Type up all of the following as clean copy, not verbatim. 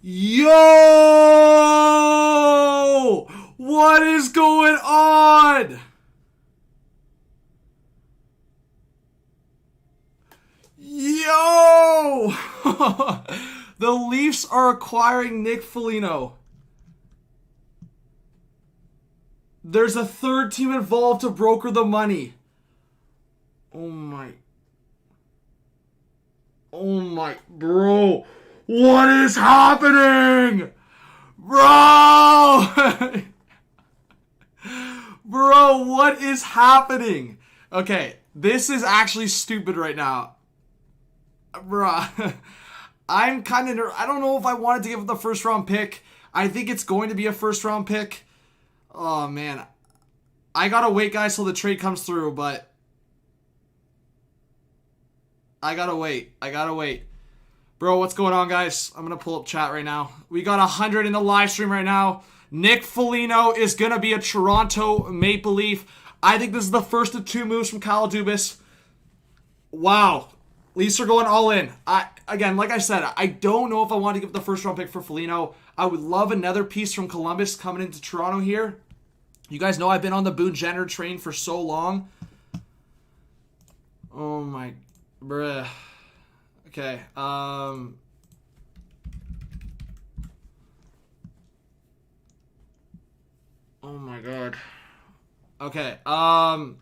Yo! What is going on? Yo! The Leafs are acquiring Nick Foligno. There's a third team involved to broker the money. Oh my, bro. What is happening? Bro! Bro, what is happening? Okay, this is actually stupid right now. Bruh. I'm kind of I don't know if I wanted to give it the first round pick. I think it's going to be a first round pick. Oh, man. I gotta wait, guys, till the trade comes through, but I gotta wait. Bro, what's going on, guys? I'm gonna pull up chat right now. We got 100 in the live stream right now. Nick Foligno is gonna be a Toronto Maple Leaf. I think this is the first of two moves from Kyle Dubas. Wow. Leafs are going all in. Again, like I said, I don't know if I want to give the first round pick for Foligno. I would love another piece from Columbus coming into Toronto here. You guys know I've been on the Boone Jenner train for so long. Oh my, bruh. Okay. Oh my god. Okay. I'm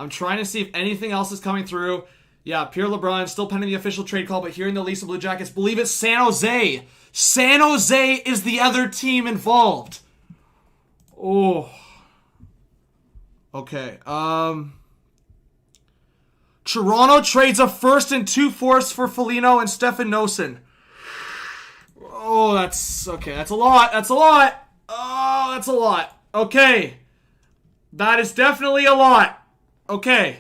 trying to see if anything else is coming through. Yeah, Pierre LeBrun still pending the official trade call, but here in the Leafs and Blue Jackets, believe it's San Jose. San Jose is the other team involved. Oh. Okay. Toronto trades a first and 2 fourths for Foligno and Stefan Noesen. Oh, that's okay. That's a lot. Oh, that's a lot. Okay. That is definitely a lot. Okay.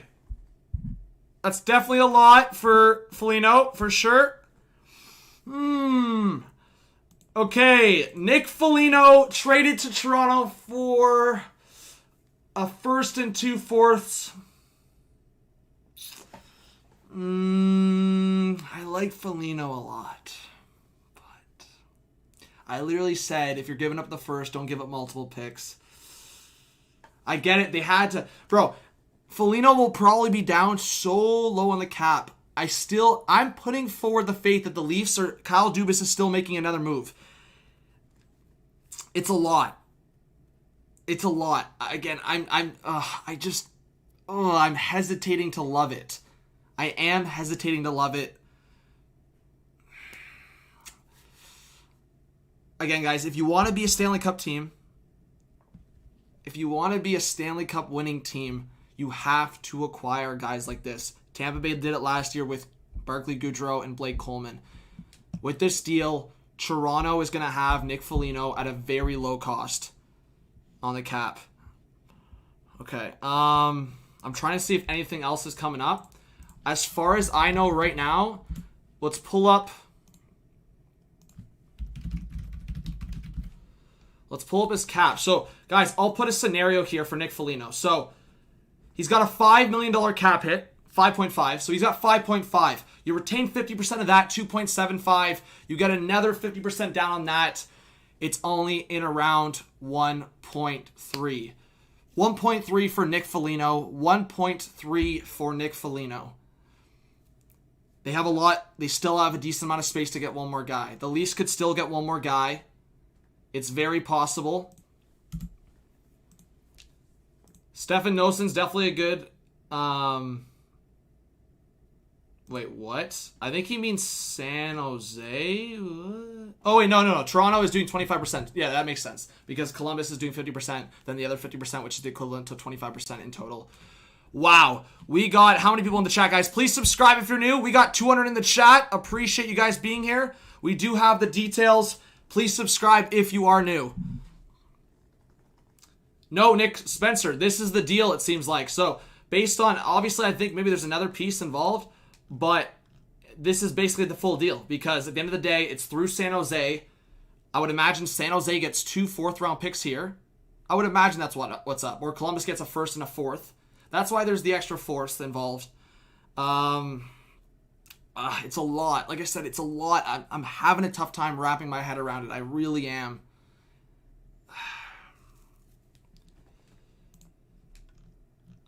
That's definitely a lot for Foligno, for sure. Okay, Nick Foligno traded to Toronto for a first and 2 fourths. I like Foligno a lot. But I literally said, if you're giving up the first, don't give up multiple picks. I get it. They had to. Bro, Foligno will probably be down so low on the cap. I'm putting forward the faith that the Leafs or Kyle Dubas is still making another move. It's a lot. Again, I'm hesitating to love it. I am hesitating to love it. Again, guys, if you want to be a Stanley Cup team, if you want to be a Stanley Cup winning team, you have to acquire guys like this. Tampa Bay did it last year with Barclay Goodrow and Blake Coleman. With this deal, Toronto is going to have Nick Foligno at a very low cost on the cap. Okay. I'm trying to see if anything else is coming up. As far as I know right now, let's pull up his cap. So, guys, I'll put a scenario here for Nick Foligno. So, he's got a $5 million cap hit, 5.5. So, he's got 5.5. You retain 50% of that, 2.75. You get another 50% down on that. It's only in around 1.3. 1.3 for Nick Foligno. 1.3 for Nick Foligno. They have a lot. They still have a decent amount of space to get one more guy. The Leafs could still get one more guy. It's very possible. Stefan Nosen's definitely a good... Wait, what? I think he means San Jose? What? Oh, wait, no. Toronto is doing 25%. Yeah, that makes sense. Because Columbus is doing 50%, then the other 50%, which is the equivalent to 25% in total. Wow. We got how many people in the chat, guys? Please subscribe if you're new. We got 200 in the chat. Appreciate you guys being here. We do have the details. Please subscribe if you are new. No, Nick Spencer. This is the deal, it seems like. So, based on, obviously, I think maybe there's another piece involved. But this is basically the full deal. Because at the end of the day, it's through San Jose. I would imagine San Jose gets 2 fourth-round picks here. I would imagine that's what's up. Or Columbus gets a first and a fourth. That's why there's the extra fourths involved. It's a lot. Like I said, it's a lot. I'm having a tough time wrapping my head around it. I really am.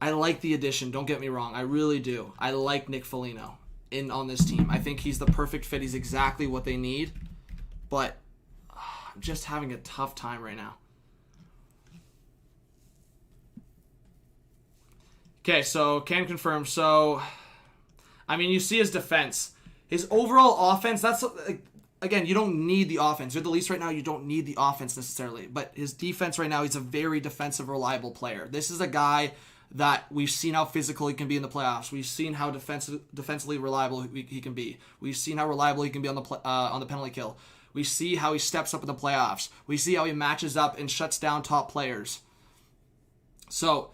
I like the addition. Don't get me wrong. I really do. I like Nick Foligno on this team. I think he's the perfect fit. He's exactly what they need. But I'm just having a tough time right now. Okay, so can confirm. So, I mean, you see his defense. His overall offense, that's... Again, you don't need the offense. You're the Leafs right now, you don't need the offense necessarily. But his defense right now, he's a very defensive, reliable player. This is a guy that we've seen how physical he can be in the playoffs. We've seen how defensively reliable he can be. We've seen how reliable he can be on the penalty kill. We see how he steps up in the playoffs. We see how he matches up and shuts down top players. So,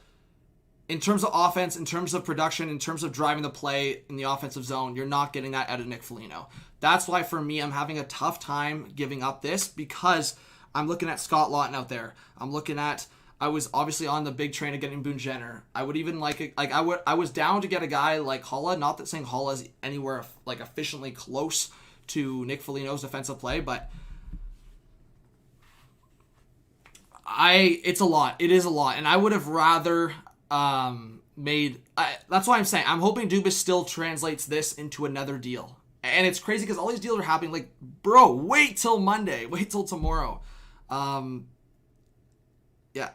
in terms of offense, in terms of production, in terms of driving the play in the offensive zone, you're not getting that out of Nick Foligno. That's why, for me, I'm having a tough time giving up this, because I'm looking at Scott Laughton out there. I'm looking at... I was obviously on the big train of getting Boone Jenner. I would even I was down to get a guy like Holla. Not that saying Holla is anywhere like efficiently close to Nick Foligno's defensive play, but it's a lot. It is a lot, and I would have rather that's why I'm saying I'm hoping Dubas still translates this into another deal. And it's crazy because all these deals are happening. Like, bro, wait till Monday. Wait till tomorrow. Yeah,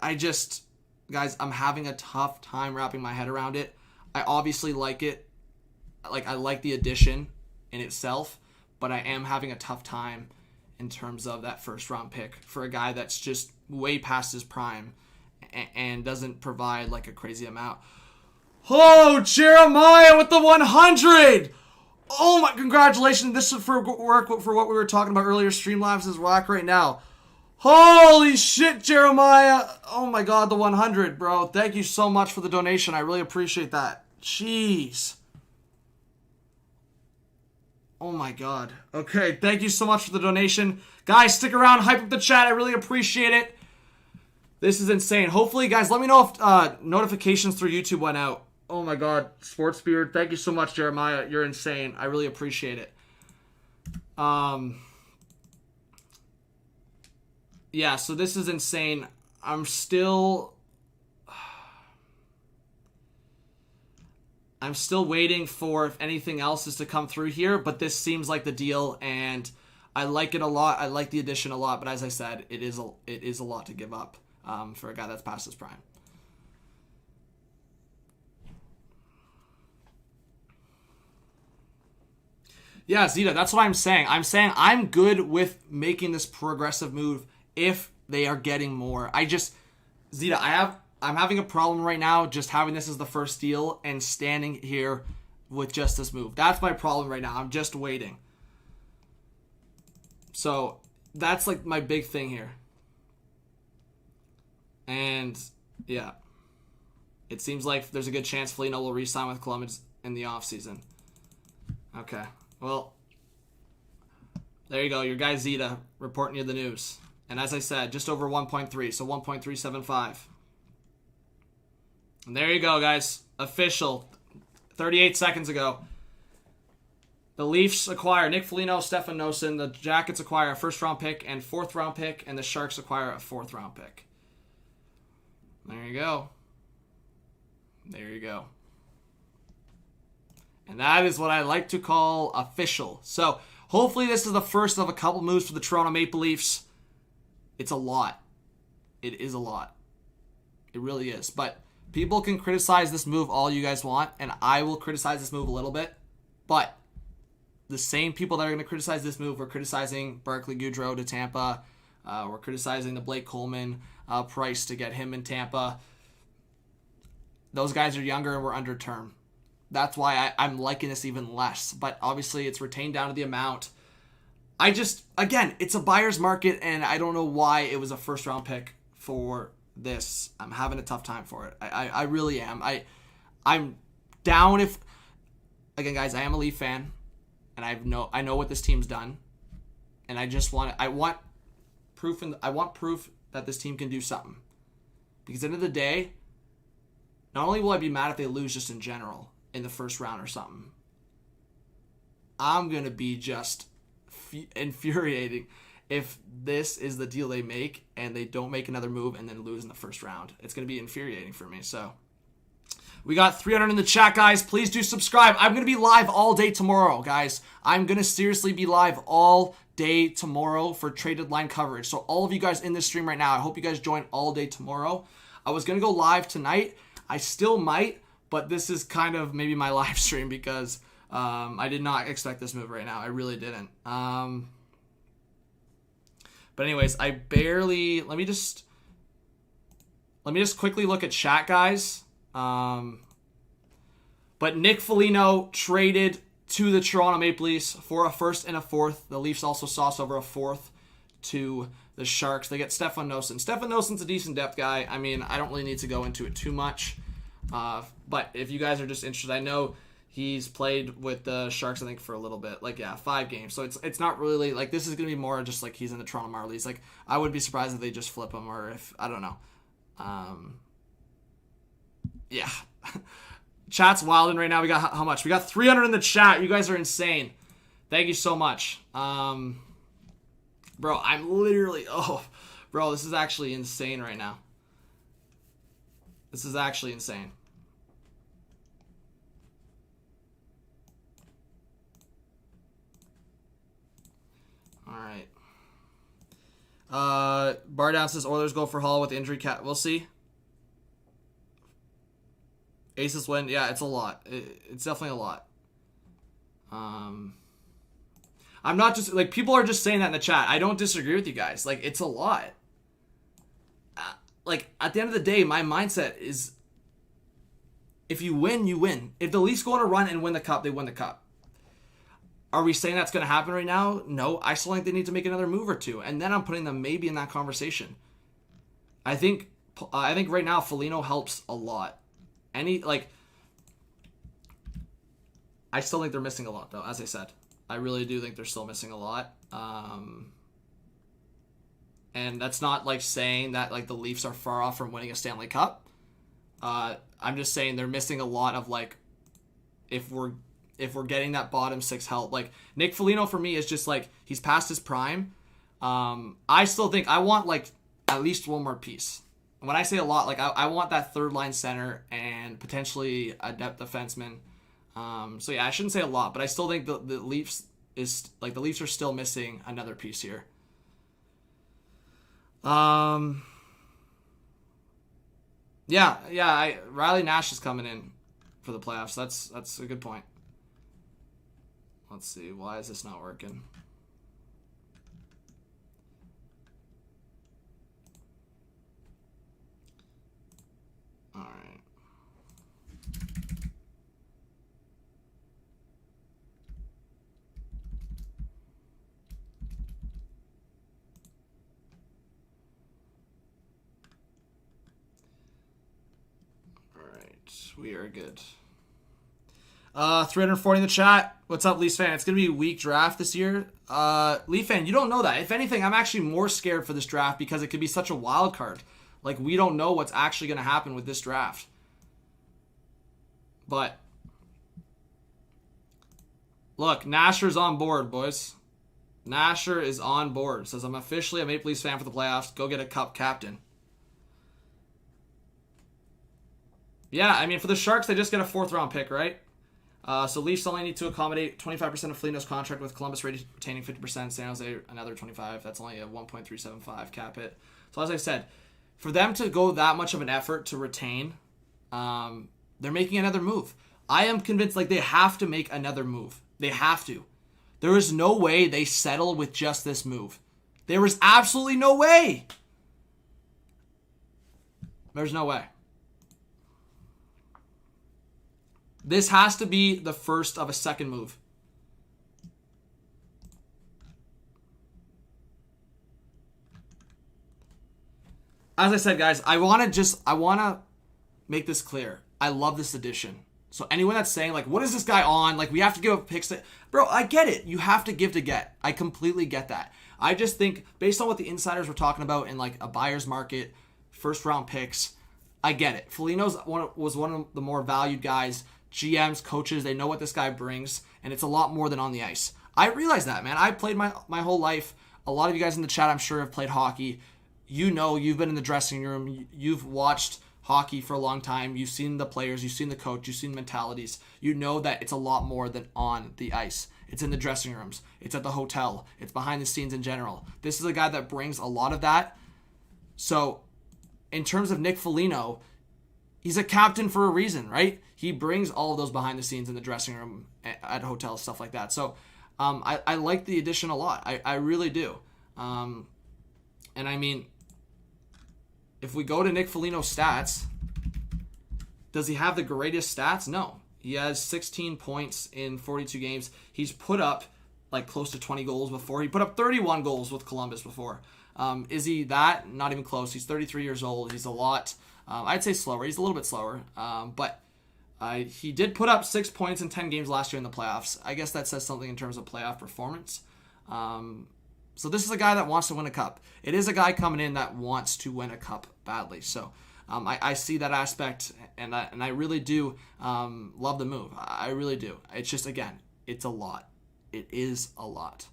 guys, I'm having a tough time wrapping my head around it. I obviously like it. Like, I like the addition in itself, but I am having a tough time in terms of that first-round pick for a guy that's just way past his prime and doesn't provide, like, a crazy amount. Oh, Jeremiah with the 100! Oh, my, congratulations. This is for work for what we were talking about earlier. Streamlabs is whack right now. Holy shit, Jeremiah. Oh my god, the 100, bro. Thank you so much for the donation. I really appreciate that. Jeez. Oh my god. Okay, thank you so much for the donation. Guys, stick around. Hype up the chat. I really appreciate it. This is insane. Hopefully, guys, let me know if notifications through YouTube went out. Oh my god. Sports Beard. Thank you so much, Jeremiah. You're insane. I really appreciate it. Yeah, so this is insane. I'm still waiting for if anything else is to come through here, but this seems like the deal, and I like it a lot. I like the addition a lot, but as I said, it is a lot to give up for a guy that's past his prime. Yeah, Zeta, that's what I'm saying. I'm saying I'm good with making this progressive move if they are getting more. Zeta, I'm having a problem right now just having this as the first deal and standing here with just this move. That's my problem right now. I'm just waiting. So that's like my big thing here. And yeah, it seems like there's a good chance Foligno will re-sign with Columbus in the offseason. Okay, well, there you go. Your guy Zeta reporting you the news. And as I said, just over 1.3, so 1.375. And there you go, guys. Official. 38 seconds ago. The Leafs acquire Nick Foligno, Stefan Noesen. The Jackets acquire a first-round pick and fourth-round pick. And the Sharks acquire a fourth-round pick. There you go. There you go. And that is what I like to call official. So, hopefully this is the first of a couple moves for the Toronto Maple Leafs. It's a lot. It is a lot. It really is. But people can criticize this move all you guys want, and I will criticize this move a little bit. But the same people that are going to criticize this move were criticizing Barclay Goodrow to Tampa. We're criticizing the Blake Coleman price to get him in Tampa. Those guys are younger and we're under term. That's why I'm liking this even less. But obviously it's retained down to the amount. Again, it's a buyer's market, and I don't know why it was a first-round pick for this. I'm having a tough time for it. I really am. I'm down if... Again, guys, I am a Leaf fan, and I know what this team's done, and I want proof that this team can do something. Because at the end of the day, not only will I be mad if they lose just in general in the first round or something, I'm going to be just infuriating if this is the deal they make and they don't make another move and then lose in the first round. It's going to be infuriating for me. So we got 300 in the chat, guys. Please do subscribe. I'm going to be live all day tomorrow, guys. I'm going to seriously be live all day tomorrow for trade deadline coverage. So all of you guys in this stream right now, I hope you guys join all day tomorrow. I was going to go live tonight. I still might, but this is kind of maybe my live stream because I did not expect this move right now. I really didn't. But anyways, let me just quickly look at chat, guys. But Nick Foligno traded to the Toronto Maple Leafs for a first and a fourth. The Leafs also sauce over a fourth to the Sharks. They get Stefan Noesen. Stefan Nosen's a decent depth guy. I mean, I don't really need to go into it too much. But if you guys are just interested, I know he's played with the Sharks, I think, for a little bit. 5 games. So it's not really, this is going to be more just, he's in the Toronto Marlies. I would be surprised if they just flip him or if, I don't know. Yeah. Chat's wilding right now. We got how much? We got 300 in the chat. You guys are insane. Thank you so much. Bro, I'm literally... Oh, bro, this is actually insane right now. This is actually insane. All right. Bardown says Oilers go for Hall with injury cap. We'll see. Aces win. Yeah, it's a lot. It's definitely a lot. I'm not just... people are just saying that in the chat. I don't disagree with you guys. It's a lot. At the end of the day, my mindset is... If you win, you win. If the Leafs go on a run and win the Cup, they win the Cup. Are we saying that's going to happen right now? No. I still think they need to make another move or two. And then I'm putting them maybe in that conversation. I think right now, Foligno helps a lot. I still think they're missing a lot, though, as I said. I really do think they're still missing a lot. And that's not, saying that, the Leafs are far off from winning a Stanley Cup. I'm just saying they're missing a lot of, if we're getting that bottom six help. Nick Foligno, for me, is just, he's past his prime. I still think I want, at least one more piece. When I say a lot, I want that third line center and potentially a depth defenseman. So yeah, I shouldn't say a lot, but I still think the Leafs the Leafs are still missing another piece here. Riley Nash is coming in for the playoffs. That's a good point. Let's see, why is this not working? All right. All right, we are good. 340 in the chat. What's up, Leafs fan? It's going to be a weak draft this year. Leaf fan, you don't know that. If anything, I'm actually more scared for this draft because it could be such a wild card. We don't know what's actually going to happen with this draft. But, look, Nasher's on board, boys. Nasher is on board. Says, I'm officially a Maple Leafs fan for the playoffs. Go get a Cup captain. Yeah, I mean, for the Sharks, they just get a 4th-round pick, right? So Leafs only need to accommodate 25% of Foligno's contract with Columbus retaining 50%. San Jose, another 25%. That's only a 1.375 cap hit. So as I said, for them to go that much of an effort to retain, they're making another move. I am convinced they have to make another move. They have to. There is no way they settle with just this move. There is absolutely no way. There's no way. This has to be the first of a second move. As I said, guys, I want to make this clear. I love this edition. So anyone that's saying, what is this guy on? We have to give up picks. Bro, I get it. You have to give to get. I completely get that. I just think, based on what the insiders were talking about in, a buyer's market, first-round picks, I get it. Foligno was one of the more valued guys. GMs, coaches, they know what this guy brings. and it's a lot more than on the ice. I realize that, man. I played my whole life. A lot of you guys in the chat, I'm sure, have played hockey. You know, you've been in the dressing room. You've watched hockey for a long time. You've seen the players. You've seen the coach. You've seen mentalities. You know that it's a lot more than on the ice. It's in the dressing rooms. It's at the hotel. It's behind the scenes in general. This is a guy that brings a lot of that. So, in terms of Nick Foligno, he's a captain for a reason, right? He brings all of those behind the scenes in the dressing room, at hotels, stuff like that. So, I like the addition a lot. I really do. And I mean, if we go to Nick Foligno's stats, does he have the greatest stats? No. He has 16 points in 42 games. He's put up like close to 20 goals before. He put up 31 goals with Columbus before. Is he that? Not even close. He's 33 years old. He's a lot, I'd say slower. He's a little bit slower. But he did put up 6 points in 10 games last year in the playoffs. I guess that says something in terms of playoff performance. So this is a guy that wants to win a cup. It is a guy coming in that wants to win a cup badly. So I see that aspect, and I really do love the move. I really do. It's just, again, it's a lot. It is a lot.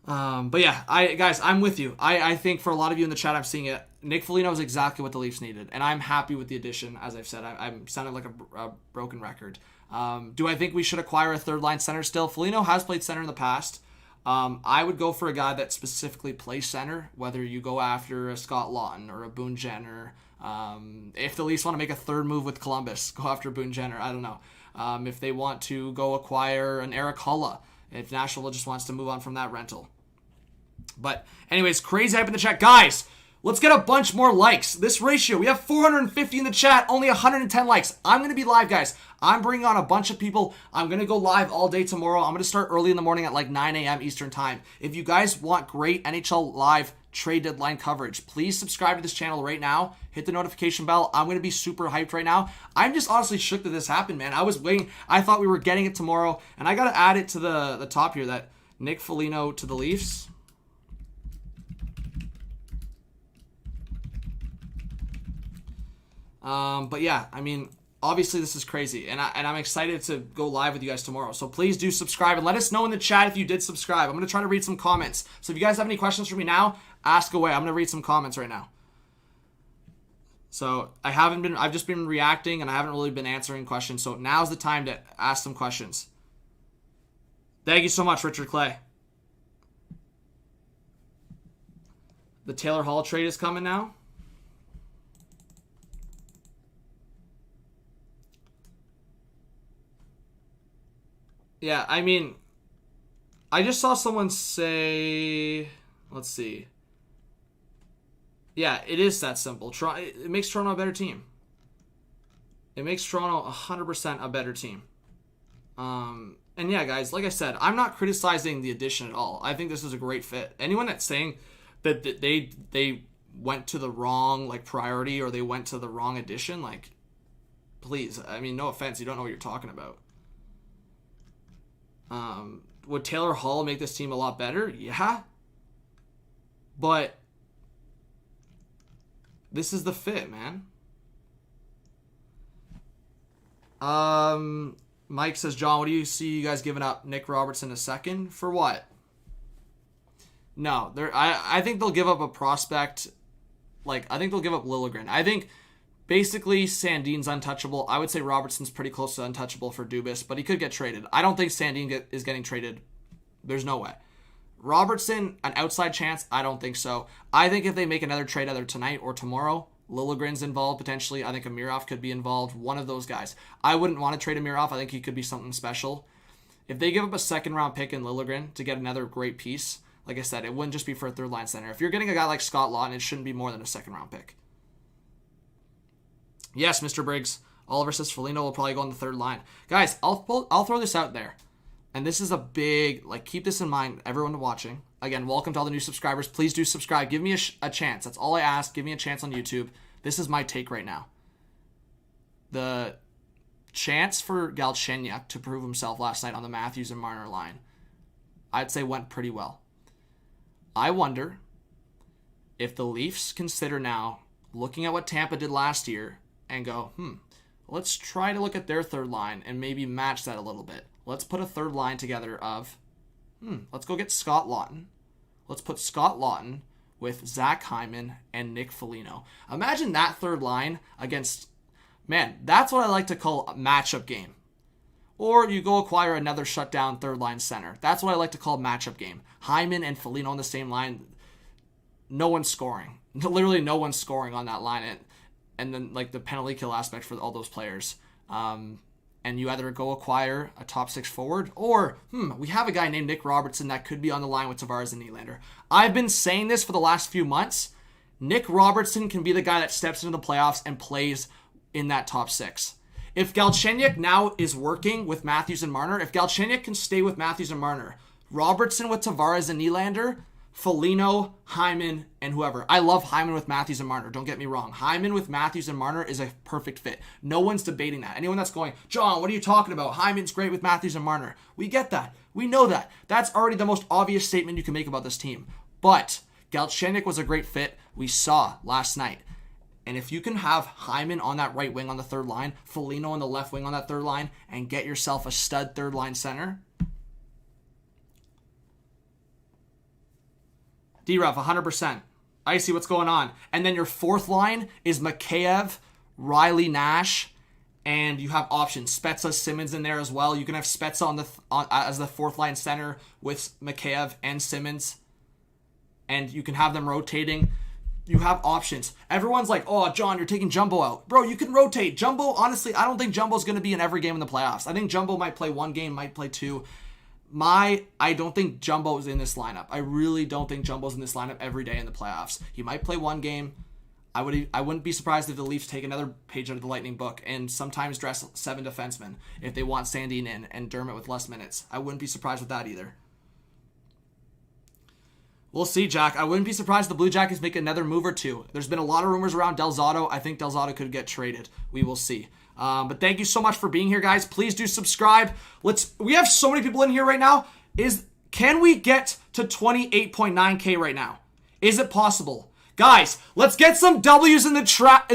But yeah, guys, I'm with you. I think for a lot of you in the chat, I'm seeing it. Nick Foligno is exactly what the Leafs needed, and I'm happy with the addition. As I've said, I'm sounding like a broken record. Do I think we should acquire a third-line center still? Foligno has played center in the past. I would go for a guy that specifically plays center, whether you go after a Scott Laughton or a Boone Jenner. If the Leafs want to make a third move with Columbus, go after Boone Jenner. I don't know. If they want to go acquire an Eric Hulla, if Nashville just wants to move on from that rental. But anyways, crazy hype in the chat. Guys, let's get a bunch more likes. This ratio, we have 450 in the chat, only 110 likes. I'm going to be live, guys. I'm bringing on a bunch of people. I'm going to go live all day tomorrow. I'm going to start early in the morning at like 9 a.m. Eastern time. If you guys want great NHL live trade deadline coverage, please subscribe to this channel right now. Hit the notification bell. I'm going to be super hyped right now. I'm just honestly shook that this happened, man. I was waiting. I thought we were getting it tomorrow, and I got to add it to the top here that Nick Foligno to the Leafs. But yeah, I mean, obviously this is crazy, and I'm excited to go live with you guys tomorrow. So please do subscribe and let us know in the chat if you did subscribe. I'm going to try to read some comments. So if you guys have any questions for me now, ask away. I'm going to read some comments right now. So I've just been reacting, and I haven't really been answering questions. So now's the time to ask some questions. Thank you so much, Richard Clay. The Taylor Hall trade is coming now. Yeah, I mean, I just saw someone say, let's see. Yeah, it is that simple. It makes Toronto a better team. It makes Toronto 100% a better team. And yeah, guys, like I said, I'm not criticizing the addition at all. I think this is a great fit. Anyone that's saying that they went to the wrong like priority or they went to the wrong addition, like, please, I mean, no offense, you don't know what you're talking about. Would Taylor Hall make this team a lot better? Yeah. But this is the fit, man. Mike says, John, what do you see you guys giving up Nick Robertson a second? For what? No, I think they'll give up a prospect. Like, I think they'll give up Liljegren. I think basically Sandin's untouchable. I would say Robertson's pretty close to untouchable for Dubas, but he could get traded. I don't think Sandin is getting traded. There's no way. Robertson, an outside chance? I don't think so. I think if they make another trade either tonight or tomorrow, Liljegren's involved potentially. I think Amirov could be involved. One of those guys. I wouldn't want to trade Amirov. I think he could be something special. If they give up a second-round pick in Liljegren to get another great piece, like I said, it wouldn't just be for a third-line center. If you're getting a guy like Scott Laughton, it shouldn't be more than a second-round pick. Yes, Mr. Briggs. Oliver says Foligno will probably go on the third line. Guys, I'll throw this out there. And this is a big, like, keep this in mind, everyone watching. Again, welcome to all the new subscribers. Please do subscribe. Give me a chance. That's all I ask. Give me a chance on YouTube. This is my take right now. The chance for Galchenyuk to prove himself last night on the Matthews and Marner line, I'd say went pretty well. I wonder if the Leafs consider now looking at what Tampa did last year and go, let's try to look at their third line and maybe match that a little bit. Let's put a third line together of, let's go get Scott Laughton. Let's put Scott Laughton with Zach Hyman and Nick Foligno. Imagine that third line against, man, that's what I like to call a matchup game. Or you go acquire another shutdown third line center. That's what I like to call a matchup game. Hyman and Foligno on the same line. No one's scoring. Literally no one's scoring on that line. And then like the penalty kill aspect for all those players. And you either go acquire a top 6 forward, or we have a guy named Nick Robertson that could be on the line with Tavares and Nylander. I've been saying this for the last few months. Nick Robertson can be the guy that steps into the playoffs and plays in that top 6. If Galchenyuk now is working with Matthews and Marner, if Galchenyuk can stay with Matthews and Marner, Robertson with Tavares and Nylander, Foligno, Hyman, and whoever. I love Hyman with Matthews and Marner. Don't get me wrong. Hyman with Matthews and Marner is a perfect fit. No one's debating that. Anyone that's going, John, what are you talking about? Hyman's great with Matthews and Marner. We get that. We know that. That's already the most obvious statement you can make about this team. But Galchenyuk was a great fit. We saw last night. And if you can have Hyman on that right wing on the third line, Foligno on the left wing on that third line, and get yourself a stud third line center, D-Ruff, 100%. I see what's going on. And then your fourth line is McKayev, Riley Nash, and you have options. Spezza, Simmonds in there as well. You can have Spezza as the fourth line center with McKayev and Simmonds. And you can have them rotating. You have options. Everyone's like, oh, John, you're taking Jumbo out. Bro, you can rotate. Jumbo, honestly, I don't think Jumbo's going to be in every game in the playoffs. I think Jumbo might play one game, might play two. I don't think Jumbo's in this lineup. I really don't think Jumbo's in this lineup every day in the playoffs. He might play one game. I wouldn't be surprised if the Leafs take another page out of the Lightning book and sometimes dress 7 defensemen if they want Sandin in and Dermott with less minutes. I wouldn't be surprised with that either. We'll see, Jack. I wouldn't be surprised if the Blue Jackets make another move or two. There's been a lot of rumors around Del Zotto. I think Del Zotto could get traded. We will see. But thank you so much for being here, guys. Please do subscribe. We have so many people in here right now. Can we get to 28.9K right now? Is it possible? Guys, let's get some W's in the chat.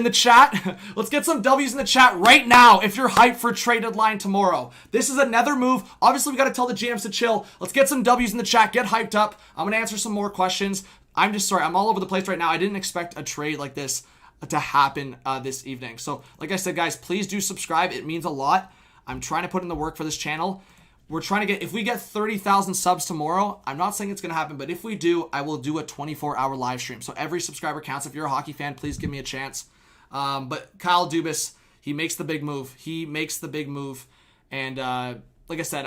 Let's get some W's in the chat right now if you're hyped for trade deadline tomorrow. This is another move. Obviously, we got to tell the GMs to chill. Let's get some W's in the chat. Get hyped up. I'm going to answer some more questions. I'm just sorry. I'm all over the place right now. I didn't expect a trade like this to happen this evening. So, like I said, guys, please do subscribe. It means a lot. I'm trying to put in the work for this channel. We're trying to get, if we get 30,000 subs tomorrow, I'm not saying it's going to happen, but if we do, I will do a 24-hour live stream. So every subscriber counts. If you're a hockey fan, please give me a chance. But Kyle Dubas, he makes the big move. And like I said,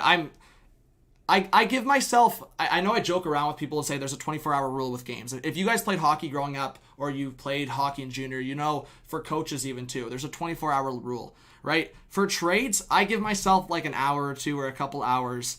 I give myself, I know I joke around with people and say there's a 24-hour rule with games. If you guys played hockey growing up or you played hockey in junior, you know, for coaches even too, there's a 24-hour rule. Right? For trades, I give myself like an hour or two or a couple hours.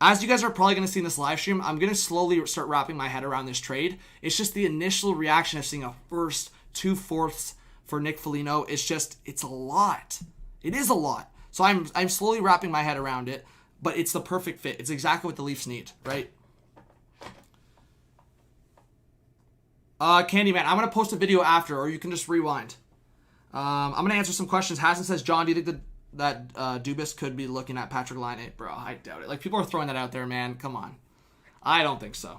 As you guys are probably going to see in this live stream, I'm going to slowly start wrapping my head around this trade. It's just the initial reaction of seeing a first 2/4 for Nick Foligno. It's a lot. It is a lot. So I'm slowly wrapping my head around it, but it's the perfect fit. It's exactly what the Leafs need, right? Candyman, I'm going to post a video after, or you can just rewind. I'm going to answer some questions. Hassan says, John, do you think that Dubas could be looking at Patrick Laine? Bro, I doubt it. Like, people are throwing that out there, man. Come on. I don't think so.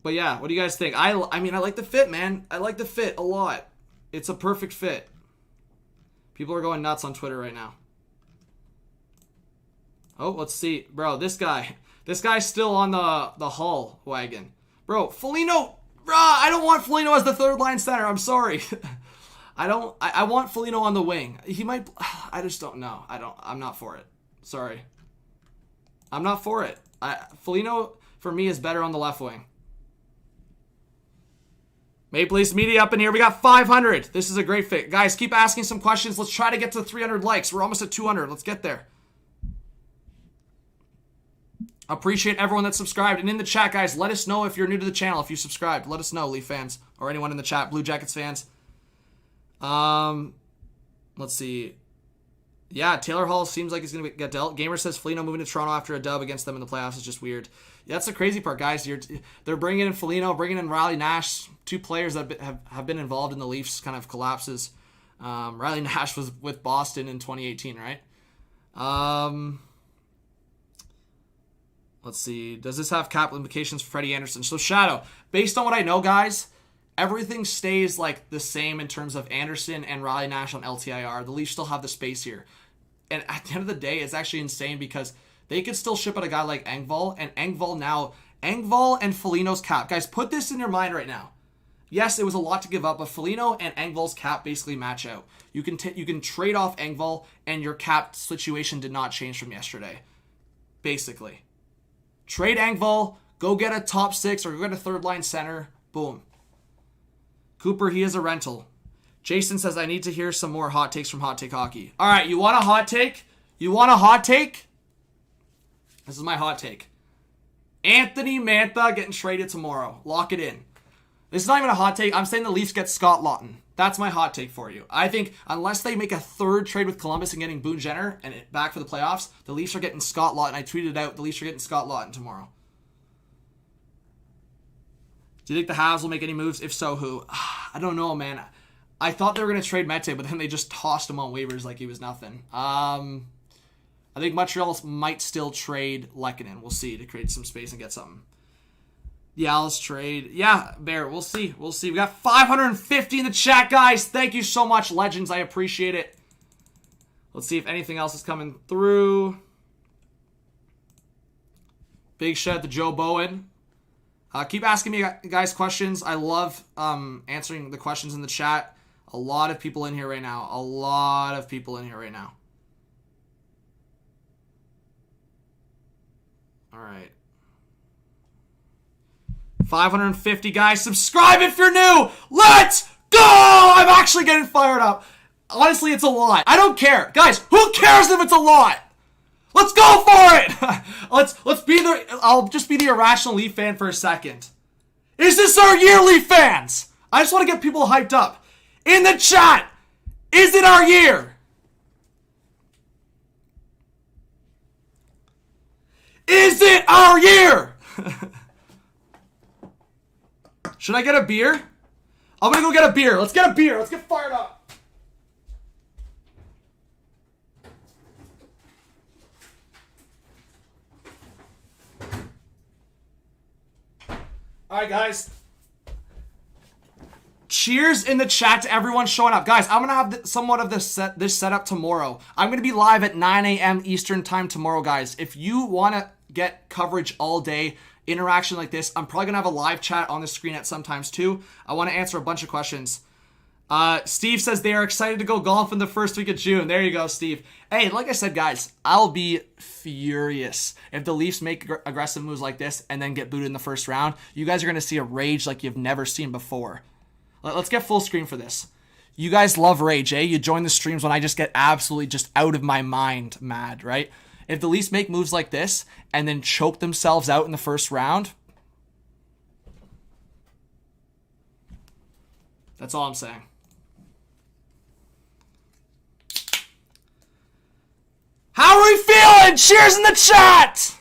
But yeah, what do you guys think? I mean, I like the fit, man. I like the fit a lot. It's a perfect fit. People are going nuts on Twitter right now. Oh, let's see. Bro, this guy's still on the Hull wagon. Bro, Foligno... Bruh, I don't want Foligno as the third line center. I'm sorry. I want Foligno on the wing. He might, I just don't know. I'm not for it. Sorry. I'm not for it. Foligno, for me, is better on the left wing. Maple Leafs Media up in here. We got 500. This is a great fit. Guys, keep asking some questions. Let's try to get to 300 likes. We're almost at 200. Let's get there. Appreciate everyone that's subscribed. And in the chat, guys, let us know if you're new to the channel. If you subscribed, let us know, Leaf fans. Or anyone in the chat, Blue Jackets fans. Let's see. Yeah, Taylor Hall seems like he's going to get dealt. Gamer says Foligno moving to Toronto after a dub against them in the playoffs is just weird. Yeah, that's the crazy part, guys. They're bringing in Foligno, bringing in Riley Nash, two players that have been involved in the Leafs kind of collapses. Riley Nash was with Boston in 2018, right? Let's see. Does this have cap implications for Freddie Anderson? So, Shadow, based on what I know, guys, everything stays like the same in terms of Anderson and Riley Nash on LTIR. The Leafs still have the space here. And at the end of the day, it's actually insane because they could still ship out a guy like Engvall, and Engvall and Foligno's cap. Guys, put this in your mind right now. Yes, it was a lot to give up, but Foligno and Engvall's cap basically match out. You can trade off Engvall, and your cap situation did not change from yesterday. Basically. Trade Engvall, go get a top 6 or go get a third-line center. Boom. Cooper, he is a rental. Jason says, I need to hear some more hot takes from Hot Take Hockey. All right, you want a hot take? You want a hot take? This is my hot take. Anthony Mantha getting traded tomorrow. Lock it in. This is not even a hot take. I'm saying the Leafs get Scott Laughton. That's my hot take for you. I think unless they make a third trade with Columbus and getting Boone Jenner and back for the playoffs, the Leafs are getting Scott Laughton. I tweeted out the Leafs are getting Scott Laughton tomorrow. Do you think the Habs will make any moves? If so, who? I don't know, man. I thought they were going to trade Mete, but then they just tossed him on waivers like he was nothing. I think Montreal might still trade Lehkonen. We'll see to create some space and get something. The Alice trade. Yeah, Bear, we'll see. We'll see. We got 550 in the chat, guys. Thank you so much, Legends. I appreciate it. Let's see if anything else is coming through. Big shout out to Joe Bowen. Keep asking me, guys, questions. I love answering the questions in the chat. A lot of people in here right now. A lot of people in here right now. All right. 550, guys. Subscribe if you're new. Let's go! I'm actually getting fired up. Honestly, it's a lot. I don't care. Guys, who cares if it's a lot? Let's go for it! let's be the... I'll just be the irrational Leaf fan for a second. Is this our year, Leaf fans? I just want to get people hyped up. In the chat, is it our year? Is it our year? Should I get a beer? I'm gonna go get a beer. Let's get a beer. Let's get fired up. Alright, guys. Cheers in the chat to everyone showing up. Guys, I'm going to have somewhat of this set up tomorrow. I'm going to be live at 9 a.m. Eastern time tomorrow, guys. If you want to get coverage all day, interaction like this, I'm probably going to have a live chat on the screen at sometimes too. I want to answer a bunch of questions. Steve says they are excited to go golf in the first week of June. There you go, Steve. Hey, like I said, guys, I'll be furious if the Leafs make aggressive moves like this and then get booted in the first round. You guys are going to see a rage like you've never seen before. Let's get full screen for this. You guys love rage, eh? You join the streams when I just get absolutely just out of my mind mad, right? If the Leafs make moves like this and then choke themselves out in the first round, that's all I'm saying. How are we feeling? Cheers in the chat!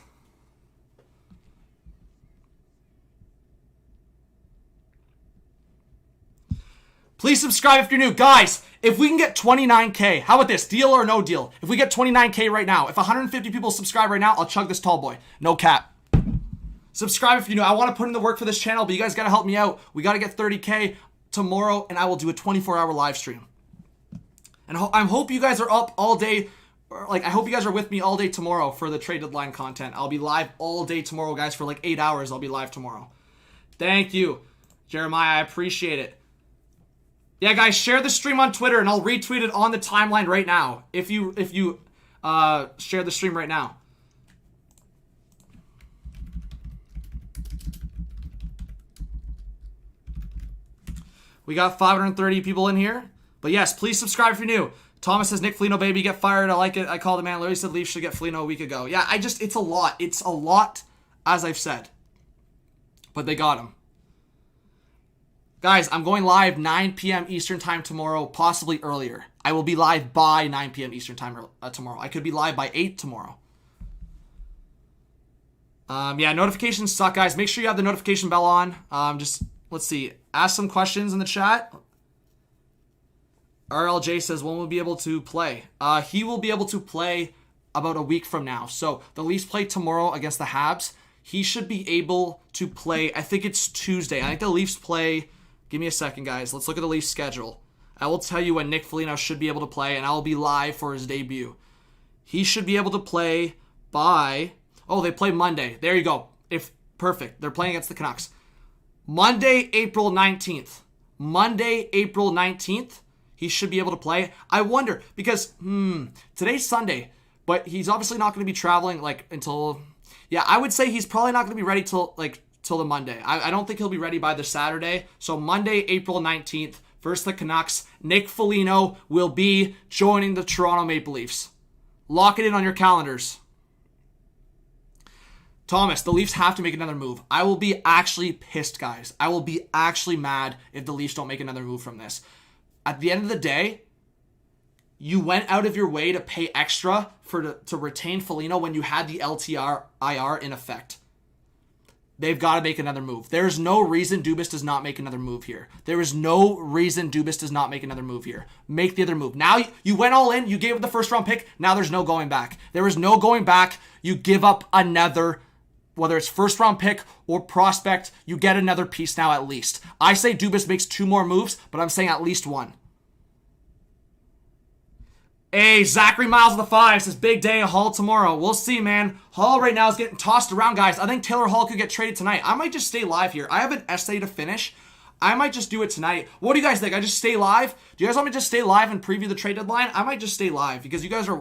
Please subscribe if you're new. Guys, if we can get 29K, how about this? Deal or no deal? If we get 29K right now, if 150 people subscribe right now, I'll chug this tall boy. No cap. Subscribe if you're new. I want to put in the work for this channel, but you guys got to help me out. We got to get 30K tomorrow, and I will do a 24-hour live stream. And I hope you guys are up all day. I hope you guys are with me all day tomorrow for the trade deadline content. I'll be live all day tomorrow, guys, for like 8 hours. I'll be live tomorrow. Thank you, Jeremiah. I appreciate it. Yeah, guys, share the stream on Twitter, and I'll retweet it on the timeline right now. If you share the stream right now. We got 530 people in here. But yes, please subscribe if you're new. Thomas says, Nick Foligno, baby, get fired. I like it. I called the man. Larry said Leafs should get Foligno a week ago. Yeah, it's a lot. It's a lot, as I've said. But they got him. Guys, I'm going live 9 p.m. Eastern time tomorrow, possibly earlier. I will be live by 9 p.m. Eastern time tomorrow. I could be live by 8 tomorrow. Yeah, notifications suck, guys. Make sure you have the notification bell on. Let's see. Ask some questions in the chat. RLJ says, when will we be able to play? He will be able to play about a week from now. So the Leafs play tomorrow against the Habs. He should be able to play, I think it's Tuesday. I think the Leafs play, give me a second, guys. Let's look at the Leafs schedule. I will tell you when Nick Foligno should be able to play, and I will be live for his debut. He should be able to play by, they play Monday. There you go. Perfect. They're playing against the Canucks. Monday, April 19th. Monday, April 19th. He should be able to play. I wonder, because, today's Sunday, but he's obviously not going to be traveling, until... Yeah, I would say he's probably not going to be ready till the Monday. I don't think he'll be ready by the Saturday. So Monday, April 19th, versus the Canucks, Nick Foligno will be joining the Toronto Maple Leafs. Lock it in on your calendars. Thomas, the Leafs have to make another move. I will be actually pissed, guys. I will be actually mad if the Leafs don't make another move from this. At the end of the day, you went out of your way to pay extra to retain Foligno when you had the LTIR in effect. They've got to make another move. There's no reason Dubas does not make another move here. There is no reason Dubas does not make another move here. Make the other move. Now you went all in. You gave up the first round pick. Now there's no going back. There is no going back. You give up another, whether it's first round pick or prospect, you get another piece now at least. I say Dubas makes 2 more moves, but I'm saying at least 1. Hey, Zachary Miles of the 5 says, big day of Hall tomorrow. We'll see, man. Hall right now is getting tossed around, guys. I think Taylor Hall could get traded tonight. I might just stay live here. I have an essay to finish. I might just do it tonight. What do you guys think? I just stay live? Do you guys want me to just stay live and preview the trade deadline? I might just stay live because you guys are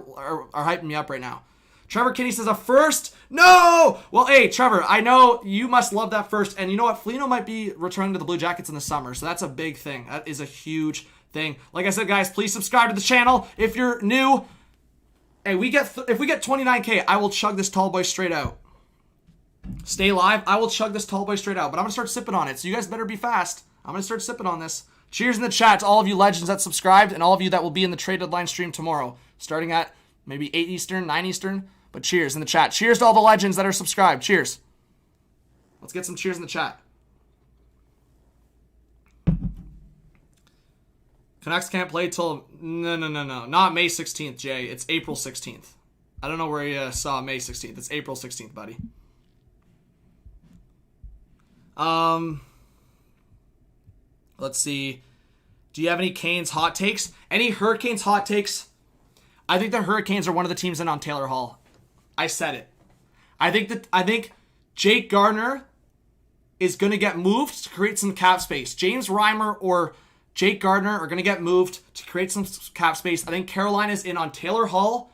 hyping me up right now. Trevor Kinney says, a first? No! Well, hey, Trevor, I know you must love that first. And you know what? Foligno might be returning to the Blue Jackets in the summer. So that's a big thing. That is a huge thing. Like I said, guys, please subscribe to the channel if you're new. Hey, if we get 29K, I will chug this tall boy straight out. Stay live. I will chug this tall boy straight out. But I'm going to start sipping on it. So you guys better be fast. I'm going to start sipping on this. Cheers in the chat to all of you legends that subscribed and all of you that will be in the trade deadline stream tomorrow. Starting at maybe 8 Eastern, 9 Eastern. But cheers in the chat. Cheers to all the legends that are subscribed. Cheers. Let's get some cheers in the chat. Canucks can't play till... No. Not May 16th, Jay. It's April 16th. I don't know where you saw May 16th. It's April 16th, buddy. Let's see. Do you have any Canes hot takes? Any Hurricanes hot takes? I think the Hurricanes are one of the teams in on Taylor Hall. I said it. I think Jake Gardiner is going to get moved to create some cap space. James Reimer or Jake Gardiner are going to get moved to create some cap space. I think Carolina's in on Taylor Hall.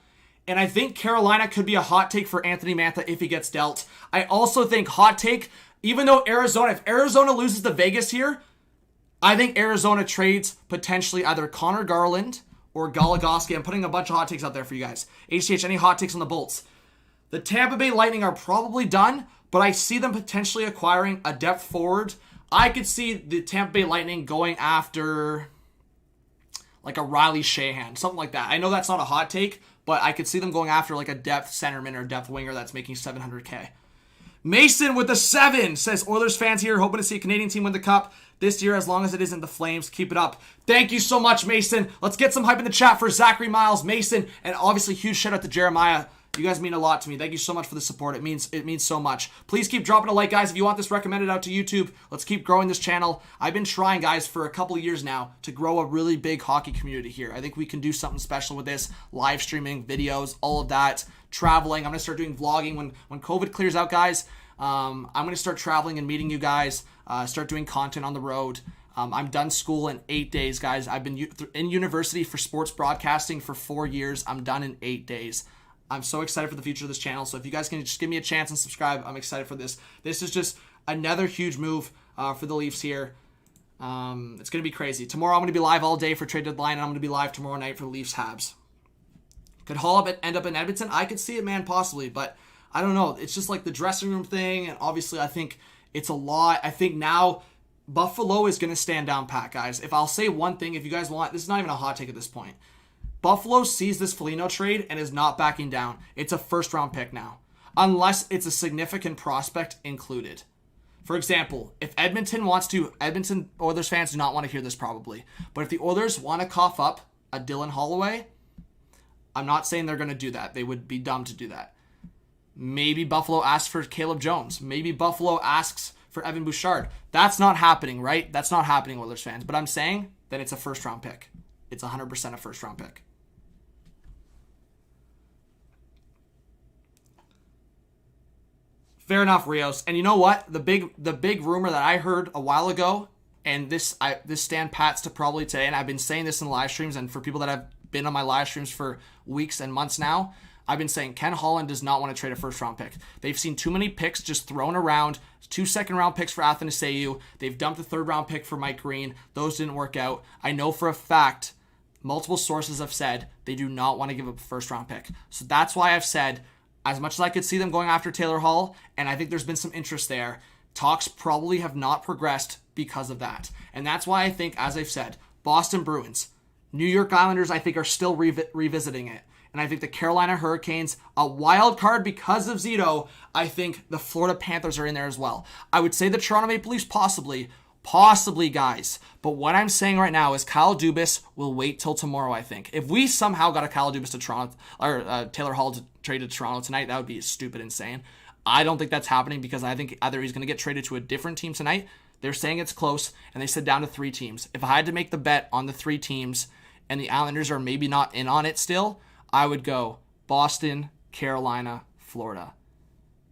And I think Carolina could be a hot take for Anthony Mantha if he gets dealt. I also think hot take, even though if Arizona loses to Vegas here, I think Arizona trades potentially either Connor Garland or Goligoski. I'm putting a bunch of hot takes out there for you guys. HTH, any hot takes on the Bolts? The Tampa Bay Lightning are probably done, but I see them potentially acquiring a depth forward. I could see the Tampa Bay Lightning going after like a Riley Shahan, something like that. I know that's not a hot take, but I could see them going after like a depth centerman or depth winger that's making $700K. Mason with the 7 says, Oilers fans here hoping to see a Canadian team win the cup this year as long as it isn't the Flames. Keep it up. Thank you so much, Mason. Let's get some hype in the chat for Zachary Miles, Mason, and obviously huge shout out to Jeremiah. You guys mean a lot to me. Thank you so much for the support. It means so much. Please keep dropping a like, guys. If you want this recommended out to YouTube, let's keep growing this channel. I've been trying, guys, for a couple of years now to grow a really big hockey community here. I think we can do something special with this. Live streaming, videos, all of that. Traveling. I'm going to start doing vlogging when COVID clears out, guys. I'm going to start traveling and meeting you guys. Start doing content on the road. I'm done school in 8 days, guys. I've been in university for sports broadcasting for 4 years. I'm done in 8 days. I'm so excited for the future of this channel. So if you guys can just give me a chance and subscribe, I'm excited for this. This is just another huge move for the Leafs here. It's going to be crazy. Tomorrow I'm going to be live all day for trade deadline, and I'm going to be live tomorrow night for the Leafs Habs. Could Hall end up in Edmonton? I could see it, man, possibly. But I don't know. It's just like the dressing room thing, and obviously I think it's a lot. I think now Buffalo is going to stand down pat, guys. If I'll say one thing, if you guys want, this is not even a hot take at this point. Buffalo sees this Foligno trade and is not backing down. It's a first-round pick now, unless it's a significant prospect included. For example, if Edmonton Oilers fans do not want to hear this probably, but if the Oilers want to cough up a Dylan Holloway, I'm not saying they're going to do that. They would be dumb to do that. Maybe Buffalo asks for Caleb Jones. Maybe Buffalo asks for Evan Bouchard. That's not happening, right? That's not happening, Oilers fans. But I'm saying that it's a first-round pick. It's 100% a first-round pick. Fair enough, Rios. And you know what? The big rumor that I heard a while ago, and this stand pats to probably today, and I've been saying this in live streams, and for people that have been on my live streams for weeks and months now, I've been saying Ken Holland does not want to trade a first-round pick. They've seen too many picks just thrown around. 2 second-round picks for Athanasiou. They've dumped a third-round pick for Mike Green. Those didn't work out. I know for a fact, multiple sources have said they do not want to give up a first-round pick. So that's why I've said, as much as I could see them going after Taylor Hall, and I think there's been some interest there, talks probably have not progressed because of that. And that's why I think, as I've said, Boston Bruins, New York Islanders, I think, are still revisiting it. And I think the Carolina Hurricanes, a wild card because of Zito. I think the Florida Panthers are in there as well. I would say the Toronto Maple Leafs possibly, guys. But what I'm saying right now is Kyle Dubas will wait till tomorrow, I think. If we somehow got a Kyle Dubas to Toronto, or Taylor Hall to trade to Toronto tonight, that would be stupid insane. I don't think that's happening because I think either he's going to get traded to a different team tonight. They're saying it's close, and they said down to 3 teams. If I had to make the bet on the 3 teams, and the Islanders are maybe not in on it still, I would go Boston, Carolina, Florida.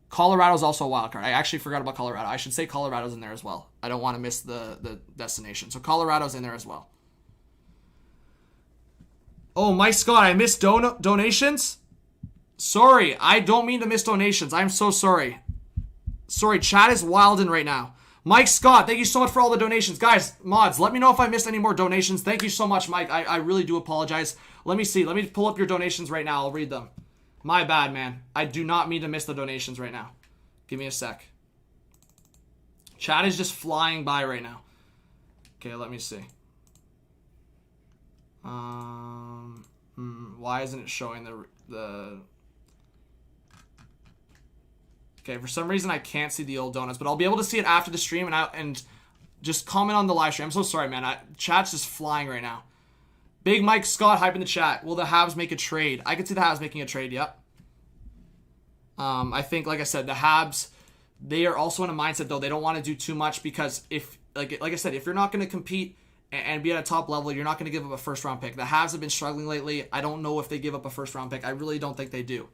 Colorado's also a wild card. I actually forgot about Colorado. I should say Colorado's in there as well. I don't want to miss the destination. So Colorado's in there as well. Oh, Mike Scott, I missed donations? Sorry, I don't mean to miss donations. I'm so sorry. Sorry, chat is wilding right now. Mike Scott, thank you so much for all the donations. Guys, mods, let me know if I missed any more donations. Thank you so much, Mike. I really do apologize. Let me see. Let me pull up your donations right now. I'll read them. My bad, man. I do not mean to miss the donations right now. Give me a sec. Chat is just flying by right now. Okay, let me see. Why isn't it showing the... Okay, for some reason I can't see the old donuts, but I'll be able to see it after the stream and just comment on the live stream. I'm so sorry, man. Chat's just flying right now. Big Mike Scott hype in the chat. Will the Habs make a trade? I could see the Habs making a trade, yep. I think, like I said, the Habs, they are also in a mindset, though, they don't want to do too much because if, like I said, if you're not going to compete and be at a top level, you're not going to give up a first-round pick. The Habs have been struggling lately. I don't know if they give up a first-round pick. I really don't think they do.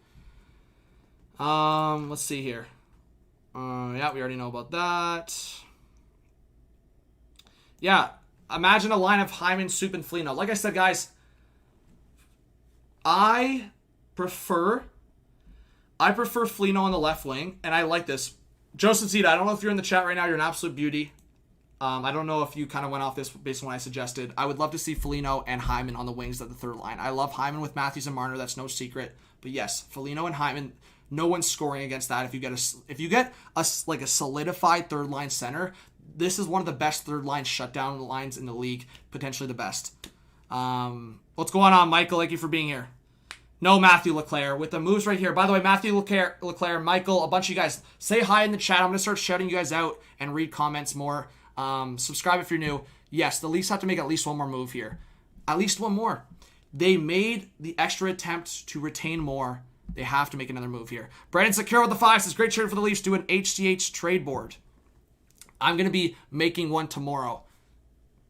Let's see here. Yeah, we already know about that. Yeah, imagine a line of Hyman, Soup, and Foligno. Like I said, guys, I prefer Foligno on the left wing, and I like this. Joseph Zeta, I don't know if you're in the chat right now. You're an absolute beauty. I don't know if you kind of went off this based on what I suggested. I would love to see Foligno and Hyman on the wings at the third line. I love Hyman with Matthews and Marner. That's no secret. But yes, Foligno and Hyman, no one's scoring against that. If you get a solidified third line center, this is one of the best third line shutdown lines in the league, potentially the best. What's going on, Michael? Thank you for being here. No Matthew LeClaire with the moves right here. By the way, Matthew LeClaire, Michael, a bunch of you guys, say hi in the chat. I'm going to start shouting you guys out and read comments more. Subscribe if you're new. Yes, the Leafs have to make at least one more move here. At least one more. They made the extra attempt to retain more. They have to make another move here. Brandon Secure with the 5 says, great trade for the Leafs. Do an HCH trade board. I'm going to be making one tomorrow.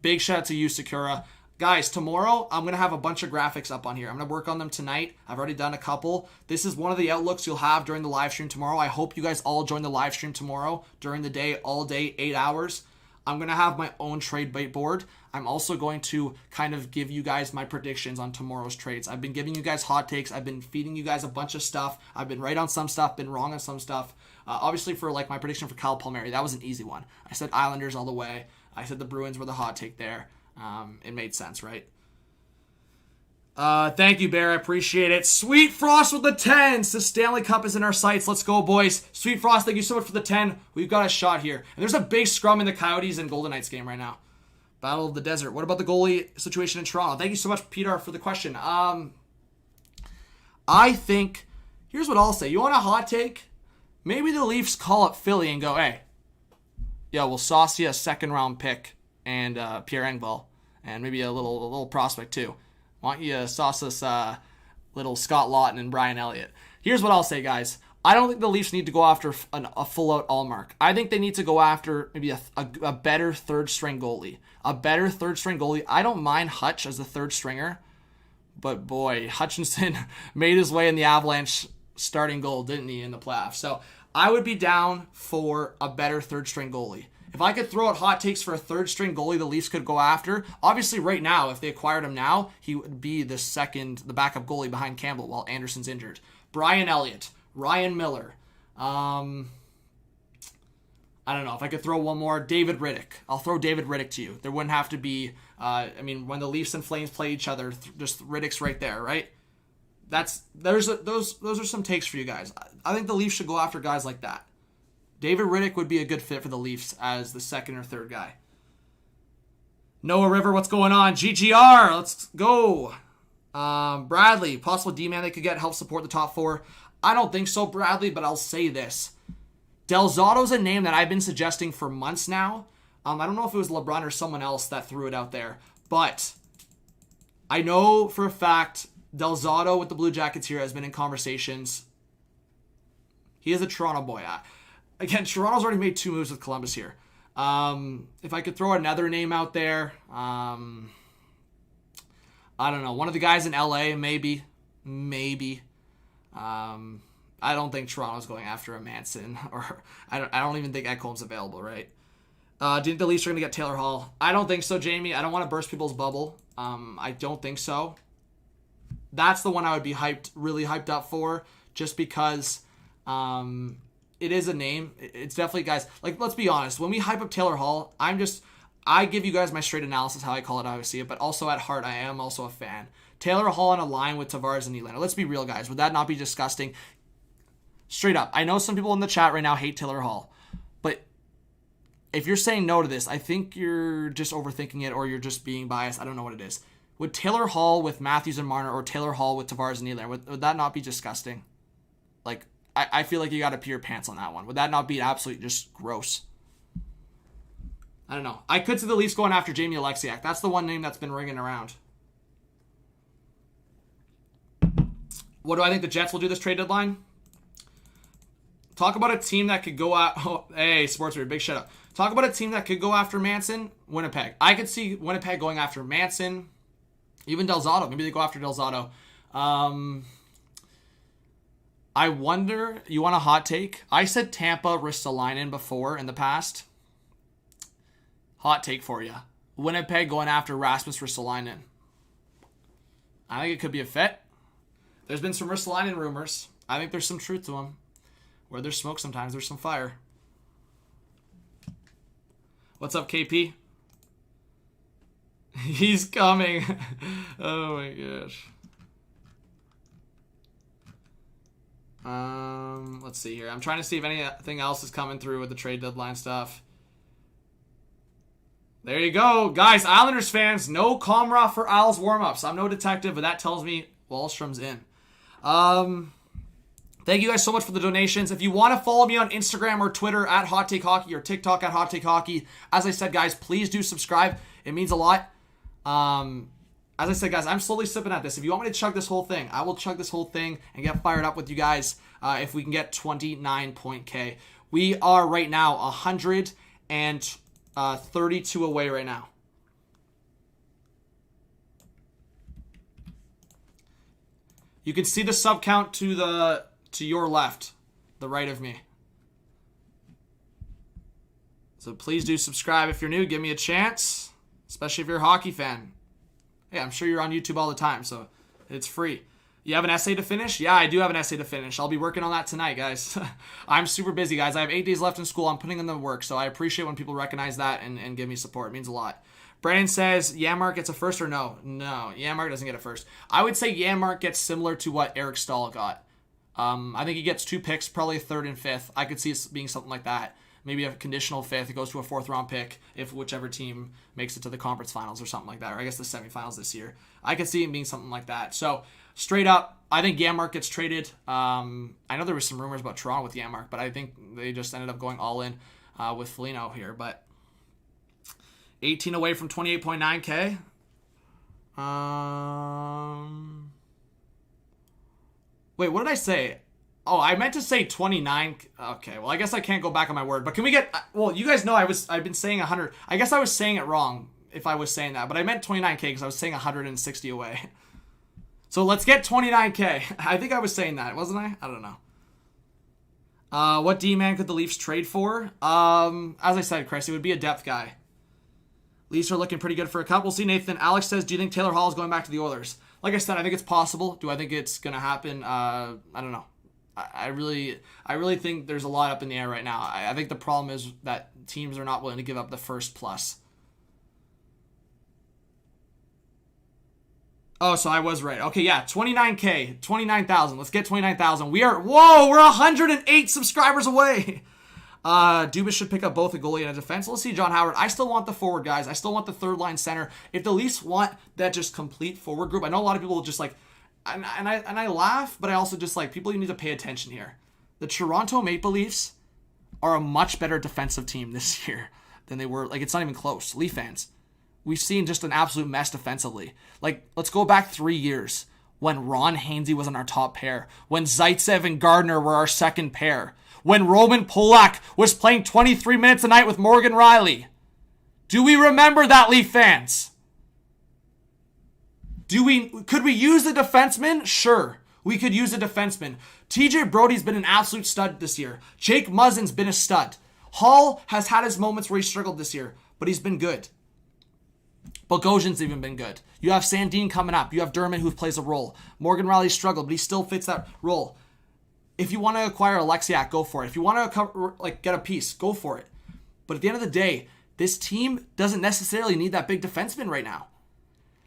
Big shout out to you, Sakura. Guys, tomorrow, I'm going to have a bunch of graphics up on here. I'm going to work on them tonight. I've already done a couple. This is one of the outlooks you'll have during the live stream tomorrow. I hope you guys all join the live stream tomorrow during the day, all day, 8 hours. I'm going to have my own trade bait board. I'm also going to kind of give you guys my predictions on tomorrow's trades. I've been giving you guys hot takes. I've been feeding you guys a bunch of stuff. I've been right on some stuff, been wrong on some stuff. Obviously, for like my prediction for Kyle Palmieri, that was an easy one. I said Islanders all the way. I said the Bruins were the hot take there. It made sense, right? Thank you, Bear. I appreciate it. Sweet Frost with the 10s. The Stanley Cup is in our sights. Let's go, boys. Sweet Frost, thank you so much for the 10. We've got a shot here. And there's a big scrum in the Coyotes and Golden Knights game right now. Battle of the Desert. What about the goalie situation in Toronto? Thank you so much, Peter, for the question. I think, here's what I'll say. You want a hot take? Maybe the Leafs call up Philly and go, hey, yeah, we'll sauce you a second-round pick and Pierre Engvall and maybe a little prospect too. Why don't you sauce us little Scott Lawton and Brian Elliott? Here's what I'll say, guys. I don't think the Leafs need to go after a full-out all-mark. I think they need to go after maybe a better third-string goalie. A better third-string goalie. I don't mind Hutch as the third stringer, but boy, Hutchinson made his way in the Avalanche starting goal, didn't he, in the playoffs? So I would be down for a better third-string goalie. If I could throw out hot takes for a third-string goalie the Leafs could go after, obviously right now, if they acquired him now, he would be the backup goalie behind Campbell while Anderson's injured. Brian Elliott, Ryan Miller. I don't know. If I could throw one more, David Riddick. I'll throw David Riddick to you. There wouldn't have to be, when the Leafs and Flames play each other, just Riddick's right there, right? Those are some takes for you guys. I think the Leafs should go after guys like that. David Riddick would be a good fit for the Leafs as the second or third guy. Noah River, what's going on? GGR, let's go. Bradley, possible D-man they could get help support the top four. I don't think so, Bradley, but I'll say this. Del Zotto's a name that I've been suggesting for months now. I don't know if it was LeBron or someone else that threw it out there, but I know for a fact Del Zotto with the Blue Jackets here has been in conversations. He is a Toronto boy. Again, Toronto's already made 2 moves with Columbus here. If I could throw another name out there, I don't know. One of the guys in LA, maybe. I don't think Toronto's going after a Manson, or I don't even think Ekholm's available, right? Do you think the Leafs are going to get Taylor Hall? I don't think so, Jamie. I don't want to burst people's bubble. I don't think so. That's the one I would be really hyped up for, just because it is a name. It's definitely, guys, like, let's be honest. When we hype up Taylor Hall, I give you guys my straight analysis, how I call it, how I see it, but also at heart, I am also a fan. Taylor Hall on a line with Tavares and Nylander. Let's be real, guys. Would that not be disgusting? Straight up. I know some people in the chat right now hate Taylor Hall, but if you're saying no to this, I think you're just overthinking it, or you're just being biased. I don't know what it is. Would Taylor Hall with Matthews and Marner, or Taylor Hall with Tavares and Nylander, would that not be disgusting? Like, I feel like you got to pee your pants on that one. Would that not be absolutely just gross? I don't know. I could see the Leafs going after Jamie Alexiak. That's the one name that's been ringing around. What do I think the Jets will do this trade deadline? Talk about a team that could go out. Oh, hey, Sportswear, big shout out. Talk about a team that could go after Manson. Winnipeg. I could see Winnipeg going after Manson. Even Del Zotto. Maybe they go after Del Zotto. I wonder, you want a hot take? I said Tampa Ristolainen before in the past. Hot take for you. Winnipeg going after Rasmus Ristolainen. I think it could be a fit. There's been some Ristolainen rumors. I think there's some truth to them. Where there's smoke, sometimes there's some fire. What's up, KP? He's coming. Oh my gosh. Let's see here. I'm trying to see if anything else is coming through with the trade deadline stuff. There you go. Guys, Islanders fans, no Comra for Al's warm-ups. I'm no detective, but that tells me Wallstrom's in. Thank you guys so much for the donations. If you want to follow me on Instagram or Twitter at Hot Take Hockey or TikTok at Hot Take Hockey, as I said, guys, please do subscribe. It means a lot. As I said, guys, I'm slowly sipping at this. If you want me to chug this whole thing, I will chug this whole thing and get fired up with you guys if we can get 29.K. We are right now 132 away right now. You can see the sub count to your left, the right of me. So please do subscribe if you're new. Give me a chance, especially if you're a hockey fan. Hey, I'm sure you're on YouTube all the time, so it's free. You have an essay to finish? Yeah, I do have an essay to finish. I'll be working on that tonight, guys. I'm super busy, guys. I have 8 days left in school. I'm putting in the work, so I appreciate when people recognize that and give me support. It means a lot. Brandon says, Janmark gets a first or no? No, Janmark doesn't get a first. I would say Janmark gets similar to what Eric Stahl got. I think he gets 2 picks, probably a 3rd and 5th. I could see it being something like that. Maybe a conditional 5th. It goes to a 4th round pick if whichever team makes it to the conference finals or something like that. Or I guess the semifinals this year. I could see it being something like that. So, straight up, I think Janmark gets traded. I know there was some rumors about Toronto with Janmark, but I think they just ended up going all in with Foligno here. But 18 away from 28.9K. Wait, what did I say? Oh, I meant to say 29. Okay, well, I guess I can't go back on my word. But can we get... Well, you guys know I've been saying 100. I guess I was saying it wrong if I was saying that. But I meant 29K because I was saying 160 away. So let's get 29K. I think I was saying that, wasn't I? I don't know. What D-man could the Leafs trade for? As I said, Chris, it would be a depth guy. Leafs are looking pretty good for a cup. We'll see, Nathan. Alex says, do you think Taylor Hall is going back to the Oilers? Like I said, I think it's possible. Do I think it's going to happen? I don't know. I really think there's a lot up in the air right now. I think the problem is that teams are not willing to give up the first plus. Oh, so I was right. Okay, yeah, 29K, 29,000. Let's get 29,000. We're 108 subscribers away. Dubas should pick up both a goalie and a defense. Let's see, John Howard. I still want the forward guys. I still want the third line center. If the Leafs want that just complete forward group, I know a lot of people will just like, and I laugh, but I also just like, people, you need to pay attention here. The Toronto Maple Leafs are a much better defensive team this year than they were. Like, it's not even close. Leaf fans, we've seen just an absolute mess defensively. Like, let's go back 3 years when Ron Hainsey was on our top pair, when Zaitsev and Gardner were our second pair, when Roman Polak was playing 23 minutes a night with Morgan Riley. Do we remember that, Leaf fans? Could we use a defenseman? Sure, we could use a defenseman. TJ Brody's been an absolute stud this year. Jake Muzzin's been a stud. Hall has had his moments where he struggled this year, but he's been good. Bogosian's even been good. You have Sandin coming up. You have Dermott who plays a role. Morgan Riley struggled, but he still fits that role. If you want to acquire Alexiak, go for it. If you want to get a piece, go for it. But at the end of the day, this team doesn't necessarily need that big defenseman right now.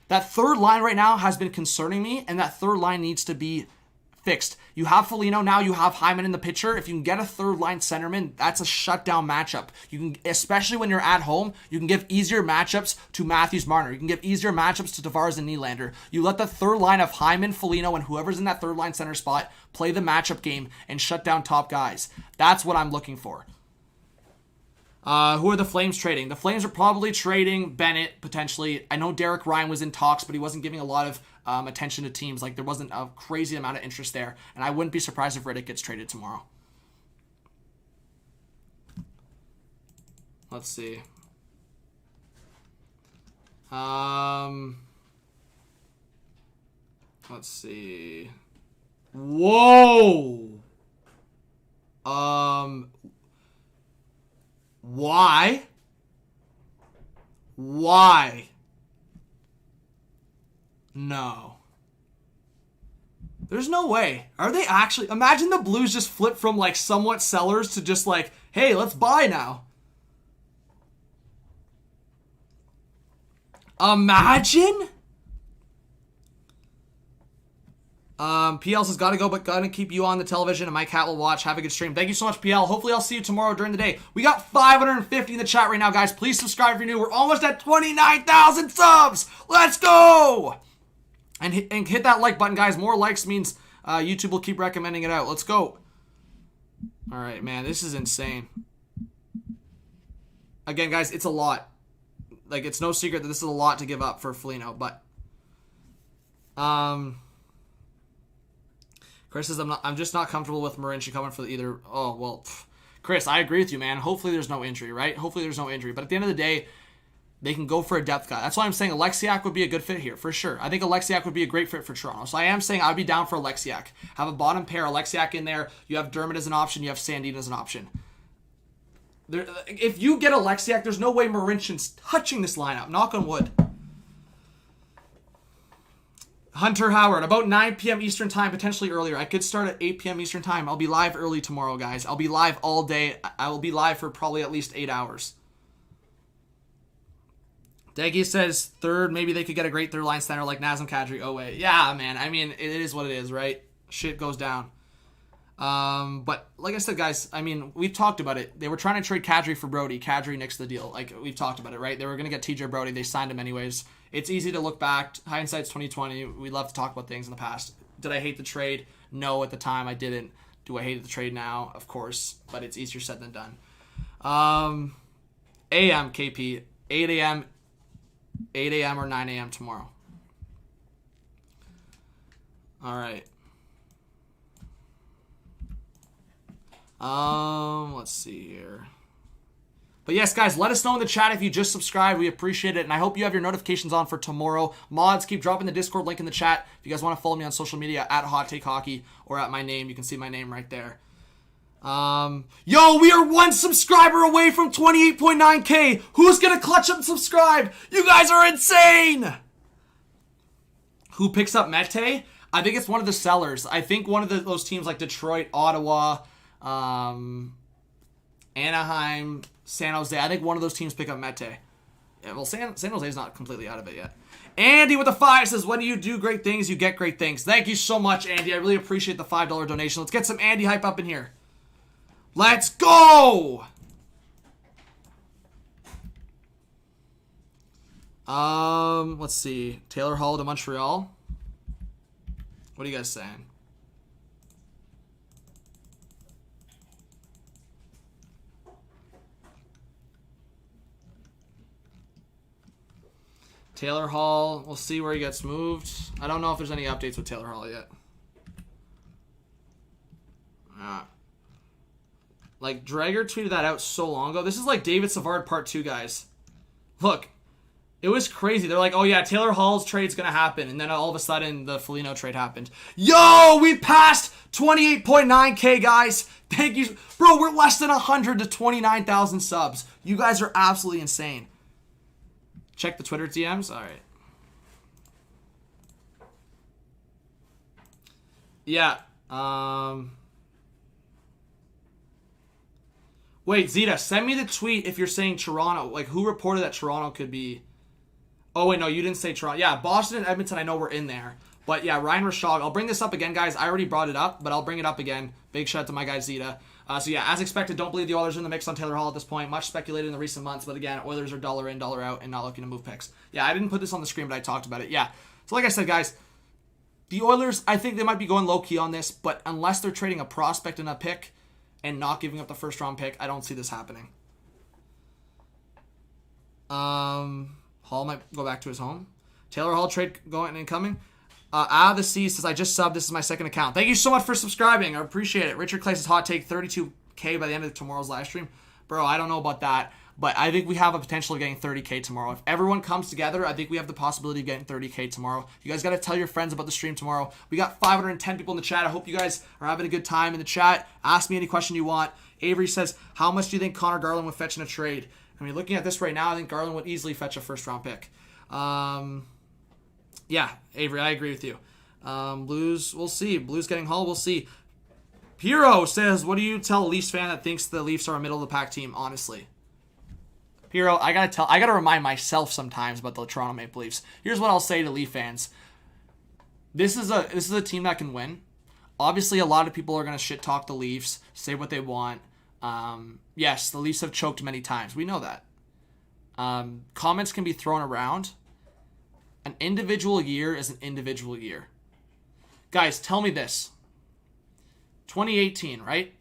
That third line right now has been concerning me, and that third line needs to be fixed. You have Foligno now, you have Hyman in the pitcher. If you can get a third line centerman, that's a shutdown matchup. You can, especially when you're at home, you can give easier matchups to Matthews Marner. You can give easier matchups to Tavares and Nylander. You let the third line of Hyman, Foligno, and whoever's in that third line center spot play the matchup game and shut down top guys. That's what I'm looking for. Who are the Flames trading? The Flames are probably trading Bennett, potentially. I know Derek Ryan was in talks, but he wasn't giving a lot of attention to teams. Like, there wasn't a crazy amount of interest there. And I wouldn't be surprised if Riddick gets traded tomorrow. Let's see. Let's see. Whoa! Why? Why? No. There's no way. Are they actually... Imagine the Blues just flip from, like, somewhat sellers to just, like, hey, let's buy now. Imagine? PL says, gotta go, but gonna keep you on the television, and my cat will watch. Have a good stream. Thank you so much, PL. Hopefully I'll see you tomorrow during the day. We got 550 in the chat right now, guys. Please subscribe if you're new. We're almost at 29,000 subs. Let's go! And hit that like button, guys. More likes means YouTube will keep recommending it out. Let's go. All right, man. This is insane. Again, guys, it's a lot. Like, it's no secret that this is a lot to give up for Foligno, but... Chris says, I'm just not comfortable with Marinci coming for either. Oh, well, Chris, I agree with you, man. Hopefully there's no injury, right? Hopefully there's no injury. But at the end of the day, they can go for a depth guy. That's why I'm saying Alexiak would be a good fit here, for sure. I think Alexiak would be a great fit for Toronto. So I am saying I'd be down for Alexiak. Have a bottom pair, Alexiak in there. You have Dermott as an option. You have Sandin as an option. If you get Alexiak, there's no way Marinci's touching this lineup. Knock on wood. Hunter Howard, about 9 p.m. Eastern time, potentially earlier. I could start at 8 p.m. Eastern time. I'll be live early tomorrow, guys. I'll be live all day. I will be live for probably at least 8 hours. Deggy says third. Maybe they could get a great third line center like Nazem Kadri. Oh, wait. Yeah, man. I mean, it is what it is, right? Shit goes down. But like I said, guys, I mean, we've talked about it. They were trying to trade Kadri for Brody. Kadri nixed the deal. Like, we've talked about it, right? They were going to get TJ Brody. They signed him anyways. It's easy to look back. Hindsight's 2020. We love to talk about things in the past. Did I hate the trade? No, at the time I didn't. Do I hate the trade now? Of course, but it's easier said than done. AM, KP, 8 a.m., 8 a.m. or 9 a.m. tomorrow. All right. Let's see here. But yes, guys, let us know in the chat if you just subscribed. We appreciate it, and I hope you have your notifications on for tomorrow. Mods, keep dropping the Discord link in the chat. If you guys want to follow me on social media, at Hot Take Hockey, or at my name. You can see my name right there. Yo, we are 1 subscriber away from 28.9K. Who's gonna clutch up and subscribe? You guys are insane! Who picks up Mete? I think it's one of the sellers. I think one of those teams like Detroit, Ottawa, Anaheim, San Jose. I think one of those teams pick up Mete. Yeah, well, San Jose's not completely out of it yet. Andy with the 5 says, when you do great things, you get great things. Thank you so much, Andy. I really appreciate the $5 donation. Let's get some Andy hype up in here. Let's go! Let's see. Taylor Hall to Montreal. What are you guys saying? Taylor Hall, we'll see where he gets moved. I don't know if there's any updates with Taylor Hall yet. Like, Drager tweeted that out so long ago. This is like David Savard Part 2, guys. Look, it was crazy. They're like, oh yeah, Taylor Hall's trade's going to happen. And then all of a sudden, the Foligno trade happened. Yo, we passed 28.9K, guys. Thank you. Bro, we're less than 100 to 29,000 subs. You guys are absolutely insane. Check the Twitter DMs. All right. Yeah. Wait, Zeta, send me the tweet if you're saying Toronto. Like, who reported that Toronto could be... Oh, wait, no, you didn't say Toronto. Yeah, Boston and Edmonton, I know we're in there. But, yeah, Ryan Rishaug. I'll bring this up again, guys. I already brought it up, but I'll bring it up again. Big shout out to my guy, Zeta. So, yeah, as expected, don't believe the Oilers are in the mix on Taylor Hall at this point. Much speculated in the recent months, but, again, Oilers are dollar in, dollar out, and not looking to move picks. Yeah, I didn't put this on the screen, but I talked about it. Yeah. So, like I said, guys, the Oilers, I think they might be going low-key on this, but unless they're trading a prospect and a pick and not giving up the first-round pick, I don't see this happening. Hall might go back to his home. Taylor Hall trade going and coming. Out of the Sea says, I just subbed. This is my second account. Thank you so much for subscribing. I appreciate it. Richard Clay says, hot take, 32K by the end of tomorrow's live stream. Bro, I don't know about that, but I think we have a potential of getting 30K tomorrow. If everyone comes together, I think we have the possibility of getting 30K tomorrow. You guys got to tell your friends about the stream tomorrow. We got 510 people in the chat. I hope you guys are having a good time in the chat. Ask me any question you want. Avery says, how much do you think Connor Garland would fetch in a trade? I mean, looking at this right now, I think Garland would easily fetch a first-round pick. Yeah, Avery, I agree with you. Blues, we'll see. Blues getting Hall, we'll see. Piro says, what do you tell a Leafs fan that thinks the Leafs are a middle-of-the-pack team, honestly? Piro, I gotta remind myself sometimes about the Toronto Maple Leafs. Here's what I'll say to Leaf fans. This is a team that can win. Obviously, a lot of people are gonna shit-talk the Leafs, say what they want. Yes, the Leafs have choked many times. We know that. Comments can be thrown around. An individual year is an individual year. Guys, tell me this. 2018, right?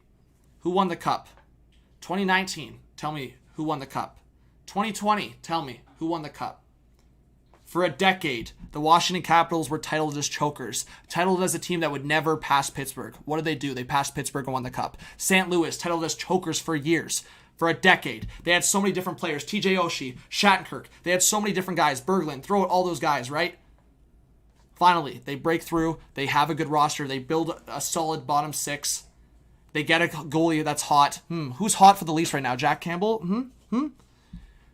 Who won the cup? 2019, tell me who won the cup. 2020, tell me who won the cup. For a decade, the Washington Capitals were titled as chokers, titled as a team that would never pass Pittsburgh. What did they do? They passed Pittsburgh and won the cup. St. Louis, titled as chokers for years. For a decade. They had so many different players. TJ Oshie, Shattenkirk. They had so many different guys. Berglund, throw out all those guys, right? Finally, they break through. They have a good roster. They build a solid bottom six. They get a goalie that's hot. Who's hot for the Leafs right now? Jack Campbell?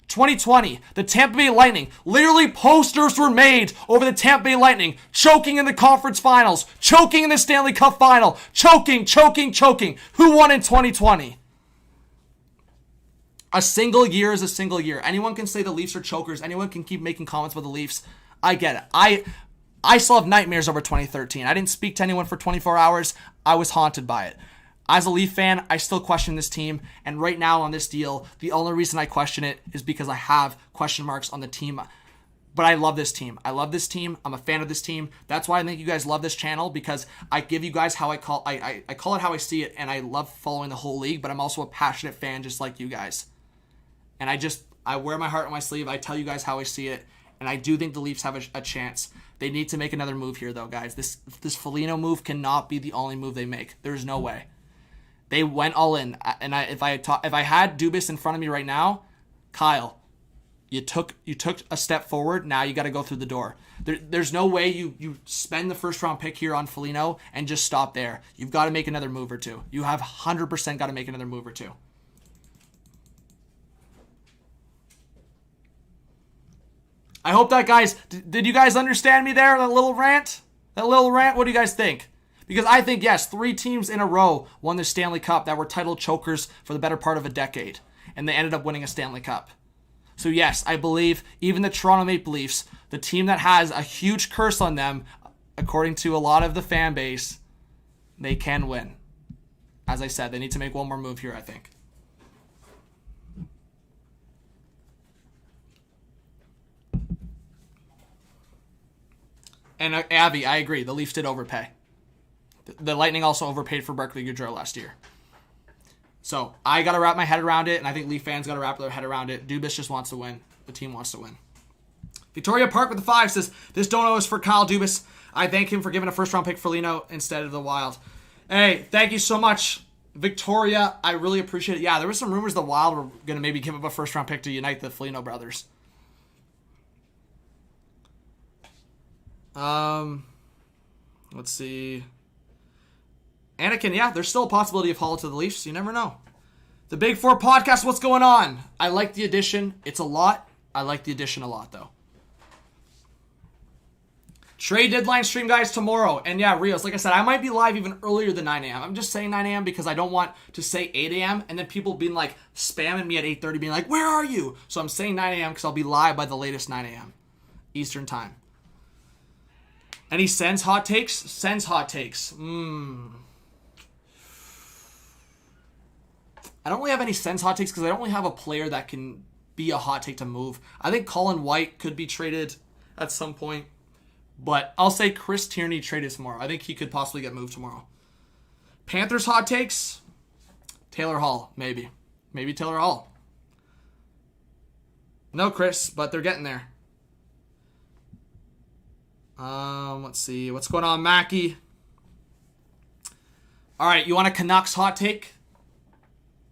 2020, the Tampa Bay Lightning. Literally posters were made over the Tampa Bay Lightning. Choking in the conference finals. Choking in the Stanley Cup final. Choking. Who won in 2020? A single year is a single year. Anyone can say the Leafs are chokers. Anyone can keep making comments about the Leafs. I get it. I still have nightmares over 2013. I didn't speak to anyone for 24 hours. I was haunted by it. As a Leaf fan, I still question this team. And right now on this deal, the only reason I question it is because I have question marks on the team. But I love this team. I love this team. I'm a fan of this team. That's why I think you guys love this channel, because I give you guys how I call it how I see it, and I love following the whole league, but I'm also a passionate fan just like you guys. And I wear my heart on my sleeve. I tell you guys how I see it, and I do think the Leafs have a chance. They need to make another move here, though, guys. This Foligno move cannot be the only move they make. There's no way. They went all in, and if I had Dubas in front of me right now, Kyle, you took a step forward. Now you got to go through the door. There's no way you spend the first round pick here on Foligno and just stop there. You've got to make another move or two. You have 100% got to make another move or two. I hope that, guys, did you guys understand me there? That little rant? What do you guys think? Because I think, yes, 3 teams in a row won the Stanley Cup that were title chokers for the better part of a decade. And they ended up winning a Stanley Cup. So yes, I believe even the Toronto Maple Leafs, the team that has a huge curse on them, according to a lot of the fan base, they can win. As I said, they need to make one more move here, I think. And Abby, I agree. The Leafs did overpay. The Lightning also overpaid for Barclay Goodrow last year. So I got to wrap my head around it, and I think Leaf fans got to wrap their head around it. Dubas just wants to win. The team wants to win. Victoria Park with the 5 says, this dono is for Kyle Dubas. I thank him for giving a first-round pick for Foligno instead of the Wild. Hey, thank you so much, Victoria. I really appreciate it. Yeah, there were some rumors the Wild were going to maybe give up a first-round pick to unite the Foligno brothers. Let's see. Anakin, yeah, there's still a possibility of Hall to the Leafs. You never know. The Big Four podcast, what's going on? I like the addition. It's a lot. I like the addition a lot, though. Trade deadline stream, guys, tomorrow. And yeah, Rios, like I said, I might be live even earlier than 9 a.m. I'm just saying 9 a.m. because I don't want to say 8 a.m. and then people being like spamming me at 8:30 being like, where are you? So I'm saying 9 a.m. because I'll be live by the latest 9 a.m. Eastern time. Any Sens hot takes? Sens hot takes. I don't really have any Sens hot takes because I don't really have a player that can be a hot take to move. I think Colin White could be traded at some point. But I'll say Chris Tierney traded tomorrow. I think he could possibly get moved tomorrow. Panthers hot takes? Taylor Hall, maybe. Maybe Taylor Hall. No Chris, but they're getting there. Let's see. What's going on, Mackie? All right, you want a Canucks hot take?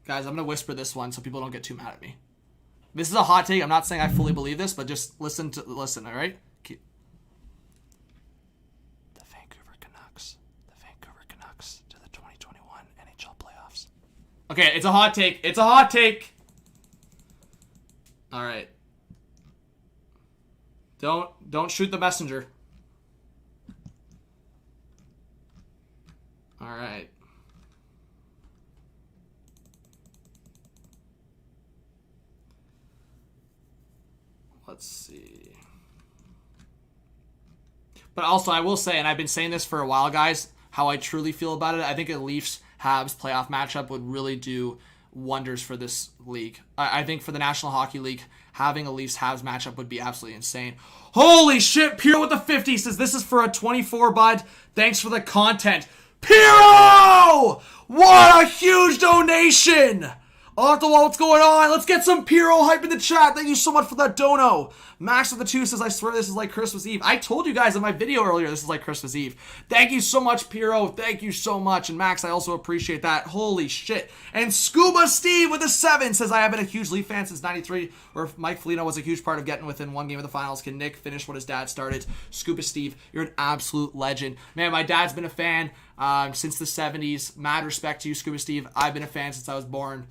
Guys, I'm going to whisper this one so people don't get too mad at me. This is a hot take. I'm not saying I fully believe this, but just listen, all right? The Vancouver Canucks to the 2021 NHL playoffs. Okay, it's a hot take. It's a hot take. All right. Don't shoot the messenger. All right. Let's see. But also, I will say, and I've been saying this for a while, guys, how I truly feel about it. I think a Leafs-Habs playoff matchup would really do wonders for this league. I think for the National Hockey League, having a Leafs-Habs matchup would be absolutely insane. Holy shit, Piero with the 50 says, this is for a 24, bud. Thanks for the content. Piero! What a huge donation! Off the wall, what's going on? Let's get some Piero hype in the chat. Thank you so much for that dono. Max with the 2 says, I swear this is like Christmas Eve. I told you guys in my video earlier this is like Christmas Eve. Thank you so much, Piero. Thank you so much. And Max, I also appreciate that. Holy shit. And Scuba Steve with a 7 says, I have been a huge Leaf fan since 93, where Mike Foligno was a huge part of getting within one game of the finals. Can Nick finish what his dad started? Scuba Steve, you're an absolute legend. Man, my dad's been a fan since the 70s. Mad respect to you, Scuba Steve. I've been a fan since I was born.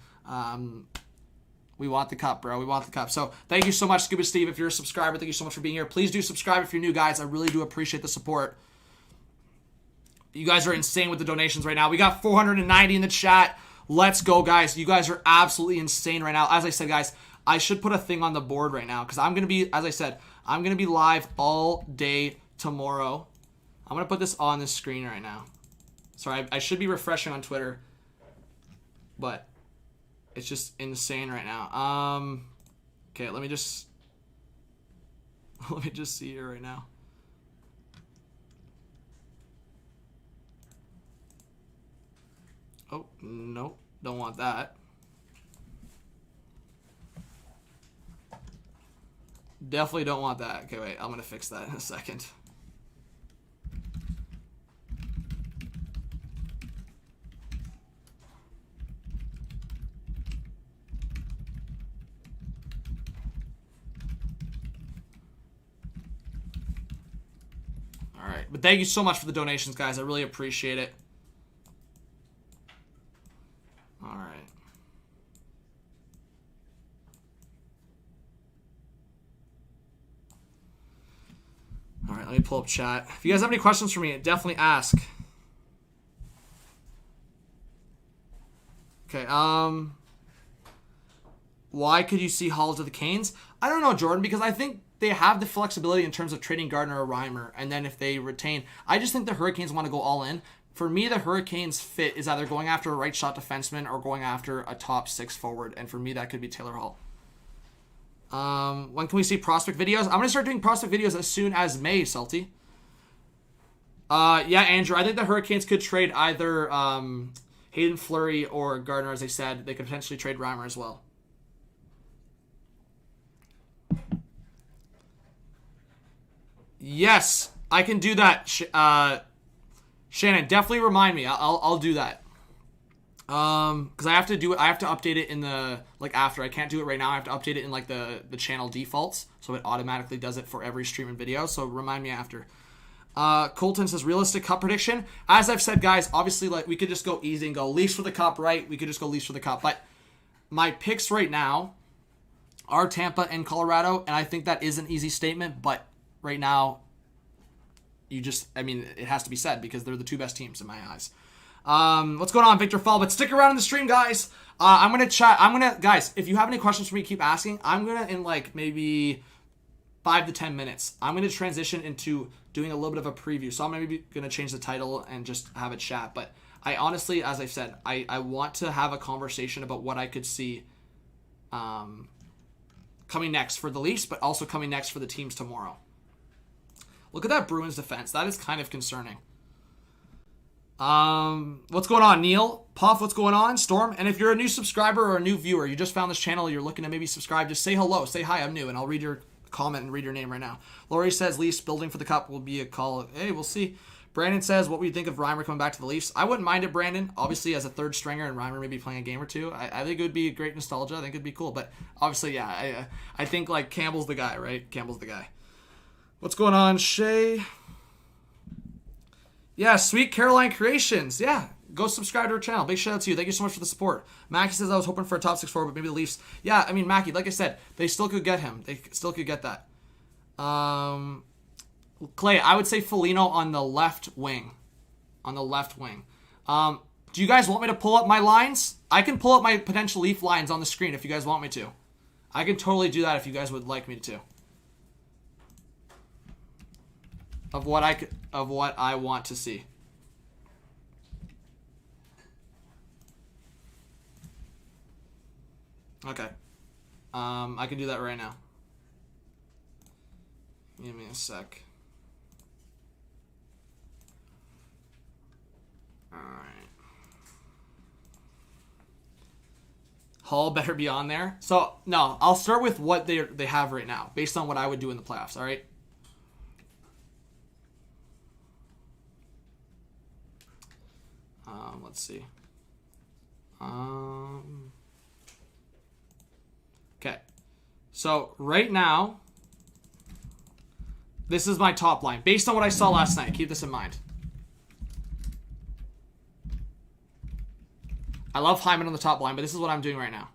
We want the cup, bro. We want the cup. So thank you so much, Scuba Steve. If you're a subscriber, thank you so much for being here. Please do subscribe if you're new, guys. I really do appreciate the support. You guys are insane with the donations right now. We got 490 in the chat. Let's go, guys. You guys are absolutely insane right now. As I said, guys, I should put a thing on the board right now because I'm going to be, as I said, I'm going to be live all day tomorrow. I'm going to put this on the screen right now. Sorry, I should be refreshing on Twitter, but it's just insane right now. Okay, let me just see here right now. Oh, no, don't want that. Definitely don't want that. Okay, wait, I'm going to fix that in a second. All right, but thank you so much for the donations, guys. I really appreciate it. All right. All right, let me pull up chat. If you guys have any questions for me, definitely ask. Okay, why could you see Hall to the Canes? I don't know, Jordan, because I think they have the flexibility in terms of trading Gardner or Reimer, and then if they retain, I just think the Hurricanes want to go all in. For me, the Hurricanes fit is either going after a right shot defenseman or going after a top 6 forward, and for me, that could be Taylor Hall. When can we see prospect videos? I'm going to start doing prospect videos as soon as May, Salty. Yeah, Andrew, I think the Hurricanes could trade either Hayden Fleury or Gardner, as I said. They could potentially trade Reimer as well. Yes, I can do that. Shannon, definitely remind me. I'll do that. Because I have to do it. I have to update it in the after. I can't do it right now. I have to update it in the channel defaults, so it automatically does it for every stream and video. So remind me after. Colton says realistic cup prediction. As I've said, guys, obviously we could just go easy and go Leafs for the cup, right? We could just go Leafs for the cup, but my picks right now are Tampa and Colorado, and I think that is an easy statement, but right now, it has to be said because they're the 2 best teams in my eyes. What's going on, Victor Fall? But stick around in the stream, guys. I'm going to chat. Guys, if you have any questions for me, keep asking. I'm going to, in maybe 5 to 10 minutes, I'm going to transition into doing a little bit of a preview. So I'm maybe going to change the title and just have a chat. But I honestly, as I've said, I want to have a conversation about what I could see coming next for the Leafs, but also coming next for the teams tomorrow. Look at that Bruins defense. That is kind of concerning. What's going on, Neil? Puff, what's going on? Storm, and if you're a new subscriber or a new viewer, you just found this channel, you're looking to maybe subscribe, just say hello, say hi, I'm new, and I'll read your comment and read your name right now. Laurie says Leafs building for the cup will be a call. Hey, we'll see. Brandon says, what would you think of Reimer coming back to the Leafs? I wouldn't mind it, Brandon. Obviously, as a third stringer and Reimer maybe playing a game or two, I think it would be a great nostalgia. I think it'd be cool. But obviously, yeah, I think Campbell's the guy, right? Campbell's the guy. What's going on, Shay? Yeah, Sweet Caroline Creations. Yeah, go subscribe to her channel. Big shout out to you. Thank you so much for the support. Mackie says I was hoping for a top 6 forward, but maybe the Leafs. Yeah, I mean, Mackie, like I said, they still could get him. They still could get that. Clay, I would say Foligno on the left wing. On the left wing. Do you guys want me to pull up my lines? I can pull up my potential Leaf lines on the screen if you guys want me to. I can totally do that if you guys would like me to. Of what I want to see. Okay. I can do that right now. Give me a sec. Alright. Hall better be on there. So, no, I'll start with what they have right now, based on what I would do in the playoffs, alright? Let's see. Okay. So, right now, this is my top line. Based on what I saw last night. Keep this in mind. I love Hyman on the top line, but this is what I'm doing right now.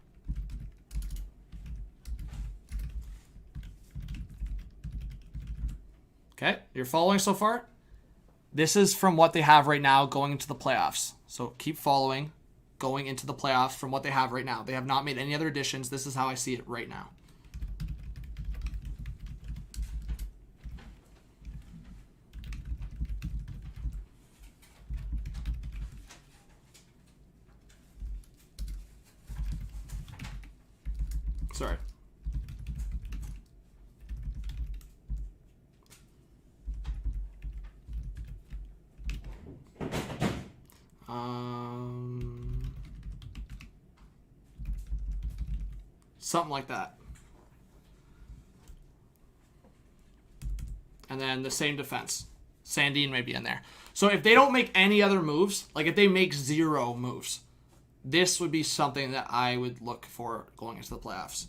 Okay, you're following so far? This is from what they have right now going into the playoffs. So keep following. going into the playoffs from what they have right now. They have not made any other additions. This is how I see it right now. Sorry. Something like that. And then the same defense. Sandin may be in there. So if they don't make any other moves, like if they make 0 moves, this would be something that I would look for going into the playoffs.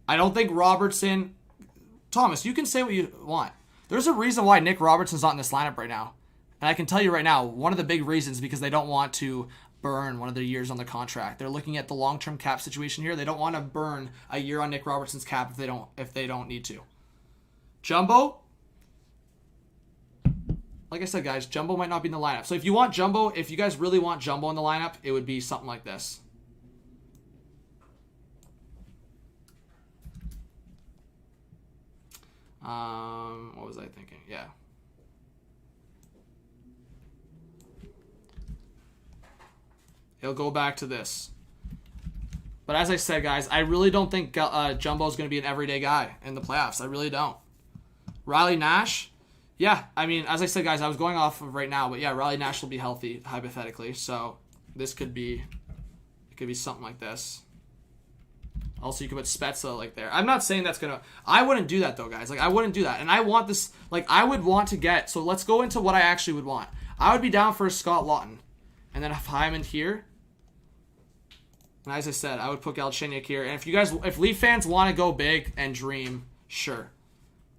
I don't think Robertson... Thomas, you can say what you want. There's a reason why Nick Robertson's not in this lineup right now. And I can tell you right now, one of the big reasons because they don't want to burn one of their years on the contract. They're looking at the long-term cap situation here. They don't want to burn a year on Nick Robertson's cap if they don't need to. Jumbo, like I said, guys, Jumbo might not be in the lineup. So if you want Jumbo, if you guys really want Jumbo in the lineup, it would be something like this. What was I thinking? Yeah. He'll go back to this. But as I said, guys, I really don't think Jumbo's going to be an everyday guy in the playoffs. I really don't. Riley Nash, yeah. I mean, as I said, guys, I was going off of right now, but yeah, Riley Nash will be healthy, hypothetically. So this could be, it could be something like this. Also, you could put Spezza like there. I'm not saying that's going to, I wouldn't do that though, guys. Like, I wouldn't do that. And I want this, like, I would want to get, so let's go into what I actually would want. I would be down for a Scott Lawton. And then have Hyman here. And as I said, I would put Galchenyuk here. And if Leaf fans want to go big and dream, sure.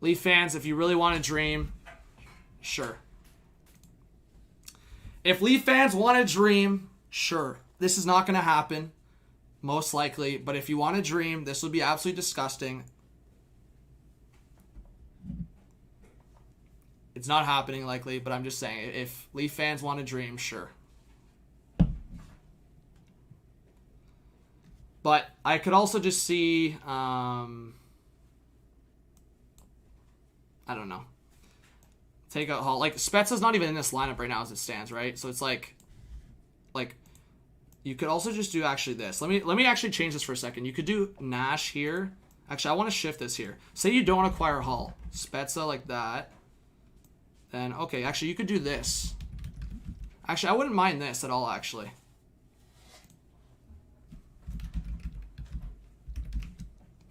Leaf fans, if you really want to dream, sure. If Leaf fans want to dream, sure. This is not going to happen, most likely. But if you want to dream, this would be absolutely disgusting. It's not happening likely, but I'm just saying, if Leaf fans want to dream, sure. But I could also just see, I don't know. Take out Hall. Like, Spezza's not even in this lineup right now as it stands, right? So it's like, you could also just do actually this. Let me actually change this for a second. You could do Nash here. Actually, I want to shift this here. Say you don't acquire Hall. Spezza like that. Then, okay, actually, you could do this. Actually, I wouldn't mind this at all, actually.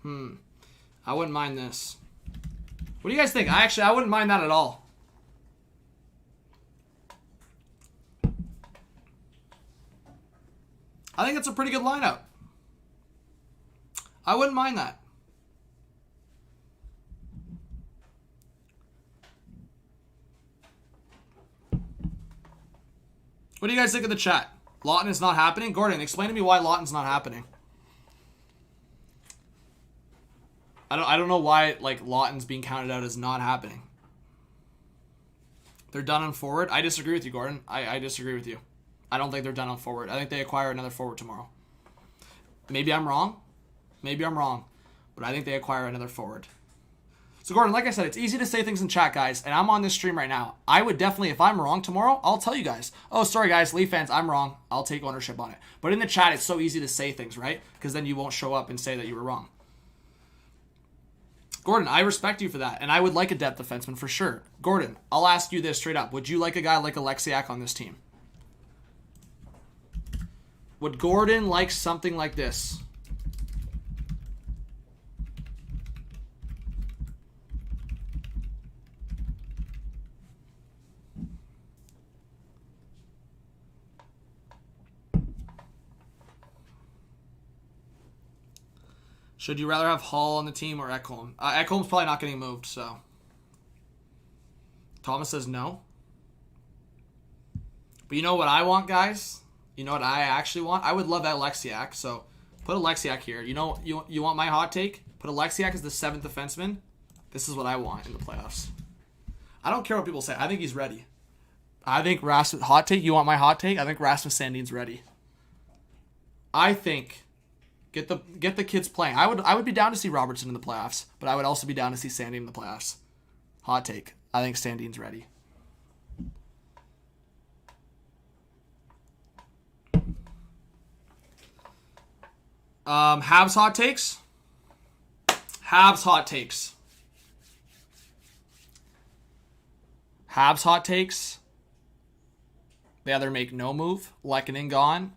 I wouldn't mind this. What do you guys think? I wouldn't mind that at all. I think it's a pretty good lineup. I wouldn't mind that. What do you guys think of the chat? Lawton is not happening? Gordon, explain to me why Lawton's not happening. I don't know why, like, Lawton's being counted out as not happening. They're done on forward. I disagree with you, Gordon. I disagree with you. I don't think they're done on forward. I think they acquire another forward tomorrow. Maybe I'm wrong. Maybe I'm wrong. But I think they acquire another forward. So, Gordon, like I said, it's easy to say things in chat, guys, and I'm on this stream right now. I would definitely, if I'm wrong tomorrow, I'll tell you guys. Oh, sorry, guys, Leaf fans, I'm wrong. I'll take ownership on it. But in the chat, it's so easy to say things, right? Because then you won't show up and say that you were wrong. Gordon, I respect you for that, and I would like a depth defenseman for sure. Gordon, I'll ask you this straight up. Would you like a guy like Alexiak on this team? Would Gordon like something like this? Should you rather have Hall on the team or Ekholm? Ekholm's probably not getting moved, so. Thomas says no. But you know what I want, guys? You know what I actually want? I would love Alexiak, so put Alexiak here. You know, you want my hot take? Put Alexiak as the 7th defenseman. This is what I want in the playoffs. I don't care what people say. I think he's ready. I think Rasmus... Hot take? You want my hot take? I think Rasmus Sandin's ready. I think... Get the kids playing. I would be down to see Robertson in the playoffs, but I would also be down to see Sandin in the playoffs. Hot take. I think Sandin's ready. Habs hot takes. Habs hot takes. Habs hot takes. They either make no move, like an Engvall,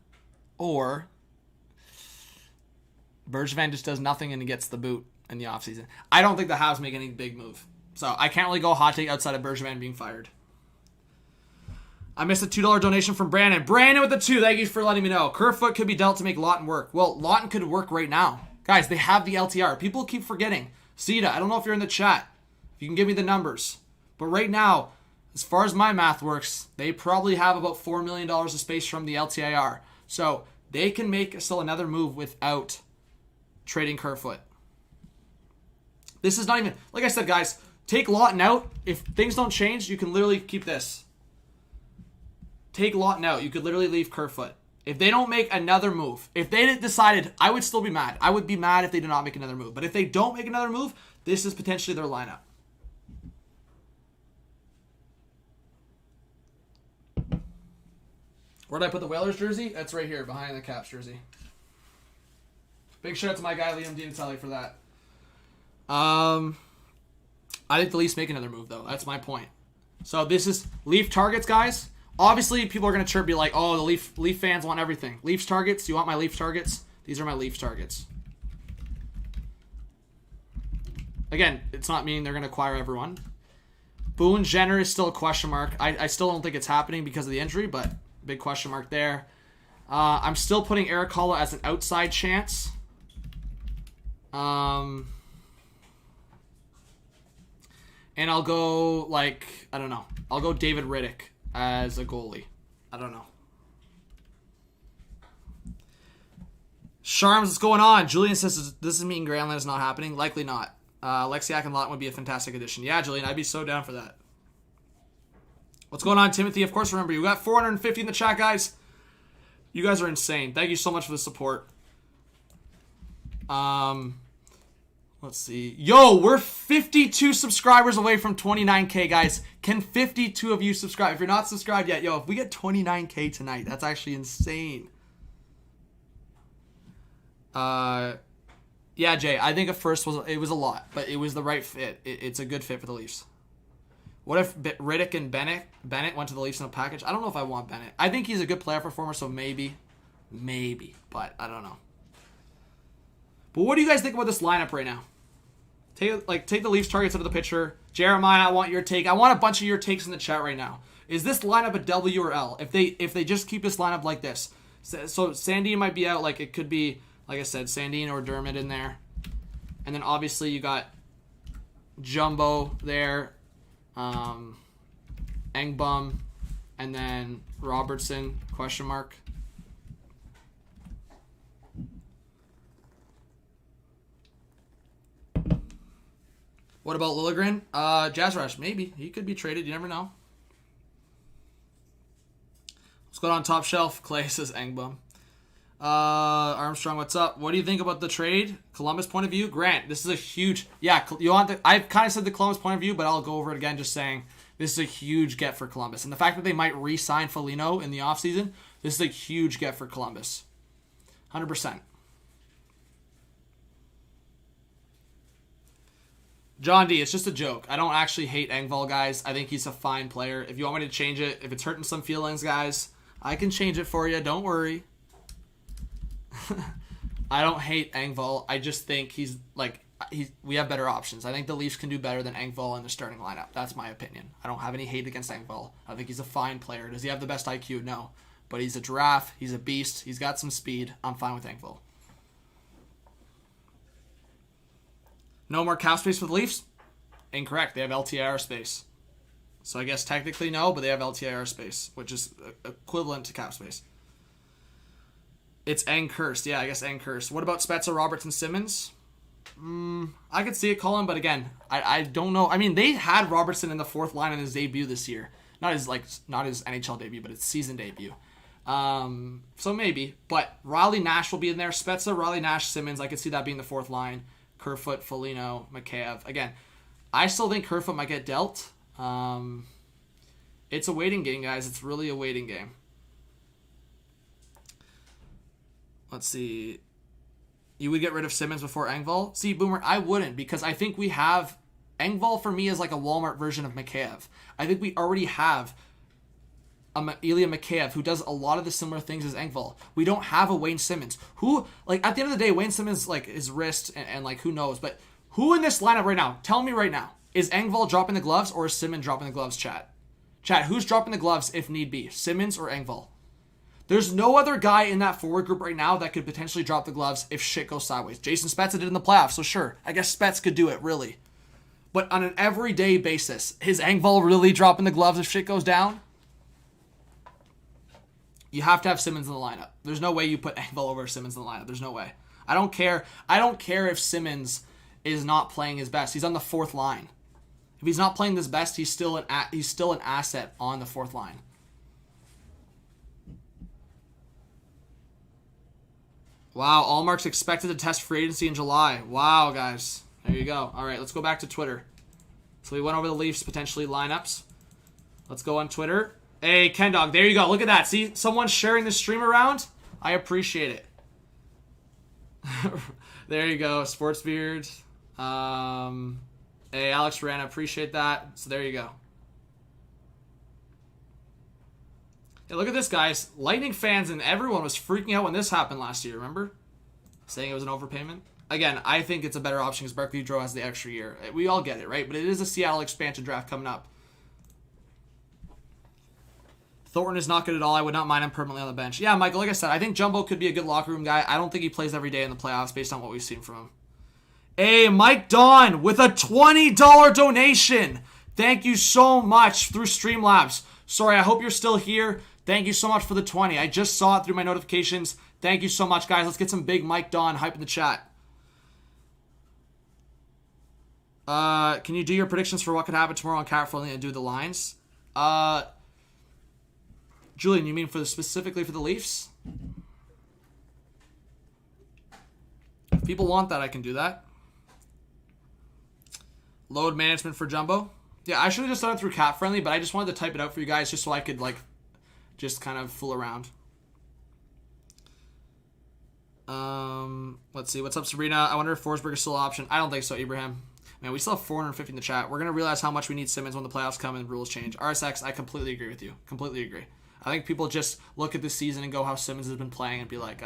or Bergevin just does nothing and he gets the boot in the offseason. I don't think the Habs make any big move. So I can't really go hot take outside of Bergevin being fired. I missed a $2 donation from Brandon. Brandon with the 2. Thank you for letting me know. Kerfoot could be dealt to make Lawton work. Well, Lawton could work right now. Guys, they have the LTR. People keep forgetting. Sita, I don't know if you're in the chat. If you can give me the numbers. But right now, as far as my math works, they probably have about $4 million of space from the LTIR. So they can make still another move without trading Kerfoot. This is not even... Like I said, guys, take Lawton out. If things don't change, you can literally keep this. Take Lawton out. You could literally leave Kerfoot. If they don't make another move, if they decided, I would still be mad. I would be mad if they did not make another move. But if they don't make another move, this is potentially their lineup. Where did I put the Whalers jersey? That's right here, behind the Caps jersey. Big shout out to my guy, Liam Dinatelli, for that. I think the Leafs make another move, though. That's my point. So this is Leaf targets, guys. Obviously, people are going to chirp, be like, oh, the Leaf fans want everything. Leafs targets? Do you want my Leafs targets? These are my Leafs targets. Again, it's not meaning they're going to acquire everyone. Boone Jenner is still a question mark. I still don't think it's happening because of the injury, but big question mark there. I'm still putting Eric Holla as an outside chance. And I'll go, like, I don't know. I'll go David Riddick as a goalie. I don't know. Sharms, what's going on? Julian says, this is mean Granlund is not happening. Likely not. Lexiak and Lawton would be a fantastic addition. Yeah, Julian, I'd be so down for that. What's going on, Timothy? Of course, remember, you got 450 in the chat, guys. You guys are insane. Thank you so much for the support. Let's see. Yo, we're 52 subscribers away from 29K, guys. Can 52 of you subscribe? If you're not subscribed yet, yo, if we get 29K tonight, that's actually insane. Yeah, Jay, I think at first it was a lot, but it was the right fit. It's a good fit for the Leafs. What if Riddick and Bennett went to the Leafs in a package? I don't know if I want Bennett. I think he's a good player performer, so maybe, but I don't know. But what do you guys think about this lineup right now? Take the Leafs targets out of the picture. Jeremiah, I want your take. I want a bunch of your takes in the chat right now. Is this lineup a W or L? If they just keep this lineup like this, so Sandin might be out. Like it could be, like I said, Sandin or Dermott in there, and then obviously you got Jumbo there, Engvall, and then Robertson ? What about Liljegren? Jazz Rush, maybe. He could be traded. You never know. What's going on top shelf? Clay says Engvall. Armstrong, what's up? What do you think about the trade? Columbus point of view? Grant, this is a huge... Yeah, I've kind of said the Columbus point of view, but I'll go over it again just saying this is a huge get for Columbus. And the fact that they might re-sign Foligno in the offseason, this is a huge get for Columbus. 100%. John D, it's just a joke. I don't actually hate Engvall, guys. I think he's a fine player. If you want me to change it, if it's hurting some feelings, guys, I can change it for you. Don't worry. I don't hate Engvall. I just think we have better options. I think the Leafs can do better than Engvall in the starting lineup. That's my opinion. I don't have any hate against Engvall. I think he's a fine player. Does he have the best IQ? No. But he's a giraffe. He's a beast. He's got some speed. I'm fine with Engvall. No more cap space for the Leafs? Incorrect. They have LTIR space. So I guess technically no, but they have LTIR space, which is equivalent to cap space. It's Eng cursed. Yeah, I guess Eng cursed. What about Spezza, Robertson, Simmonds? I could see it, Colin, but again, I don't know. I mean, they had Robertson in the fourth line in his debut this year. Not his NHL debut, but his season debut. So maybe. But Riley Nash will be in there. Spezza, Riley Nash, Simmonds. I could see that being the fourth line. Kerfoot, Foligno, McKayev. Again, I still think Kerfoot might get dealt. It's a waiting game, guys. It's really a waiting game. Let's see. You would get rid of Simmonds before Engvall? See, Boomer, I wouldn't, because I think we have... Engvall, for me, is like a Walmart version of McKayev. I think we already have Ilya McKayev, who does a lot of the similar things as Engvall. We don't have a Wayne Simmonds, who, like, at the end of the day, Wayne Simmonds, like, his wrist, and like, who knows, but who in this lineup right now, tell me right now, is Engvall dropping the gloves or is Simmonds dropping the gloves, chat? Chat, who's dropping the gloves if need be? Simmonds or Engvall? There's no other guy in that forward group right now that could potentially drop the gloves if shit goes sideways. Jason Spezza did in the playoffs, so sure. I guess Spezza could do it, really. But on an everyday basis, is Engvall really dropping the gloves if shit goes down? You have to have Simmonds in the lineup. There's no way you put Engvall over Simmonds in the lineup. There's no way. I don't care if Simmonds is not playing his best. He's on the fourth line. If he's not playing his best, he's still an asset on the fourth line. Wow, Allmark's expected to test free agency in July. Wow, guys. There you go. All right, let's go back to Twitter. So we went over the Leafs potentially lineups. Let's go on Twitter. Hey, Ken Dog, there you go. Look at that. See, someone sharing the stream around? I appreciate it. There you go, Sportsbeard. Hey, Alex Rana, appreciate that. So there you go. Hey, look at this, guys. Lightning fans and everyone was freaking out when this happened last year, remember? Saying it was an overpayment. Again, I think it's a better option because Barclay Goodrow has the extra year. We all get it, right? But it is a Seattle expansion draft coming up. Thornton is not good at all. I would not mind him permanently on the bench. Yeah, Michael, like I said, I think Jumbo could be a good locker room guy. I don't think he plays every day in the playoffs based on what we've seen from him. Hey, Mike Don with a $20 donation. Thank you so much through Streamlabs. Sorry, I hope you're still here. Thank you so much for the 20. I just saw it through my notifications. Thank you so much, guys. Let's get some big Mike Don hype in the chat. Can you do your predictions for what could happen tomorrow on Cat Friendly and do the lines? Julian, you mean specifically for the Leafs? If people want that, I can do that. Load management for Jumbo. Yeah, I should have just done it through Cat Friendly, but I just wanted to type it out for you guys just so I could, like, just kind of fool around. Let's see. What's up, Sabrina? I wonder if Forsberg is still an option. I don't think so, Ibrahim. Man, we still have 450 in the chat. We're going to realize how much we need Simmonds when the playoffs come and rules change. RSX, I completely agree with you. Completely agree. I think people just look at this season and go how Simmonds has been playing and be like,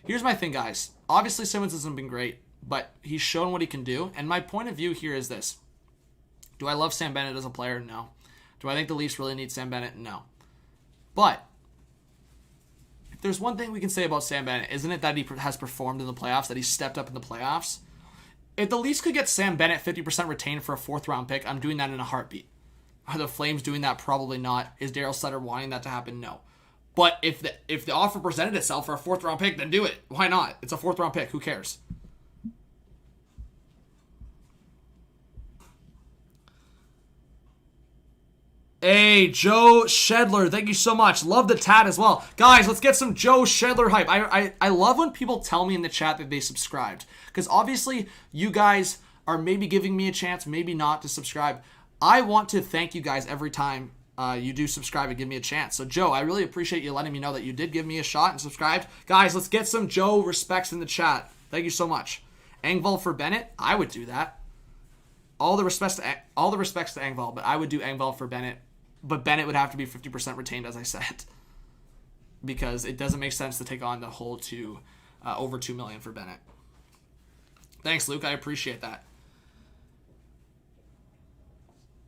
here's my thing, guys. Obviously, Simmonds hasn't been great, but he's shown what he can do. And my point of view here is this. Do I love Sam Bennett as a player? No. Do I think the Leafs really need Sam Bennett? No. But if there's one thing we can say about Sam Bennett, isn't it that he has performed in the playoffs, that he stepped up in the playoffs? If the Leafs could get Sam Bennett 50% retained for a 4th-round pick, I'm doing that in a heartbeat. Are the Flames doing that? Probably not. Is Daryl Sutter wanting that to happen? No. But if the offer presented itself for a 4th-round pick, then do it. Why not? It's a 4th-round pick. Who cares? Hey, Joe Shedler, thank you so much. Love the tat as well. Guys, let's get some Joe Shedler hype. I love when people tell me in the chat that they subscribed. Because obviously, you guys are maybe giving me a chance, maybe not, to subscribe. I want to thank you guys every time you do subscribe and give me a chance. So, Joe, I really appreciate you letting me know that you did give me a shot and subscribed. Guys, let's get some Joe respects in the chat. Thank you so much. Engvall for Bennett? I would do that. All the respects to Engvall, but I would do Engvall for Bennett. But Bennett would have to be 50% retained, as I said, because it doesn't make sense to take on the whole over $2 million for Bennett. Thanks, Luke. I appreciate that.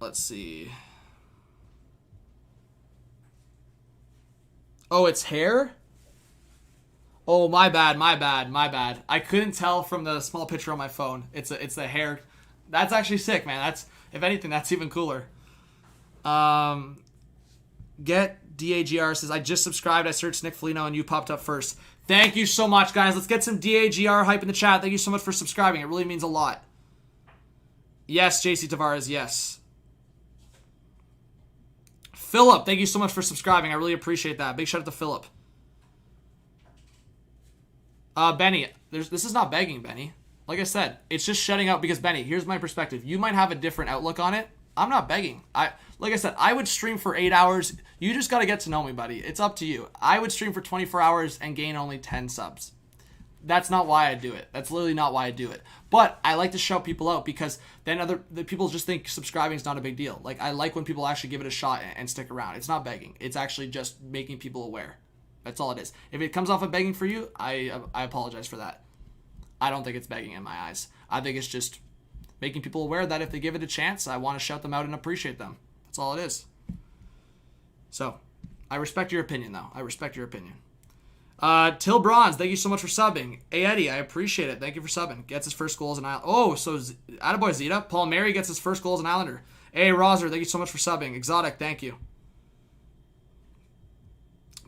Let's see. Oh, it's hair? Oh, my bad. I couldn't tell from the small picture on my phone. It's the hair. That's actually sick, man. If anything, that's even cooler. Get DAGR says, I just subscribed. I searched Nick Foligno and you popped up first. Thank you so much, guys. Let's get some DAGR hype in the chat. Thank you so much for subscribing. It really means a lot. Yes, JC Tavares, yes. Philip, thank you so much for subscribing. I really appreciate that. Big shout out to Philip. Benny, this is not begging, Benny. Like I said, it's just shutting out because, Benny, here's my perspective. You might have a different outlook on it. I'm not begging. Like I said, I would stream for 8 hours. You just got to get to know me, buddy. It's up to you. I would stream for 24 hours and gain only 10 subs. That's not why I do it. That's literally not why I do it. But I like to shout people out because then the people just think subscribing is not a big deal. Like, I like when people actually give it a shot and stick around. It's not begging. It's actually just making people aware. That's all it is. If it comes off of begging for you, I apologize for that. I don't think it's begging in my eyes. I think it's just making people aware that if they give it a chance, I want to shout them out and appreciate them. That's all it is. So, I respect your opinion, though. I respect your opinion. Till Bronze, thank you so much for subbing. Hey, Eddie, I appreciate it. Thank you for subbing. Gets his first goal as an Islander. Oh, so attaboy Zeta. Paul Mary gets his first goal as an Islander. Hey, Roser, thank you so much for subbing. Exotic, thank you.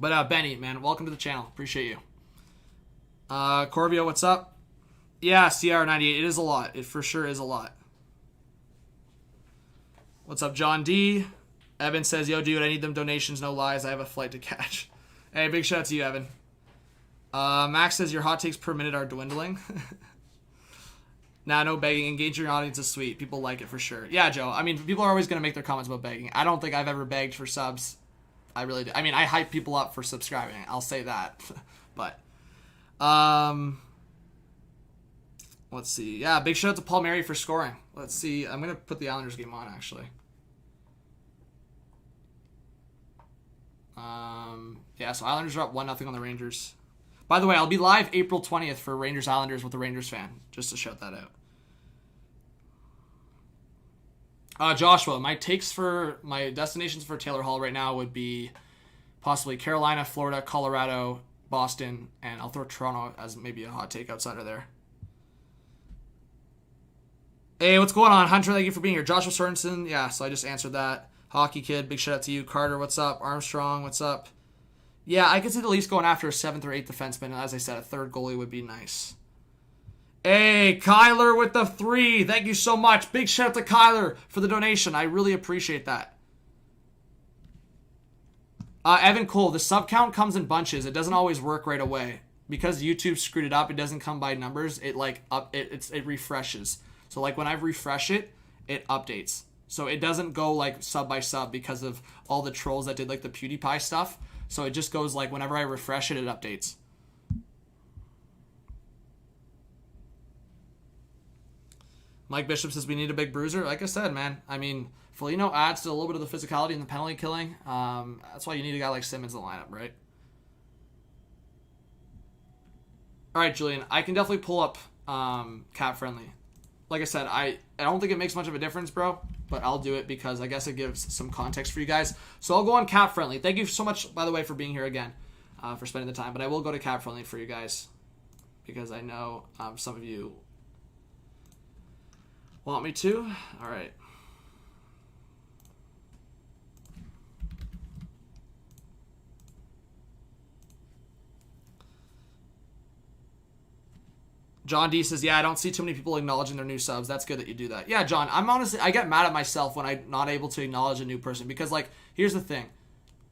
But, Benny, man, welcome to the channel. Appreciate you. Corvio, what's up? Yeah, CR98. It is a lot. It for sure is a lot. What's up, John D? Evan says, yo, dude, I need them donations. No lies. I have a flight to catch. Hey, big shout out to you, Evan. Max says, your hot takes per minute are dwindling. Nah, no begging. Engage your audience is sweet. People like it for sure. Yeah, Joe. I mean, people are always going to make their comments about begging. I don't think I've ever begged for subs. I really do. I mean, I hype people up for subscribing. I'll say that. But, let's see. Yeah, big shout out to Paul Mary for scoring. Let's see. I'm going to put the Islanders game on, actually. Yeah, so Islanders are up 1-0 on the Rangers. By the way, I'll be live April 20th for Rangers Islanders with the Rangers fan, just to shout that out. Joshua, my destinations for Taylor Hall right now would be possibly Carolina, Florida, Colorado, Boston, and I'll throw Toronto as maybe a hot take outside of there. Hey, what's going on? Hunter, thank you for being here. Joshua Sorensen, yeah, so I just answered that. Hockey Kid, big shout out to you. Carter, what's up? Armstrong, what's up? Yeah, I could see the Leafs going after a 7th or 8th defenseman, and as I said, a third goalie would be nice. Hey, Kyler with the 3. Thank you so much. Big shout out to Kyler for the donation. I really appreciate that. Evan Cole, the sub count comes in bunches. It doesn't always work right away. Because YouTube screwed it up, it doesn't come by numbers. It refreshes. So like when I refresh it, it updates. So it doesn't go like sub by sub because of all the trolls that did like the PewDiePie stuff. So it just goes like whenever I refresh it, it updates. Mike Bishop says we need a big bruiser. Like I said, man, I mean, Foligno adds to a little bit of the physicality and the penalty killing. That's why you need a guy like Simmonds in the lineup, right? All right, Julian, I can definitely pull up cap friendly. Like I said, I don't think it makes much of a difference, bro, but I'll do it because I guess it gives some context for you guys. So I'll go on cap friendly. Thank you so much, by the way, for being here again, for spending the time. But I will go to cap friendly for you guys because I know some of you want me to. All right. John D says, yeah, I don't see too many people acknowledging their new subs. That's good that you do that. Yeah, John, I get mad at myself when I'm not able to acknowledge a new person because, like, here's the thing.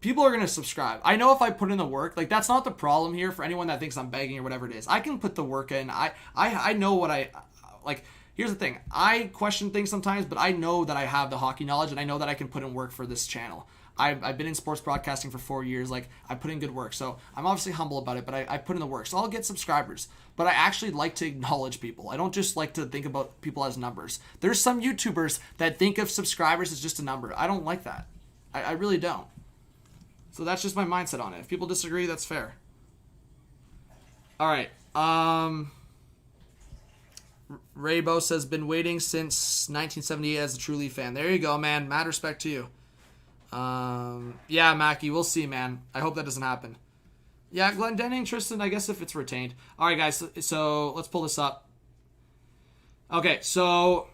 People are going to subscribe. I know if I put in the work, like, that's not the problem here for anyone that thinks I'm begging or whatever it is. I can put the work in. I know what like, here's the thing. I question things sometimes, but I know that I have the hockey knowledge and I know that I can put in work for this channel. I've been in sports broadcasting for 4 years. Like, I put in good work. So I'm obviously humble about it, but I put in the work. So I'll get subscribers. But I actually like to acknowledge people. I don't just like to think about people as numbers. There's some YouTubers that think of subscribers as just a number. I don't like that. I really don't. So that's just my mindset on it. If people disagree, that's fair. All right. Raybo says, been waiting since 1978 as a true Leaf fan. There you go, man. Mad respect to you. Yeah, Mackie, we'll see, man. I hope that doesn't happen. Yeah, Glendenning, Tristan, I guess if it's retained. All right, guys, so let's pull this up. Okay, so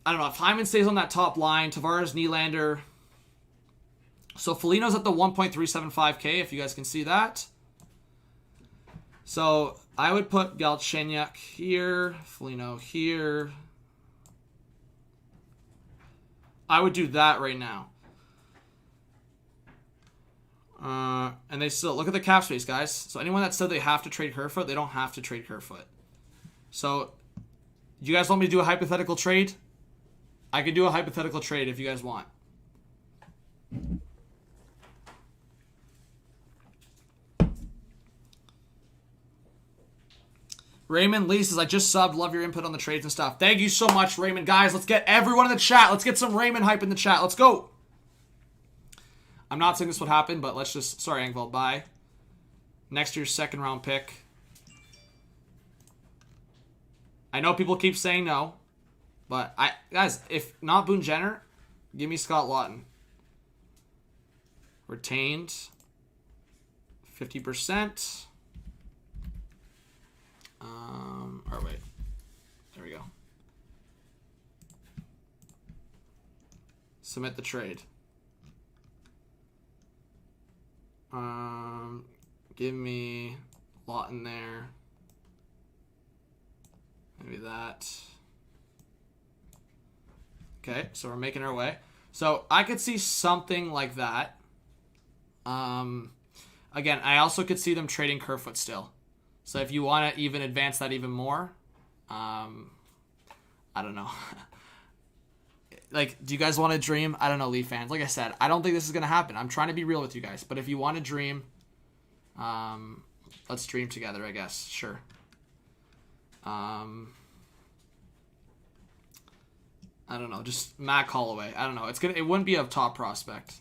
I don't know. If Hyman stays on that top line, Tavares, Nylander. So Foligno's at the 1.375K, if you guys can see that. So I would put Galchenyuk here, Foligno here. I would do that right now. And they still, look at the cap space, guys. So anyone that said they have to trade Kerfoot, they don't have to trade Kerfoot. So, you guys want me to do a hypothetical trade? I can do a hypothetical trade if you guys want. Raymond Lee says, I just subbed. Love your input on the trades and stuff. Thank you so much, Raymond. Guys, let's get everyone in the chat. Let's get some Raymond hype in the chat. Let's go. I'm not saying this would happen, but let's just... Sorry, Engvall. Bye. Next year's second round pick. I know people keep saying no. But, guys, if not Boone Jenner, give me Scott Lawton. Retained. 50%. Or wait. There we go. Submit the trade. Give me Lawton there. Maybe that. Okay, so we're making our way. So I could see something like that. Again, I also could see them trading Kerfoot still. So if you want to even advance that even more, I don't know. Like, do you guys want to dream? I don't know, Leaf fans. Like I said, I don't think this is going to happen. I'm trying to be real with you guys. But if you want to dream, let's dream together, I guess. Sure. I don't know. Just Mac Holloway. I don't know. It wouldn't be a top prospect.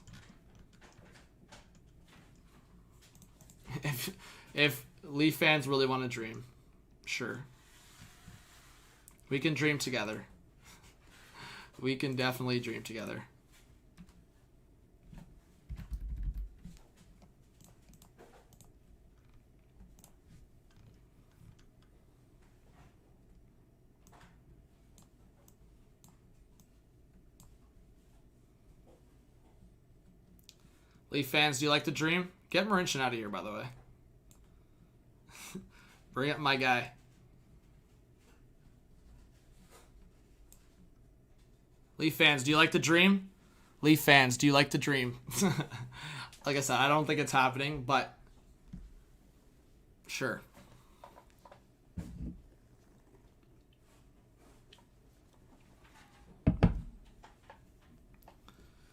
If Leaf fans really want to dream, sure. We can dream together. We can definitely dream together. Leaf fans, do you like to dream? Get Marincin out of here, by the way. Bring up my guy. Leaf fans, do you like to dream? Leaf fans, do you like to dream? Like I said, I don't think it's happening, but sure.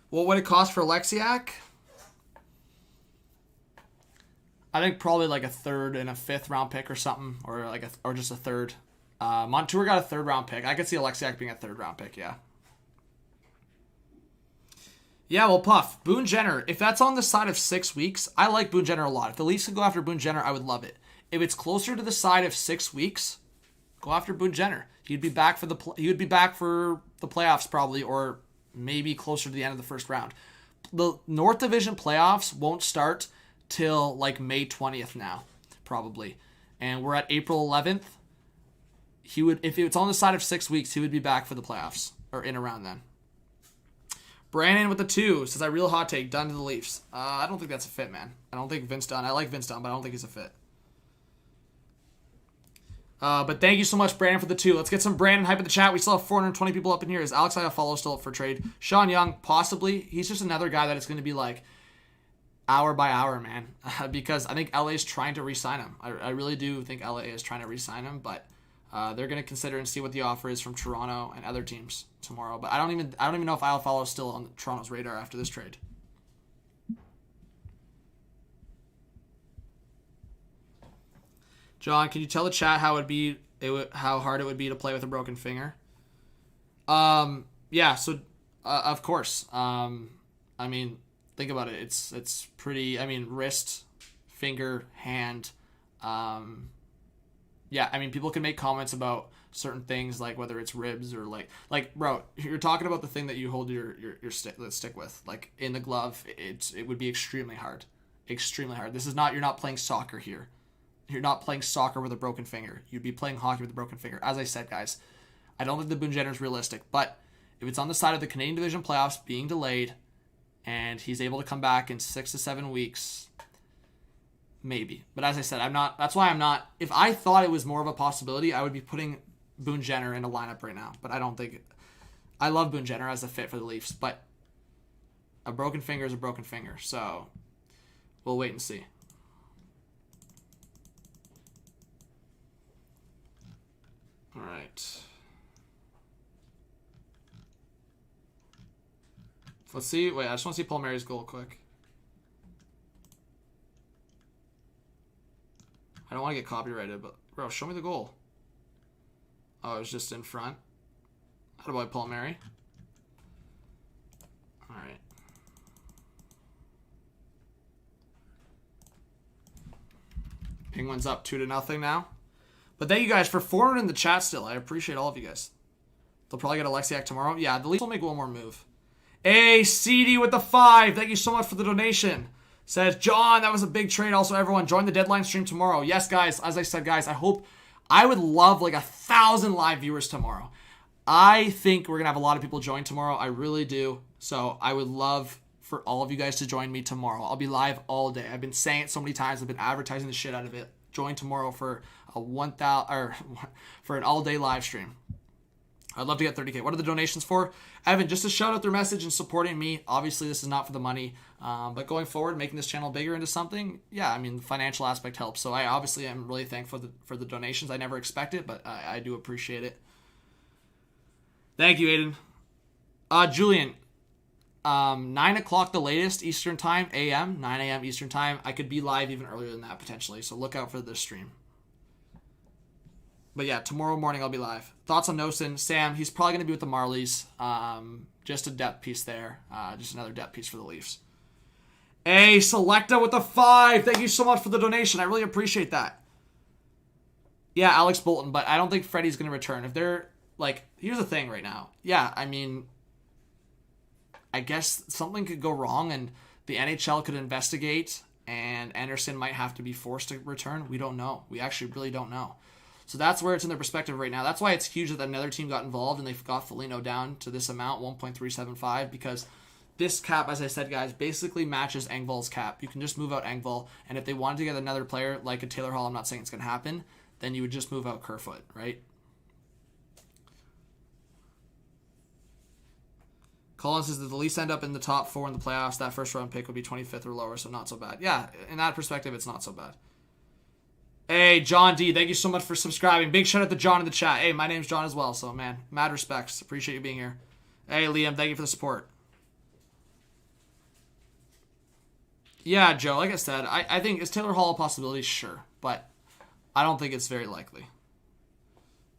What would it cost for Alexiak? I think probably like a third and a fifth round pick or something, or like or just a third. Montour got a third round pick. I could see Alexiak being a third round pick. Yeah. Yeah, well, Puff, Boone Jenner. If that's on the side of 6 weeks, I like Boone Jenner a lot. If the Leafs could go after Boone Jenner, I would love it. If it's closer to the side of 6 weeks, go after Boone Jenner. He'd be back for the playoffs probably, or maybe closer to the end of the first round. The North Division playoffs won't start till like May 20th now, probably. And we're at April 11th. If it's on the side of 6 weeks, he would be back for the playoffs, or in around then. Brandon with the 2 says, I real hot take, Dunn to the Leafs. I don't think that's a fit, man. I don't think Vince Dunn. I like Vince Dunn, but I don't think he's a fit. But thank you so much, Brandon, for the 2. Let's get some Brandon hype in the chat. We still have 420 people up in here. Is Alex Iafallo still up for trade? Sean Young, possibly. He's just another guy that it's going to be like hour by hour, man. Because I think LA is trying to re-sign him. I really do think LA is trying to re-sign him, but they're going to consider and see what the offer is from Toronto and other teams tomorrow. But I don't even know if Iafallo is still on Toronto's radar after this trade. John, can you tell the chat how how hard it would be to play with a broken finger? Yeah. So, of course. I mean, think about it. It's pretty. I mean, wrist, finger, hand. Yeah. I mean, people can make comments about certain things, like whether it's ribs or like bro, you're talking about the thing that you hold your stick with, like in the glove. It would be extremely hard. Extremely hard. This is not. You're not playing soccer here. You're not playing soccer with a broken finger. You'd be playing hockey with a broken finger. As I said, guys, I don't think the Boone Jenner is realistic. But if it's on the side of the Canadian Division playoffs being delayed and he's able to come back in 6 to 7 weeks, maybe. But as I said, I'm not. That's why I'm not. If I thought it was more of a possibility, I would be putting Boone Jenner in a lineup right now. But I don't think. I love Boone Jenner as a fit for the Leafs, but a broken finger is a broken finger. So We'll wait and see. All right. Let's see. Wait, I just want to see Palmieri's goal quick. I don't want to get copyrighted, but bro, show me the goal. Oh, it was just in front. How about Palmieri? All right. Penguins up 2-0 now. But thank you guys for 400 in the chat still. I appreciate all of you guys. They'll probably get Alexiak tomorrow. Yeah, the Leafs will make one more move. Hey, CD with the 5. Thank you so much for the donation. Says, John, that was a big trade. Also, everyone, join the deadline stream tomorrow. Yes, guys. As I said, guys, I would love like 1,000 live viewers tomorrow. I think we're going to have a lot of people join tomorrow. I really do. So I would love for all of you guys to join me tomorrow. I'll be live all day. I've been saying it so many times. I've been advertising the shit out of it. Join tomorrow for a 1,000 or for an all-day live stream. I'd love to get 30K. What are the donations for? Evan, just to shout out their message and supporting me. Obviously, this is not for the money. But going forward, making this channel bigger into something, yeah, I mean, the financial aspect helps. So I obviously am really thankful for the donations. I never expect it, but I do appreciate it. Thank you, Aiden. Julian, 9 o'clock the latest Eastern time, a.m., 9 a.m. Eastern time. I could be live even earlier than that, potentially. So look out for this stream. But yeah, tomorrow morning I'll be live. Thoughts on Nosen? Sam, he's probably going to be with the Marlies. Just a depth piece there. Just another depth piece for the Leafs. Hey, Selecta with the 5. Thank you so much for the donation. I really appreciate that. Yeah, Alex Bolton, but I don't think Freddie's going to return. If they're, like, here's the thing right now. Yeah, I mean, I guess something could go wrong and the NHL could investigate and Anderson might have to be forced to return. We don't know. We actually really don't know. So that's where it's in their perspective right now. That's why it's huge that another team got involved and they've got Foligno down to this amount, 1.375, because this cap, as I said, guys, basically matches Engvall's cap. You can just move out Engvall, and if they wanted to get another player like a Taylor Hall, I'm not saying it's going to happen, then you would just move out Kerfoot, right? Colin says that the Leafs end up in the top 4 in the playoffs. That first round pick would be 25th or lower, so not so bad. Yeah, in that perspective, it's not so bad. Hey, John D, thank you so much for subscribing. Big shout out to John in the chat. Hey, my name's John as well, so man, mad respects. Appreciate you being here. Hey, Liam, thank you for the support. Yeah, Joe, like I said, I think, is Taylor Hall a possibility? Sure, but I don't think it's very likely.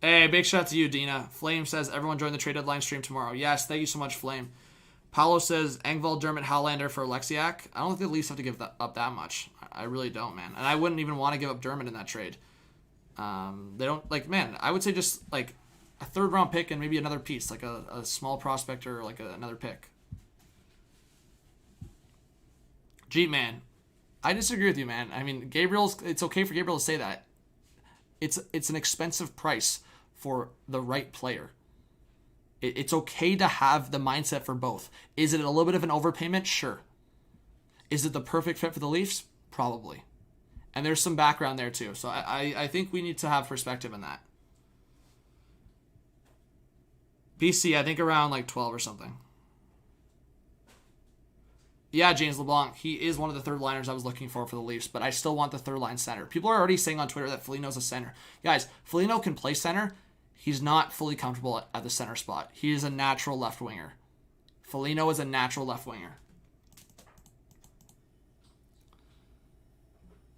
Hey, big shout out to you, Dina. Flame says, everyone join the trade deadline stream tomorrow. Yes, thank you so much, Flame. Paulo says, Engvall, Dermott, Hallander for Alexiak. I don't think the Leafs have to give up that much. I really don't, man. And I wouldn't even want to give up Dermott in that trade. They don't, like, man, I would say just, like, a third-round pick and maybe another piece, like a small prospector or, like, another pick. Gee, man, I disagree with you, man. I mean, it's okay for Gabriel to say that. It's an expensive price for the right player. It's okay to have the mindset for both. Is it a little bit of an overpayment? Sure. Is it the perfect fit for the Leafs? Probably. And there's some background there too. So I think we need to have perspective in that. BC, I think around like 12 or something. Yeah, James LeBlanc. He is one of the third liners I was looking for the Leafs, but I still want the third line center. People are already saying on Twitter that Foligno's a center. Guys, Foligno can play center. He's not fully comfortable at the center spot. He is a natural left winger. Foligno is a natural left winger.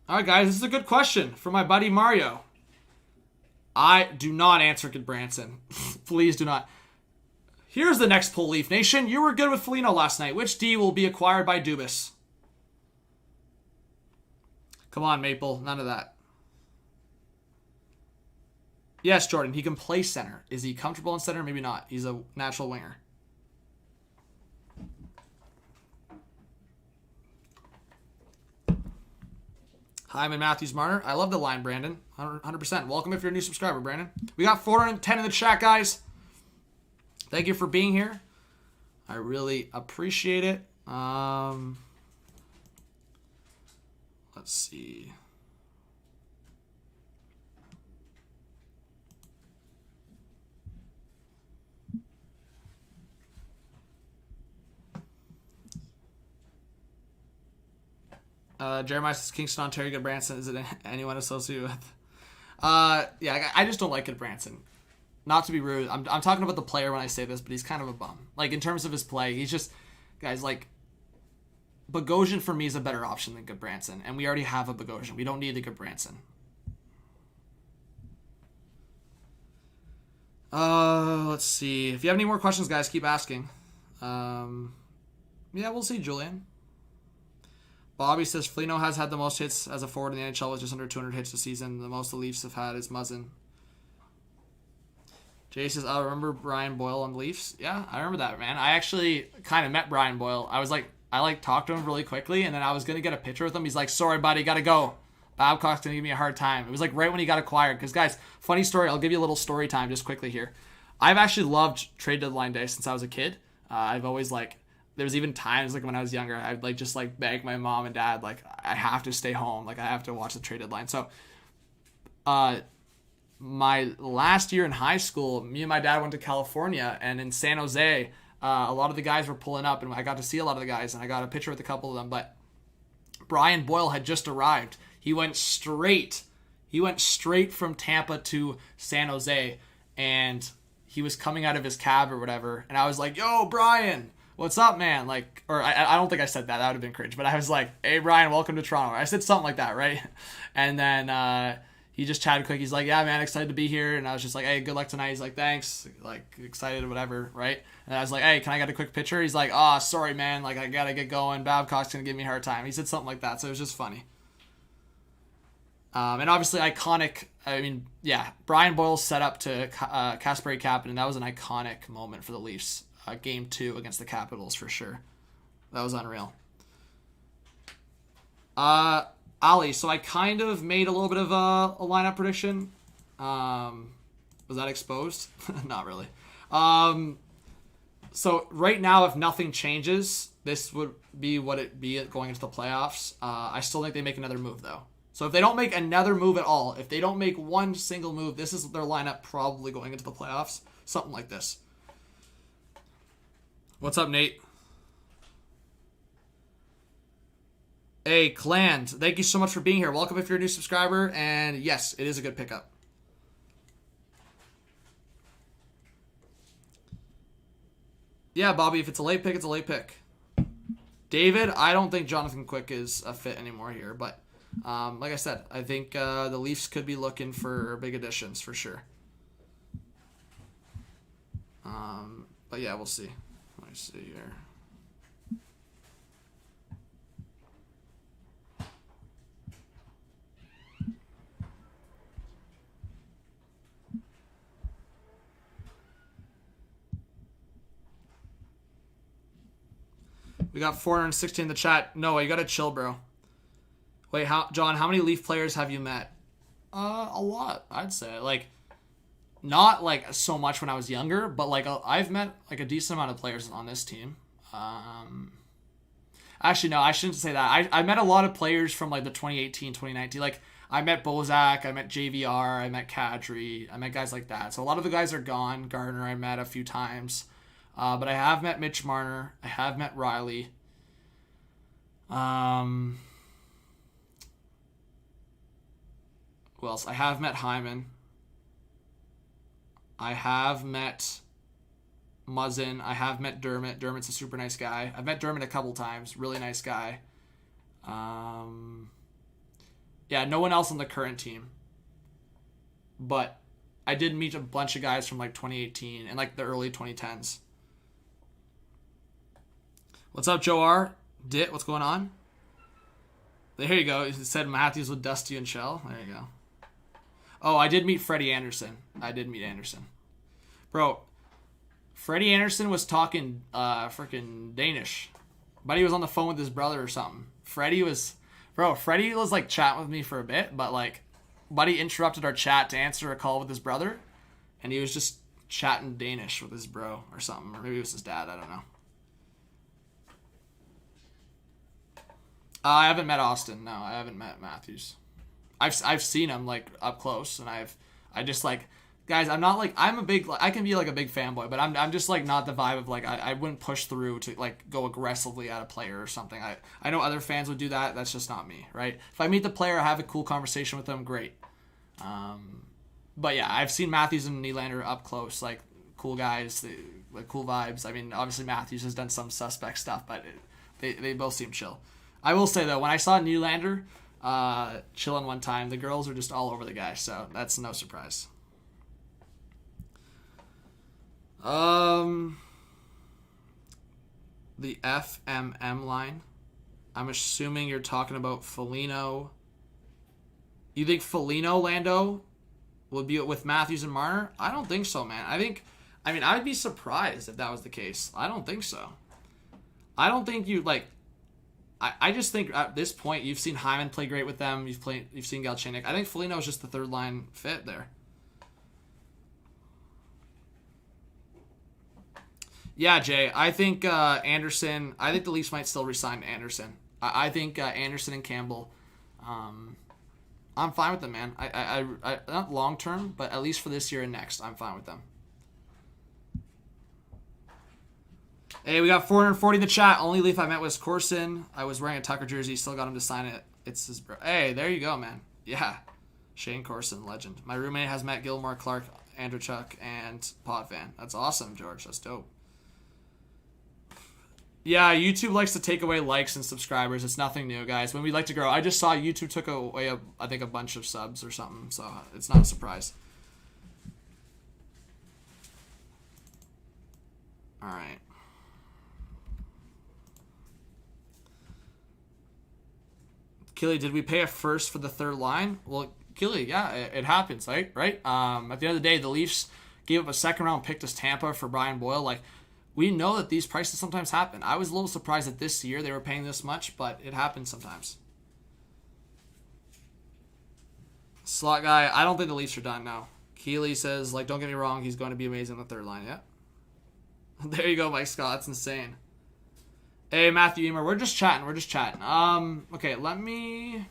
All right, guys, this is a good question from my buddy Mario. I do not answer Goodbranson. Please do not. Here's the next poll, Leaf Nation. You were good with Foligno last night. Which D will be acquired by Dubas? Come on, Maple. None of that. Yes, Jordan. He can play center. Is he comfortable in center? Maybe not. He's a natural winger. Hi, I'm in Matthews Marner. I love the line, Brandon. 100%. Welcome if you're a new subscriber, Brandon. We got 410 in the chat, guys. Thank you for being here. I really appreciate it. Let's see. Jeremiah says Kingston, Ontario, Goodbranson. Is it anyone associated with? Yeah, I just don't like Goodbranson. Not to be rude. I'm talking about the player when I say this, but he's kind of a bum. Like, in terms of his play, he's just... Guys, like... Bogosian, for me, is a better option than Goodbranson. And we already have a Bogosian. We don't need the Goodbranson. Let's see. If you have any more questions, guys, keep asking. Yeah, we'll see, Julian. Bobby says Foligno has had the most hits as a forward in the NHL with just under 200 hits this season. The most the Leafs have had is Muzzin. Jay says, I remember Brian Boyle on the Leafs. Yeah, I remember that, man. I actually kind of met Brian Boyle. I talked to him really quickly, and then I was going to get a picture with him. He's like, sorry, buddy, got to go. Babcock's going to give me a hard time. It was like right when he got acquired. Because, guys, funny story. I'll give you a little story time just quickly here. I've actually loved trade deadline day since I was a kid. I've always, there was even times, when I was younger, I'd, just beg my mom and dad, I have to stay home. I have to watch the trade deadline. So, my last year in high school, me and my dad went to California, and in San Jose, a lot of the guys were pulling up, and I got to see a lot of the guys, and I got a picture with a couple of them, but Brian Boyle had just arrived. He went straight from Tampa to San Jose, and he was coming out of his cab or whatever, and I was like, yo, Brian, what's up, man? I don't think I said that. That would have been cringe, but I was like, hey, Brian, welcome to Toronto. I said something like that, right? And then he just chatted quick. He's like, yeah, man, excited to be here. And I was just like, hey, good luck tonight. He's like, thanks. Excited or whatever, right? And I was like, hey, can I get a quick picture? He's like, oh, sorry, man. I got to get going. Babcock's going to give me a hard time. He said something like that, so it was just funny. And obviously iconic, Brian Boyle set up to Kasperi Kapanen, and that was an iconic moment for the Leafs. Game 2 against the Capitals, for sure. That was unreal. Ali, so I kind of made a little bit of a lineup prediction. Was that exposed? Not really. So right now, if nothing changes, this would be what it be going into the playoffs. I still think they make another move, though. So if they don't make another move at all, if they don't make one single move, this is their lineup probably going into the playoffs. Something like this. What's up, Nate? Hey, Clan, thank you so much for being here. Welcome if you're a new subscriber. And yes, it is a good pickup. Yeah, Bobby, if it's a late pick, it's a late pick. David, I don't think Jonathan Quick is a fit anymore here. But like I said, I think the Leafs could be looking for big additions for sure. But yeah, we'll see. Let me see here. We got 460 in the chat. Noah, you gotta chill, bro. Wait, John, how many Leaf players have you met? A lot, I'd say. Not so much when I was younger, but I've met a decent amount of players on this team. Actually, no, I shouldn't say that. I met a lot of players from the 2018, 2019. I met Bozak, I met JVR, I met Kadri, I met guys like that. So a lot of the guys are gone. Gardner I met a few times. But I have met Mitch Marner. I have met Riley. Who else? I have met Hyman. I have met Muzzin. I have met Dermott. Dermott's a super nice guy. I've met Dermott a couple times. Really nice guy. Yeah, no one else on the current team. But I did meet a bunch of guys from 2018 and the early 2010s. What's up, Joe R? Dit, what's going on? There you go. It said Matthews with Dusty and Shell. There you go. Oh, I did meet Freddie Anderson. Bro, Freddie Anderson was talking freaking Danish. Buddy was on the phone with his brother or something. Freddie was chatting with me for a bit, but Buddy interrupted our chat to answer a call with his brother, and he was just chatting Danish with his bro or something. Or maybe it was his dad, I don't know. I haven't met Austin. No, I haven't met Matthews. I've seen him up close, and I just guys, I'm not like, I'm a big, I can be like a big fanboy, but I'm just like not the vibe of like, I wouldn't push through to like go aggressively at a player or something. I know other fans would do that. That's just not me, right? If I meet the player, I have a cool conversation with them, great. But yeah, I've seen Matthews and Nylander up close, like cool guys, like cool vibes. I mean, obviously Matthews has done some suspect stuff, but they both seem chill. I will say though, when I saw Nylander chilling one time, the girls were just all over the guy, so that's no surprise. The FMM line. I'm assuming you're talking about Foligno. You think Foligno, Lando, would be with Matthews and Marner? I don't think so, man. I would be surprised if that was the case. I don't think so. I don't think you, like... I just think at this point, you've seen Hyman play great with them. You've seen Galchenyuk. I think Foligno is just the third line fit there. Yeah, Jay. I think Anderson... I think the Leafs might still resign Anderson. I think Anderson and Campbell... I'm fine with them, man. I not long term, but at least for this year and next, I'm fine with them. Hey, we got 440 in the chat. Only Leaf I met was Corson. I was wearing a Tucker jersey. Still got him to sign it. It's his bro. Hey, there you go, man. Yeah. Shane Corson, legend. My roommate has met Gilmore, Clark, Andrewchuk, and Potvin. That's awesome, George. That's dope. Yeah, YouTube likes to take away likes and subscribers. It's nothing new, guys. When we like to grow, I just saw YouTube took away, I think, a bunch of subs or something, so it's not a surprise. All right. Killy, did we pay a first for the third line? Well, Killy, yeah, it happens, right? At the end of the day, the Leafs gave up a second-round pick to Tampa for Brian Boyle. Like, we know that these prices sometimes happen. I was a little surprised that this year they were paying this much, but it happens sometimes. Slot guy, I don't think the Leafs are done now. Keeley says, like, don't get me wrong, he's going to be amazing on the third line. Yeah. There you go, Mike Scott. That's insane. Hey, Matthew Emer, we're just chatting. Okay, let me...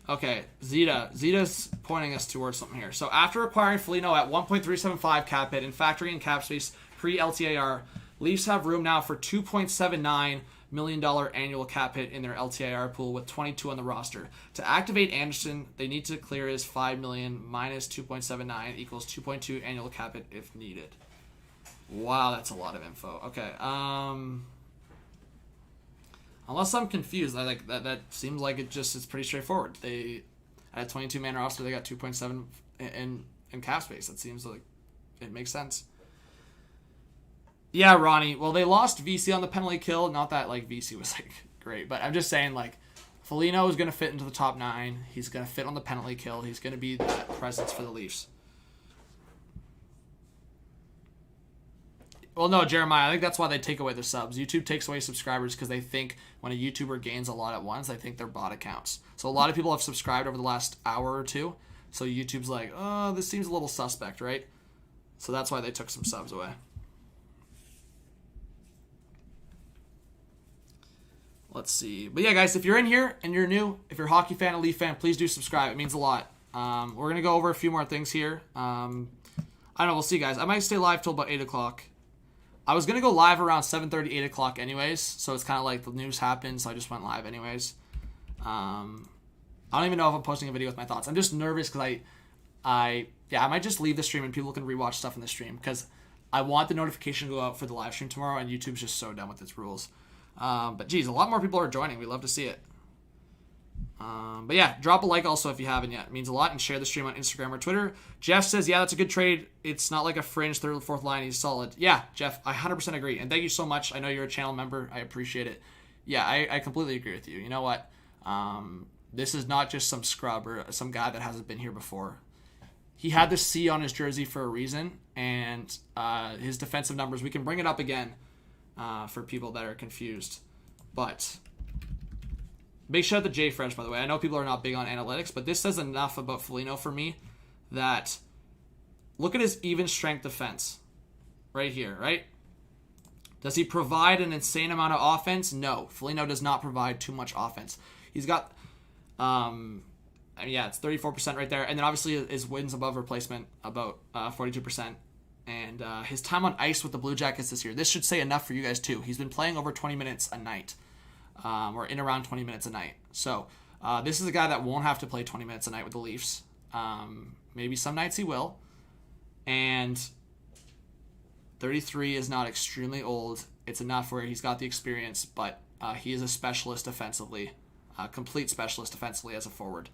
Okay, Zeta's pointing us towards something here. So after acquiring Foligno at 1.375 cap hit and factoring in cap space pre-LTIR, Leafs have room now for $2.79 million annual cap hit in their LTIR pool with 22 on the roster. To activate Anderson, they need to clear his $5 million minus 2.79 equals 2.2 annual cap hit if needed. Wow, that's a lot of info. Okay, unless I'm confused, that seems like it's pretty straightforward. They at a 22-man roster, they got 2.7 in cap space. That seems like it makes sense. Yeah, Ronnie. Well, they lost VC on the penalty kill. Not that like VC was like great, but I'm just saying like Foligno is going to fit into the top 9. He's going to fit on the penalty kill. He's going to be that presence for the Leafs. Well, no, Jeremiah, I think that's why they take away the subs. YouTube takes away subscribers because they think when a YouTuber gains a lot at once, they think they're bot accounts. So a lot of people have subscribed over the last hour or two. So YouTube's like, oh, this seems a little suspect, right? So that's why they took some subs away. Let's see. But yeah, guys, if you're in here and you're new, if you're a hockey fan, a Leaf fan, please do subscribe. It means a lot. We're going to go over a few more things here. I don't know. We'll see, guys. I might stay live till about 8 o'clock. I was going to go live around 7:30, 8 o'clock anyways, so it's kind of like the news happened, so I just went live anyways. I don't even know if I'm posting a video with my thoughts. I'm just nervous because I might just leave the stream and people can rewatch stuff in the stream because I want the notification to go out for the live stream tomorrow, and YouTube's just so done with its rules. But geez, a lot more people are joining. We love to see it. But yeah, drop a like also if you haven't yet. It means a lot, and share the stream on Instagram or Twitter. Jeff says, yeah, that's a good trade. It's not like a fringe third or fourth line. He's solid. Yeah, Jeff, I 100% agree. And thank you so much. I know you're a channel member. I appreciate it. Yeah, I completely agree with you. You know what? This is not just some scrub or some guy that hasn't been here before. He had the C on his jersey for a reason, and his defensive numbers, we can bring it up again for people that are confused. But big shout out to Jay French, by the way. I know people are not big on analytics, but this says enough about Foligno for me that look at his even strength defense right here, right? Does he provide an insane amount of offense? No. Foligno does not provide too much offense. He's got, I mean, yeah, it's 34% right there. And then obviously his wins above replacement, about 42%. And his time on ice with the Blue Jackets this year. This should say enough for you guys too. He's been playing over 20 minutes a night. Or in around 20 minutes a night. So this is a guy that won't have to play 20 minutes a night with the Leafs. Maybe some nights he will. And 33 is not extremely old. It's enough where he's got the experience, but he is a specialist defensively. A complete specialist defensively as a forward.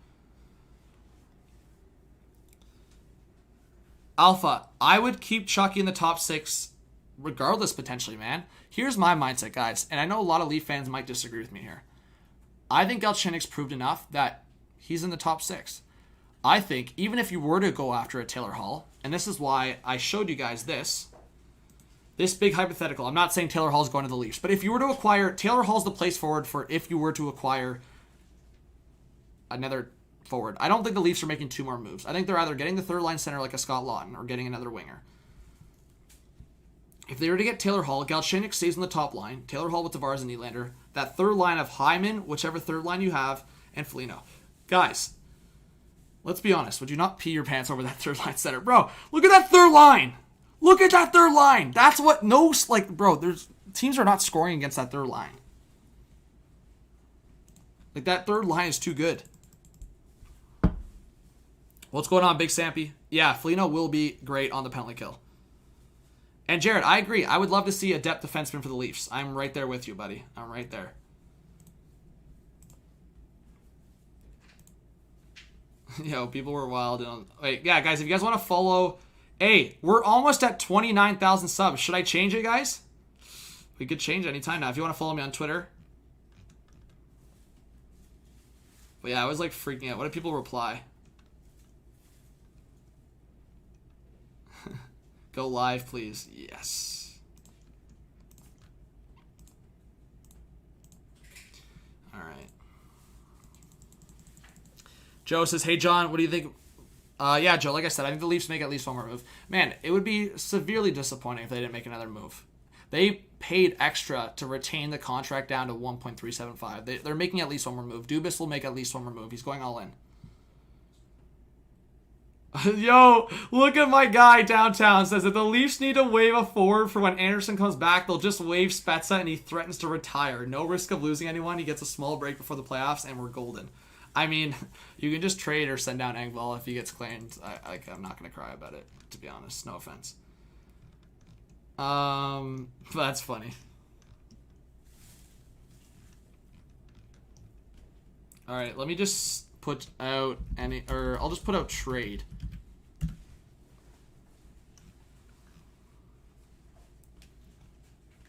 Alpha, I would keep Chucky in the top 6 regardless potentially, man. Here's my mindset, guys, and I know a lot of Leaf fans might disagree with me here. I think Galchenyuk's proved enough that he's in the top 6. I think even if you were to go after a Taylor Hall, and this is why I showed you guys this big hypothetical. I'm not saying Taylor Hall's going to the Leafs, but if you were to acquire, Taylor Hall's the place forward for if you were to acquire another forward. I don't think the Leafs are making 2 more moves. I think they're either getting the third line center like a Scott Laughton or getting another winger. If they were to get Taylor Hall, Galchenyuk stays on the top line. Taylor Hall with Tavares and Nylander. That third line of Hyman, whichever third line you have, and Foligno. Guys, let's be honest. Would you not pee your pants over that third line center? Bro, look at that third line. Look at that third line. That's what there's teams are not scoring against that third line. Like, that third line is too good. What's going on, Big Sampy? Yeah, Foligno will be great on the penalty kill. And Jared, I agree. I would love to see a depth defenseman for the Leafs. I'm right there with you, buddy. I'm right there. Yo, people were wild. Wait, yeah, guys, if you guys want to follow... Hey, we're almost at 29,000 subs. Should I change it, guys? We could change anytime now. If you want to follow me on Twitter. But yeah, I was like freaking out. What did people reply? Go live, please. Yes. All right. Joe says, hey, John, what do you think? Yeah, Joe, like I said, I think the Leafs make at least 1 more move. Man, it would be severely disappointing if they didn't make another move. They paid extra to retain the contract down to 1.375. They're making at least 1 more move. Dubas will make at least 1 more move. He's going all in. Yo, look at my guy downtown. Says that the Leafs need to waive a forward for when Anderson comes back. They'll just waive Spezza and he threatens to retire. No risk of losing anyone. He gets a small break before the playoffs and we're golden. I mean, you can just trade or send down Engvall if he gets claimed. I'm not going to cry about it, to be honest. No offense. That's funny. All right, let me just put out I'll just put out trade.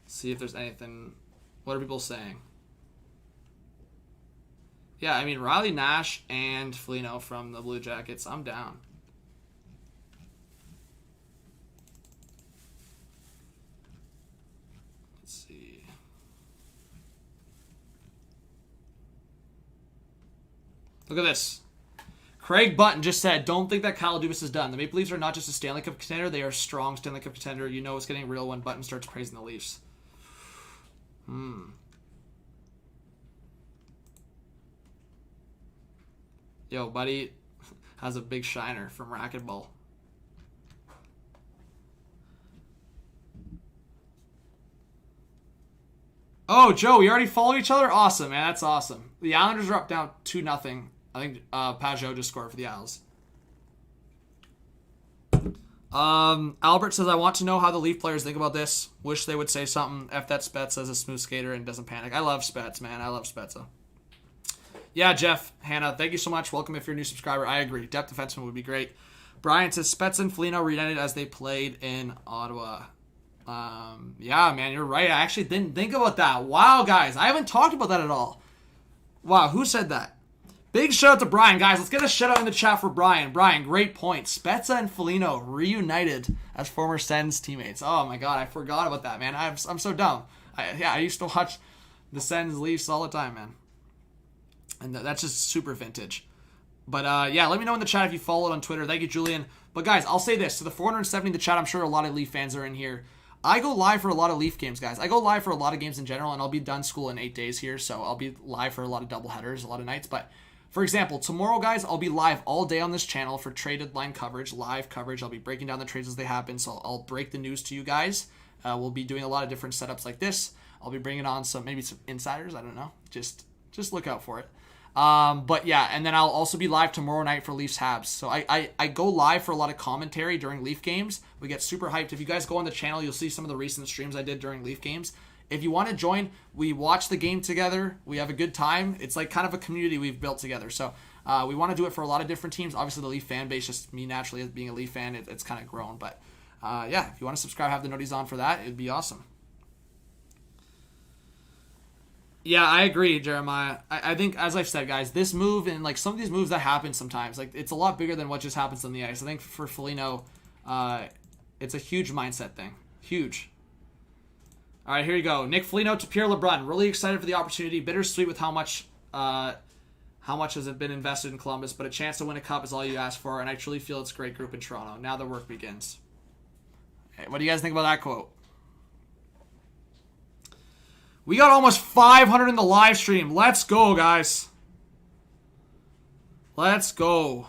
See if there's anything. What are people saying? Yeah, I mean, Riley Nash and Foligno from the Blue Jackets. I'm down. Let's see. Look at this. Craig Button just said, don't think that Kyle Dubas is done. The Maple Leafs are not just a Stanley Cup contender. They are a strong Stanley Cup contender. You know it's getting real when Button starts praising the Leafs. Yo, buddy has a big shiner from Racquetball. Oh, Joe, we already follow each other? Awesome, man. That's awesome. The Islanders are up down 2-0. I think Pajot just scored for the Owls. Albert says, I want to know how the Leaf players think about this. Wish they would say something. F that Spezza is a smooth skater and doesn't panic. I love Spetz, man. I love Spezza. Yeah, Jeff, Hannah, thank you so much. Welcome if you're a new subscriber. I agree. Depth defenseman would be great. Brian says, Spezza and Foligno reunited as they played in Ottawa. Yeah, man, you're right. I actually didn't think about that. Wow, guys. I haven't talked about that at all. Wow, who said that? Big shout out to Brian. Guys, let's get a shout out in the chat for Brian. Brian, great point. Spezza and Foligno reunited as former Sens teammates. Oh, my God. I forgot about that, man. I'm so dumb. I used to watch the Sens Leafs all the time, man. And that's just super vintage. But, yeah, let me know in the chat if you followed on Twitter. Thank you, Julian. But, guys, I'll say this. To the 470 in the chat, I'm sure a lot of Leaf fans are in here. I go live for a lot of Leaf games, guys. I go live for a lot of games in general, and I'll be done school in 8 days here, so I'll be live for a lot of doubleheaders, a lot of nights. But For example, tomorrow, guys, I'll be live all day on this channel for trade deadline coverage, live coverage. I'll be breaking down the trades as they happen, so I'll break the news to you guys. We'll be doing a lot of different setups like this. I'll be bringing on maybe some insiders. I don't know. Just look out for it. But yeah, and then I'll also be live tomorrow night for Leafs Habs. So I go live for a lot of commentary during Leaf games. We get super hyped. If you guys go on the channel, you'll see some of the recent streams I did during Leaf games. If you want to join, we watch the game together. We have a good time. It's like kind of a community we've built together. So we want to do it for a lot of different teams. Obviously, the Leaf fan base, just me naturally as being a Leaf fan, it's kind of grown. But yeah, if you want to subscribe, have the noties on for that, it'd be awesome. Yeah, I agree, Jeremiah. I think, as I've said, guys, this move and like some of these moves that happen sometimes, like it's a lot bigger than what just happens on the ice. I think for Foligno, it's a huge mindset thing. Huge. All right, here you go. Nick Foligno to Pierre LeBrun. Really excited for the opportunity. Bittersweet with how much has it been invested in Columbus, but a chance to win a cup is all you ask for, and I truly feel it's a great group in Toronto. Now the work begins. Hey, what do you guys think about that quote? We got almost 500 in the live stream. Let's go, guys. Let's go.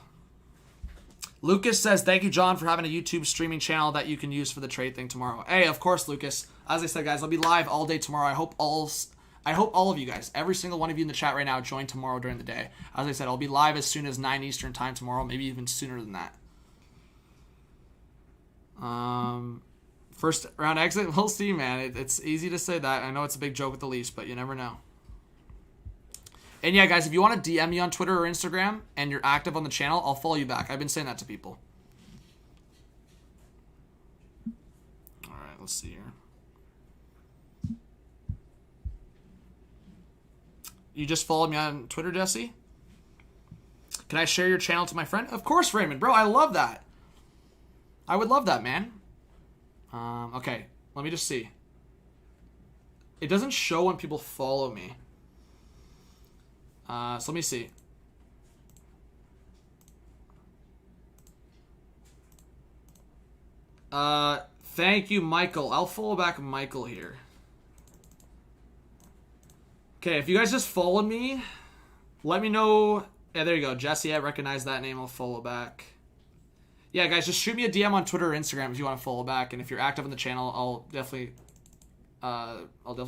Lucas says, thank you, John, for having a YouTube streaming channel that you can use for the trade thing tomorrow. Hey, of course, Lucas. As I said, guys, I'll be live all day tomorrow. I hope all of you guys, every single one of you in the chat right now, join tomorrow during the day. As I said, I'll be live as soon as 9 Eastern time tomorrow, maybe even sooner than that. First round exit, we'll see, man. It's easy to say that. I know it's a big joke with the Leafs, but you never know. And yeah, guys, if you want to DM me on Twitter or Instagram and you're active on the channel, I'll follow you back. I've been saying that to people. All right, let's see here. You just followed me on Twitter, Jesse? Can I share your channel to my friend? Of course, Raymond. Bro, I love that. I would love that, man. Okay, let me just see. It doesn't show when people follow me. So let me see. Thank you, Michael. I'll follow back Michael here. Okay, if you guys just followed me, let me know. Yeah, there you go. Jesse, I recognize that name. I'll follow back. Yeah, guys, just shoot me a DM on Twitter or Instagram if you want to follow back. And if you're active on the channel, I'll definitely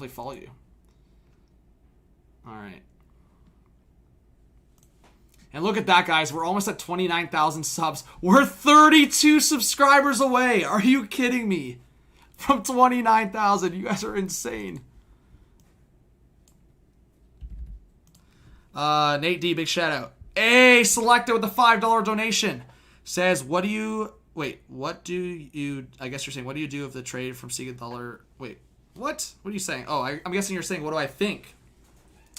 follow you. All right. And look at that, guys. We're almost at 29,000 subs. We're 32 subscribers away. Are you kidding me? From 29,000. You guys are insane. Nate D, big shout out. Hey, Selected with the $5 donation. Says, what do you... Wait, what do you... I guess you're saying, what do you do if the trade from Siegenthaler... Wait, what? What are you saying? Oh, I'm guessing you're saying, what do I think?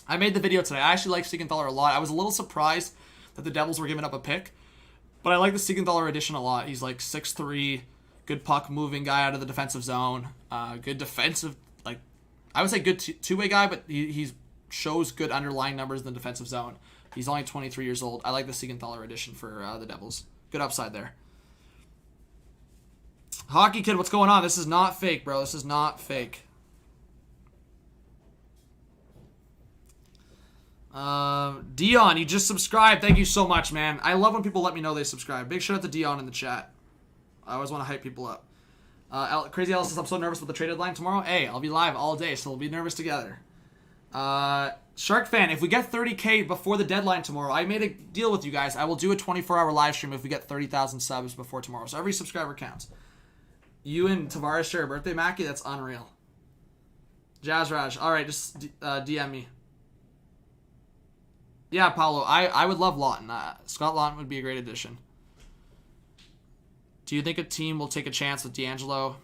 I made the video today. I actually like Siegenthaler a lot. I was a little surprised that the Devils were giving up a pick. But I like the Siegenthaler addition a lot. He's like 6'3", good puck-moving guy out of the defensive zone. Good defensive... like I would say good two-way guy, but he shows good underlying numbers in the defensive zone. He's only 23 years old. I like the Siegenthaler addition for the Devils. Good upside there. Hockey Kid, what's going on? This is not fake, bro. This is not fake. Dion, you just subscribed. Thank you so much, man. I love when people let me know they subscribe. Big shout out to Dion in the chat. I always want to hype people up. Crazy Alice says, I'm so nervous with the trade deadline tomorrow. Hey, I'll be live all day, so we'll be nervous together. Shark Fan, if we get 30K before the deadline tomorrow, I made a deal with you guys. I will do a 24-hour live stream if we get 30,000 subs before tomorrow. So every subscriber counts. You and Tavares share a birthday, Mackie? That's unreal. Jazz Raj. All right, just DM me. Yeah, Paulo, I would love Lawton. Scott Lawton would be a great addition. Do you think a team will take a chance with D'Angelo?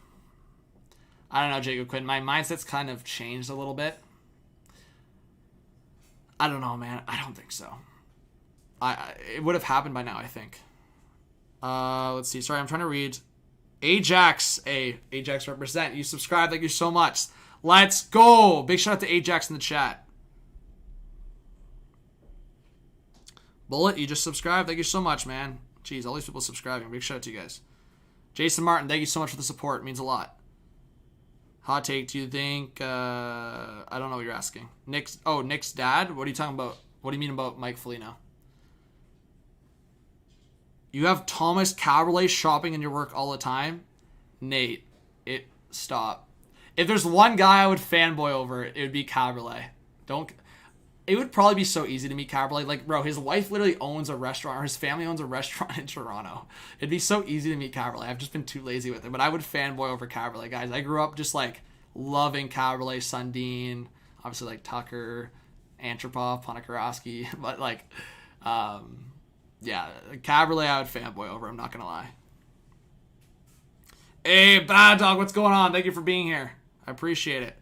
I don't know, Jacob Quinn. My mindset's kind of changed a little bit. I don't know, man. I don't think so. It would have happened by now, I think. Let's see. Sorry, I'm trying to read. Ajax. Ajax represent. You subscribe. Thank you so much. Let's go. Big shout out to Ajax in the chat. Bullet, you just subscribed. Thank you so much, man. Jeez, all these people subscribing. Big shout out to you guys. Jason Martin, thank you so much for the support. It means a lot. Hot take, do you think... I don't know what you're asking. Nick's dad? What are you talking about? What do you mean about Mike Foligno? You have Thomas Caberlet shopping in your work all the time? Nate, stop. If there's one guy I would fanboy over, it would be Caberlet. It would probably be so easy to meet Caberlet. Like, bro, his wife literally owns a restaurant, or his family owns a restaurant in Toronto. It'd be so easy to meet Caberlet. I've just been too lazy with it, but I would fanboy over Caberlet, guys. I grew up just, like, loving Caberlet, Sundin, obviously, like, Tucker, Antropov, Ponikarovsky, but, like, yeah, Caberlet I would fanboy over, I'm not gonna lie. Hey, Bad Dog, what's going on? Thank you for being here. I appreciate it.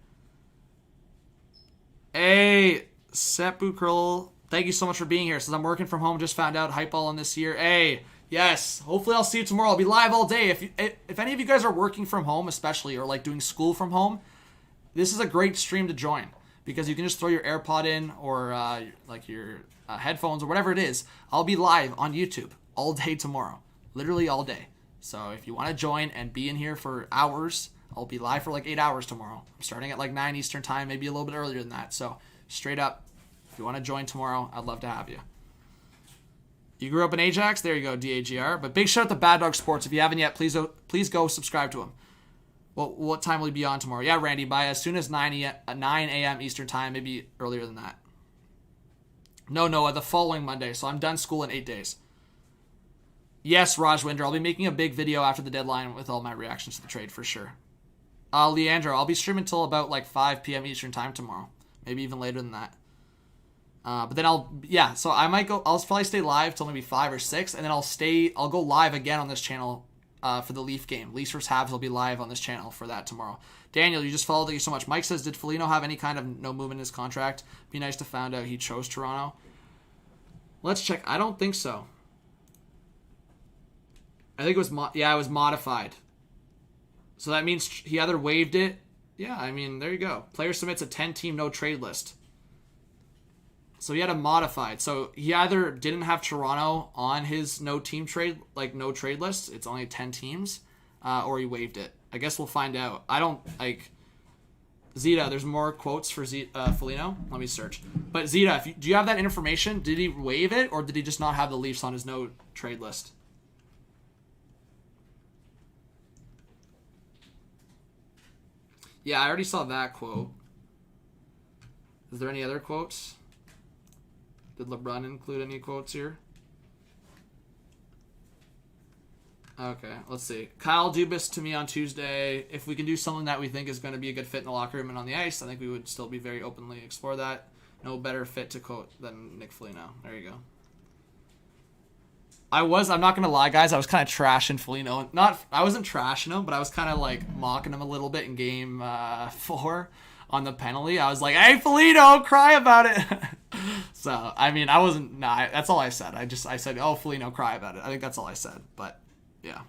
Hey, Seppu Curl, thank you so much for being here. Says I'm working from home, just found out hype ball on this year. Hey, yes, hopefully I'll see you tomorrow. I'll be live all day. If any of you guys are working from home, especially, or like doing school from home, this is a great stream to join because you can just throw your AirPod in or like your headphones or whatever it is. I'll be live on YouTube all day tomorrow, literally all day. So if you want to join and be in here for hours, I'll be live for like 8 hours tomorrow. I'm starting at like 9 Eastern time, maybe a little bit earlier than that. So straight up, if you want to join tomorrow, I'd love to have you. You grew up in Ajax? There you go, DAGR. But big shout out to Bad Dog Sports. If you haven't yet, please go subscribe to him. Well, what time will he be on tomorrow? Yeah, Randy, by as soon as 9 a.m. Eastern time, maybe earlier than that. No, Noah, the following Monday. So I'm done school in 8 days. Yes, Raj Winder, I'll be making a big video after the deadline with all my reactions to the trade for sure. Leandro, I'll be streaming until about like 5 p.m. Eastern time tomorrow. Maybe even later than that. But then so I might go, I'll probably stay live till maybe 5 or 6, and then I'll go live again on this channel for the Leaf game. Leafs vs. Habs will be live on this channel for that tomorrow. Daniel, you just followed. Thank you so much. Mike says, did Foligno have any kind of no movement in his contract? Be nice to find out he chose Toronto. Let's check. I don't think so. I think it was, it was modified. So that means he either waived it. Yeah, I mean, there you go. Player submits a 10-team no-trade list. So he had a modified. So he either didn't have Toronto on his no-trade list. It's only 10 teams. Or he waived it. I guess we'll find out. I don't, like... Zeta, there's more quotes for Foligno. Let me search. But Zeta, do you have that information? Did he waive it, or did he just not have the Leafs on his no-trade list? Yeah, I already saw that quote. Is there any other quotes? Did LeBron include any quotes here? Okay, let's see. Kyle Dubas to me on Tuesday. If we can do something that we think is going to be a good fit in the locker room and on the ice, I think we would still be very openly explore that. No better fit to quote than Nick Foligno. There you go. I'm not going to lie, guys. I was kind of trashing Foligno. I wasn't trashing him, but I was kind of like mocking him a little bit in game 4 on the penalty. I was like, hey, Foligno, cry about it. So, I mean, I wasn't, that's all I said. I said, oh, Foligno, cry about it. I think that's all I said, but yeah.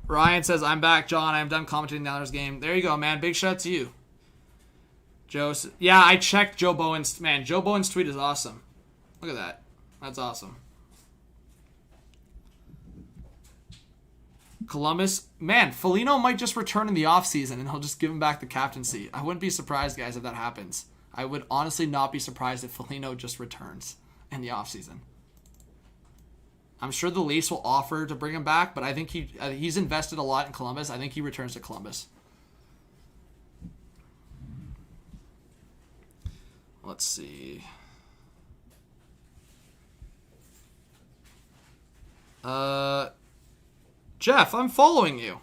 Ryan says, I'm back, John. I'm done commentating the Oilers game. There you go, man. Big shout out to you. Joe, yeah, I checked Joe Bowen's. Man, Joe Bowen's tweet is awesome. Look at that. That's awesome. Columbus. Man, Foligno might just return in the offseason and he'll just give him back the captaincy. I wouldn't be surprised, guys, if that happens. I would honestly not be surprised if Foligno just returns in the offseason. I'm sure the Leafs will offer to bring him back, but I think he's invested a lot in Columbus. I think he returns to Columbus. Let's see. Jeff, I'm following you.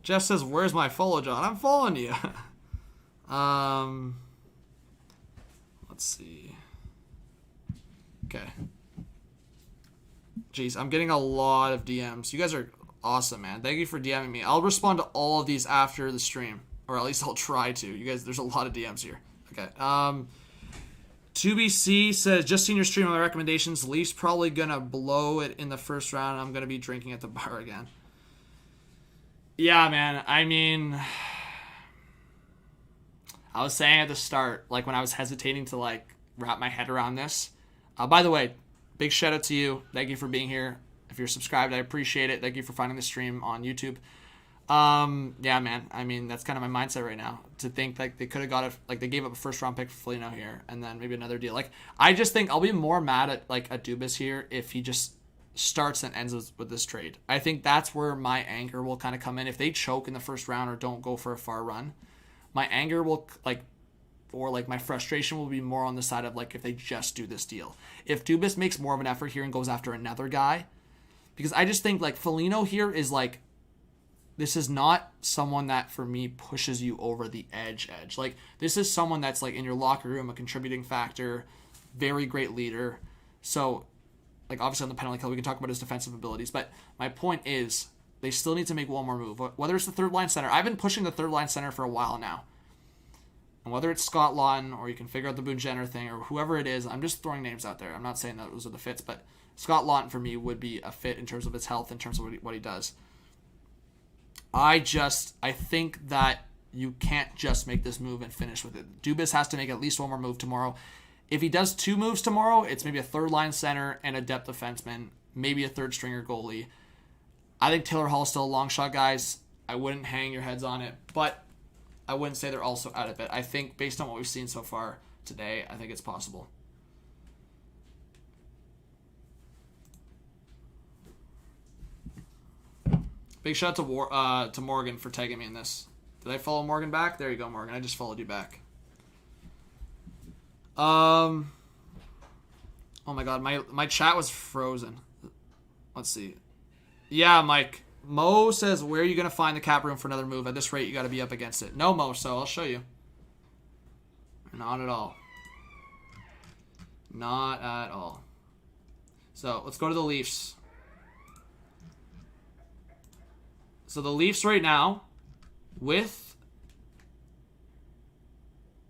Jeff says, where's my follow, John? I'm following you. Let's see. Okay. Jeez, I'm getting a lot of DMs. You guys are awesome, man. Thank you for DMing me. I'll respond to all of these after the stream. Or at least I'll try to. You guys, there's a lot of DMs here. Okay. 2BC says, just seen your stream on the recommendations. Leafs probably going to blow it in the first round. I'm going to be drinking at the bar again. Yeah, man. I mean, I was saying at the start, like when I was hesitating to like wrap my head around this. By the way, big shout out to you. Thank you for being here. If you're subscribed, I appreciate it. Thank you for finding the stream on YouTube. Yeah, man. I mean, that's kind of my mindset right now. To think like they could have got it, like they gave up a first round pick for Foligno here, and then maybe another deal. Like, I just think I'll be more mad at Dubas here if he just starts and ends with this trade. I think that's where my anger will kind of come in. If they choke in the first round or don't go for a far run, my anger will my frustration will be more on the side of like if they just do this deal. If Dubas makes more of an effort here and goes after another guy, because I just think like Foligno here is like, this is not someone that, for me, pushes you over the edge. Like, this is someone that's, like, in your locker room, a contributing factor, very great leader. So, like, obviously on the penalty kill, we can talk about his defensive abilities. But my point is, they still need to make one more move. Whether it's the third-line center. I've been pushing the third-line center for a while now. And whether it's Scott Laughton, or you can figure out the Boone Jenner thing, or whoever it is, I'm just throwing names out there. I'm not saying that those are the fits, but Scott Laughton, for me, would be a fit in terms of his health, in terms of what he does. I think that you can't just make this move and finish with it. Dubas has to make at least one more move tomorrow. If he does two moves tomorrow, it's maybe a third-line center and a depth defenseman, maybe a third-stringer goalie. I think Taylor Hall's still a long shot, guys. I wouldn't hang your heads on it, but I wouldn't say they're also out of it. I think based on what we've seen so far today, I think it's possible. Big shout out to Morgan for tagging me in this. Did I follow Morgan back? There you go, Morgan. I just followed you back. Oh my god, my chat was frozen. Let's see. Yeah, Mike. Mo says, where are you going to find the cap room for another move? At this rate, you got to be up against it. No, Mo, so I'll show you. Not at all. Not at all. So, let's go to the Leafs. So the Leafs right now,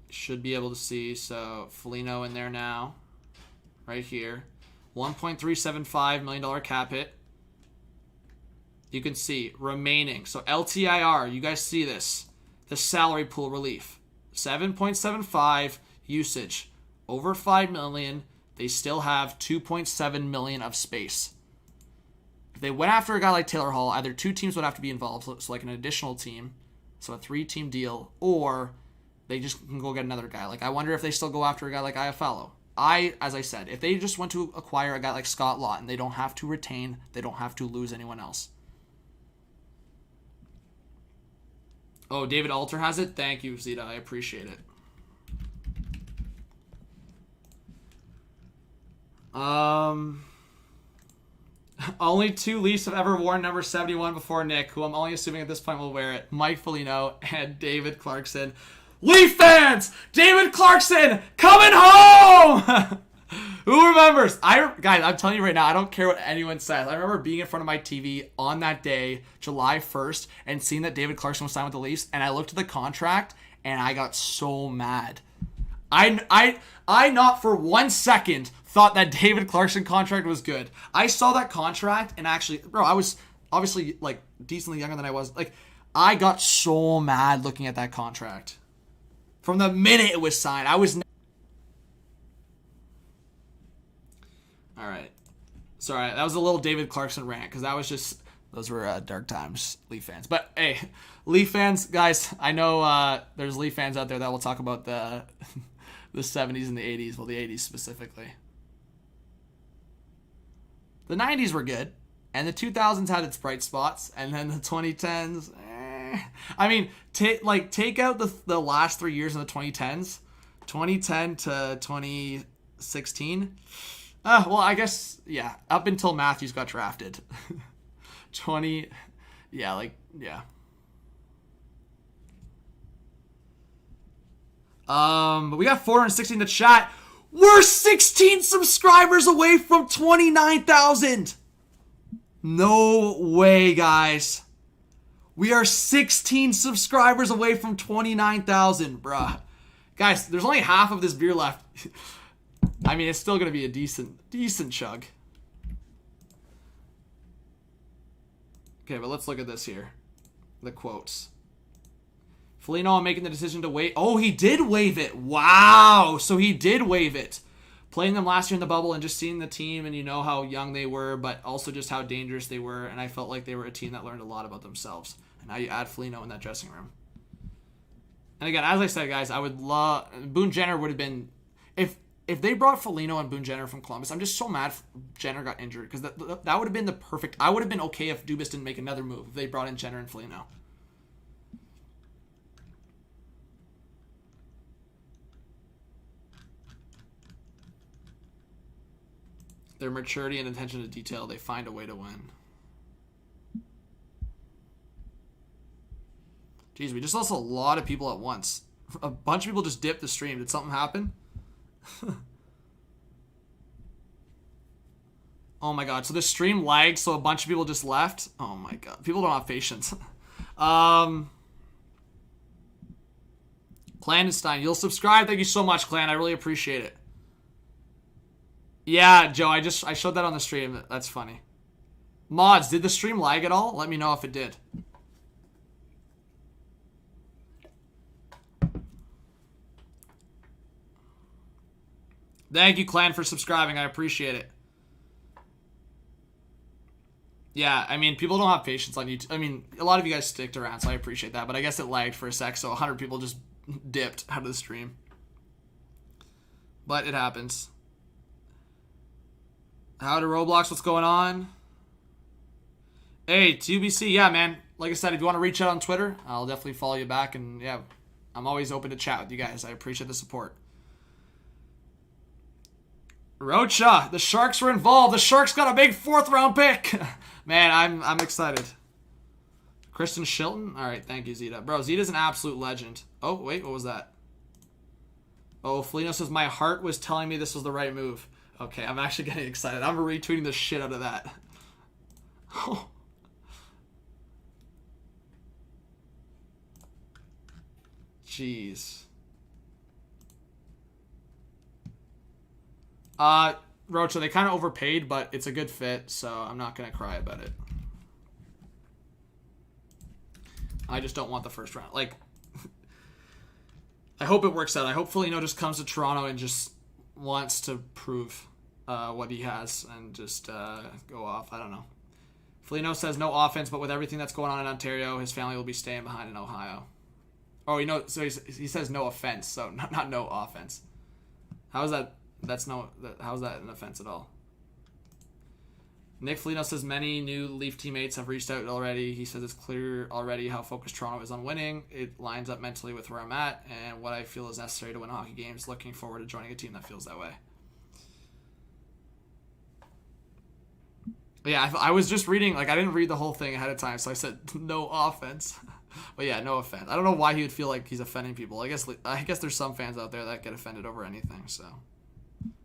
should be able to see, so Foligno in there now, right here, $1.375 million cap hit. You can see remaining, so LTIR, you guys see this, the salary pool relief, 7.75 usage, over $5 million. They still have $2.7 million of space. If they went after a guy like Taylor Hall, either two teams would have to be involved, so like an additional team, so a 3-team deal, or they just can go get another guy. Like, I wonder if they still go after a guy like Iafallo. As I said, if they just went to acquire a guy like Scott Laughton, they don't have to retain, they don't have to lose anyone else. Oh, David Alter has it? Thank you, Zeta. I appreciate it. Only two Leafs have ever worn number 71 before Nick, who I'm only assuming at this point will wear it. Mike Foligno and David Clarkson. Leaf fans! David Clarkson coming home! Who remembers? Guys, I'm telling you right now, I don't care what anyone says. I remember being in front of my TV on that day, July 1st, and seeing that David Clarkson was signed with the Leafs, and I looked at the contract, and I got so mad. I not for 1 second thought that David Clarkson contract was good. I saw that contract, and actually, bro, I was obviously, like, decently younger than I was. Like, I got so mad looking at that contract. From the minute it was signed, I was... Alright. Sorry, that was a little David Clarkson rant, because that was just... Those were dark times, Leaf fans. But, hey, Leaf fans, guys, I know there's Leaf fans out there that will talk about the 70s and the 80s. Well, the 80s specifically. The 90s were good, and the 2000s had its bright spots, and then the 2010s, I mean, take out the last 3 years in the 2010s, 2010 to 2016. Well, I guess, yeah, up until Matthews got drafted. But we got 460 in the chat. We're 16 subscribers away from 29,000. No way, guys. We are 16 subscribers away from 29,000, bruh. Guys, there's only half of this beer left. I mean, it's still going to be a decent chug. Okay, but let's look at this here. The quotes. Foligno making the decision to waive. Oh, he did waive it. Wow. So he did waive it. Playing them last year in the bubble and just seeing the team and you know how young they were, but also just how dangerous they were. And I felt like they were a team that learned a lot about themselves. Now you add Foligno in that dressing room. And again, as I said, guys, I would love... Boone Jenner would have been... If they brought Foligno and Boone Jenner from Columbus, I'm just so mad Jenner got injured. Because that would have been the perfect... I would have been okay if Dubas didn't make another move. If they brought in Jenner and Foligno. Their maturity and attention to detail, they find a way to win. Jeez, we just lost a lot of people at once. A bunch of people just dipped the stream. Did something happen? Oh my god. So the stream lagged, so a bunch of people just left. Oh my god. People don't have patience. Clandestine, you'll subscribe. Thank you so much, Clan. I really appreciate it. Yeah, Joe, I showed that on the stream. That's funny. Mods, did the stream lag at all? Let me know if it did. Thank you, Clan, for subscribing. I appreciate it. Yeah, I mean, people don't have patience on YouTube. I mean, a lot of you guys sticked around, so I appreciate that. But I guess it lagged for a sec, so 100 people just dipped out of the stream. But it happens. How to Roblox, what's going on? Hey, TUBC, yeah, man. Like I said, if you want to reach out on Twitter, I'll definitely follow you back. And yeah, I'm always open to chat with you guys. I appreciate the support. Rocha, the Sharks were involved. The Sharks got a big 4th round pick. Man, I'm excited. Kristen Shilton? Alright, thank you, Zeta. Bro, Zeta's an absolute legend. Oh, wait, what was that? Oh, Foligno says, my heart was telling me this was the right move. Okay, I'm actually getting excited. I'm retweeting the shit out of that. Jeez. Rocha, they kind of overpaid, but it's a good fit, so I'm not going to cry about it. I just don't want the first round. Like, I hope it works out. I hope Foligno just comes to Toronto and just wants to prove what he has and just go off. I don't know. Foligno says no offense, but with everything that's going on in Ontario, his family will be staying behind in Ohio. Oh, you know, so he says no offense, so not no offense. How is that? How's that an offense at all? Nick Foligno says many new Leaf teammates have reached out already. He says it's clear already how focused Toronto is on winning. It lines up mentally with where I'm at and what I feel is necessary to win hockey games. Looking forward to joining a team that feels that way. Yeah, I was just reading, like, I didn't read the whole thing ahead of time, so I said no offense. But yeah, no offense. I don't know why he would feel like he's offending people. I guess there's some fans out there that get offended over anything, so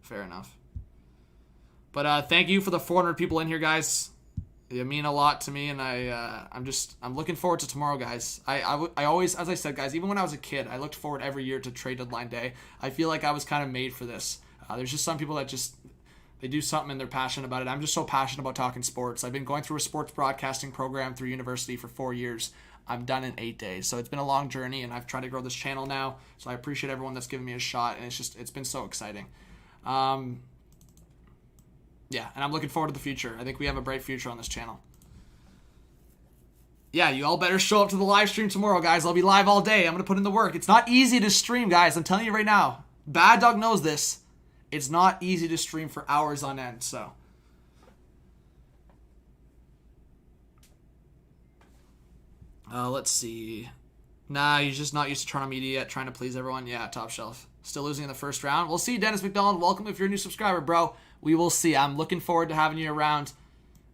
fair enough. But thank you for the 400 people in here, guys. You mean a lot to me, and I'm looking forward to tomorrow, guys. I always, as I said, guys, even when I was a kid, I looked forward every year to trade deadline day. I feel like I was kind of made for this. There's just some people that just, they do something and they're passionate about it. I'm just so passionate about talking sports. I've been going through a sports broadcasting program through university for 4 years. I'm done in 8 days. So it's been a long journey, and I've tried to grow this channel now. So I appreciate everyone that's given me a shot, and it's been so exciting. Yeah, and I'm looking forward to the future. I think we have a bright future on this channel. Yeah, you all better show up to the live stream tomorrow, guys. I'll be live all day. I'm going to put in the work. It's not easy to stream, guys. I'm telling you right now. Bad Dog knows this. It's not easy to stream for hours on end, so. Let's see. Nah, you're just not used to Toronto media yet, trying to please everyone. Yeah, top shelf. Still losing in the first round. We'll see, Dennis McDonald. Welcome if you're a new subscriber, bro. We will see. I'm looking forward to having you around.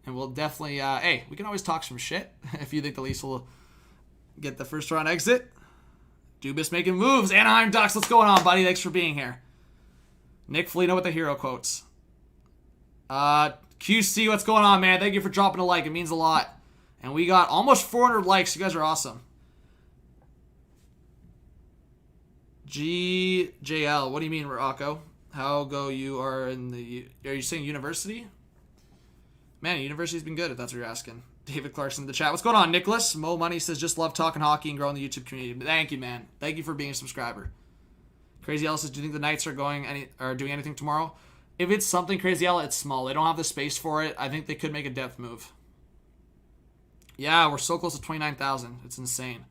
And we'll definitely, hey, we can always talk some shit if you think the Leafs will get the first round exit. Dubas making moves. Anaheim Ducks, what's going on, buddy? Thanks for being here. Nick Foligno with the hero quotes. QC, what's going on, man? Thank you for dropping a like. It means a lot. And we got almost 400 likes. You guys are awesome. GJL, what do you mean, Rocco? How go you are in the... Are you saying university? Man, university's been good if that's what you're asking. David Clarkson in the chat. What's going on, Nicholas? Mo Money says, just love talking hockey and growing the YouTube community. Thank you, man. Thank you for being a subscriber. Crazy L says, do you think the Knights are doing anything tomorrow? If it's something Crazy L, it's small. They don't have the space for it. I think they could make a depth move. Yeah, we're so close to 29,000. It's insane.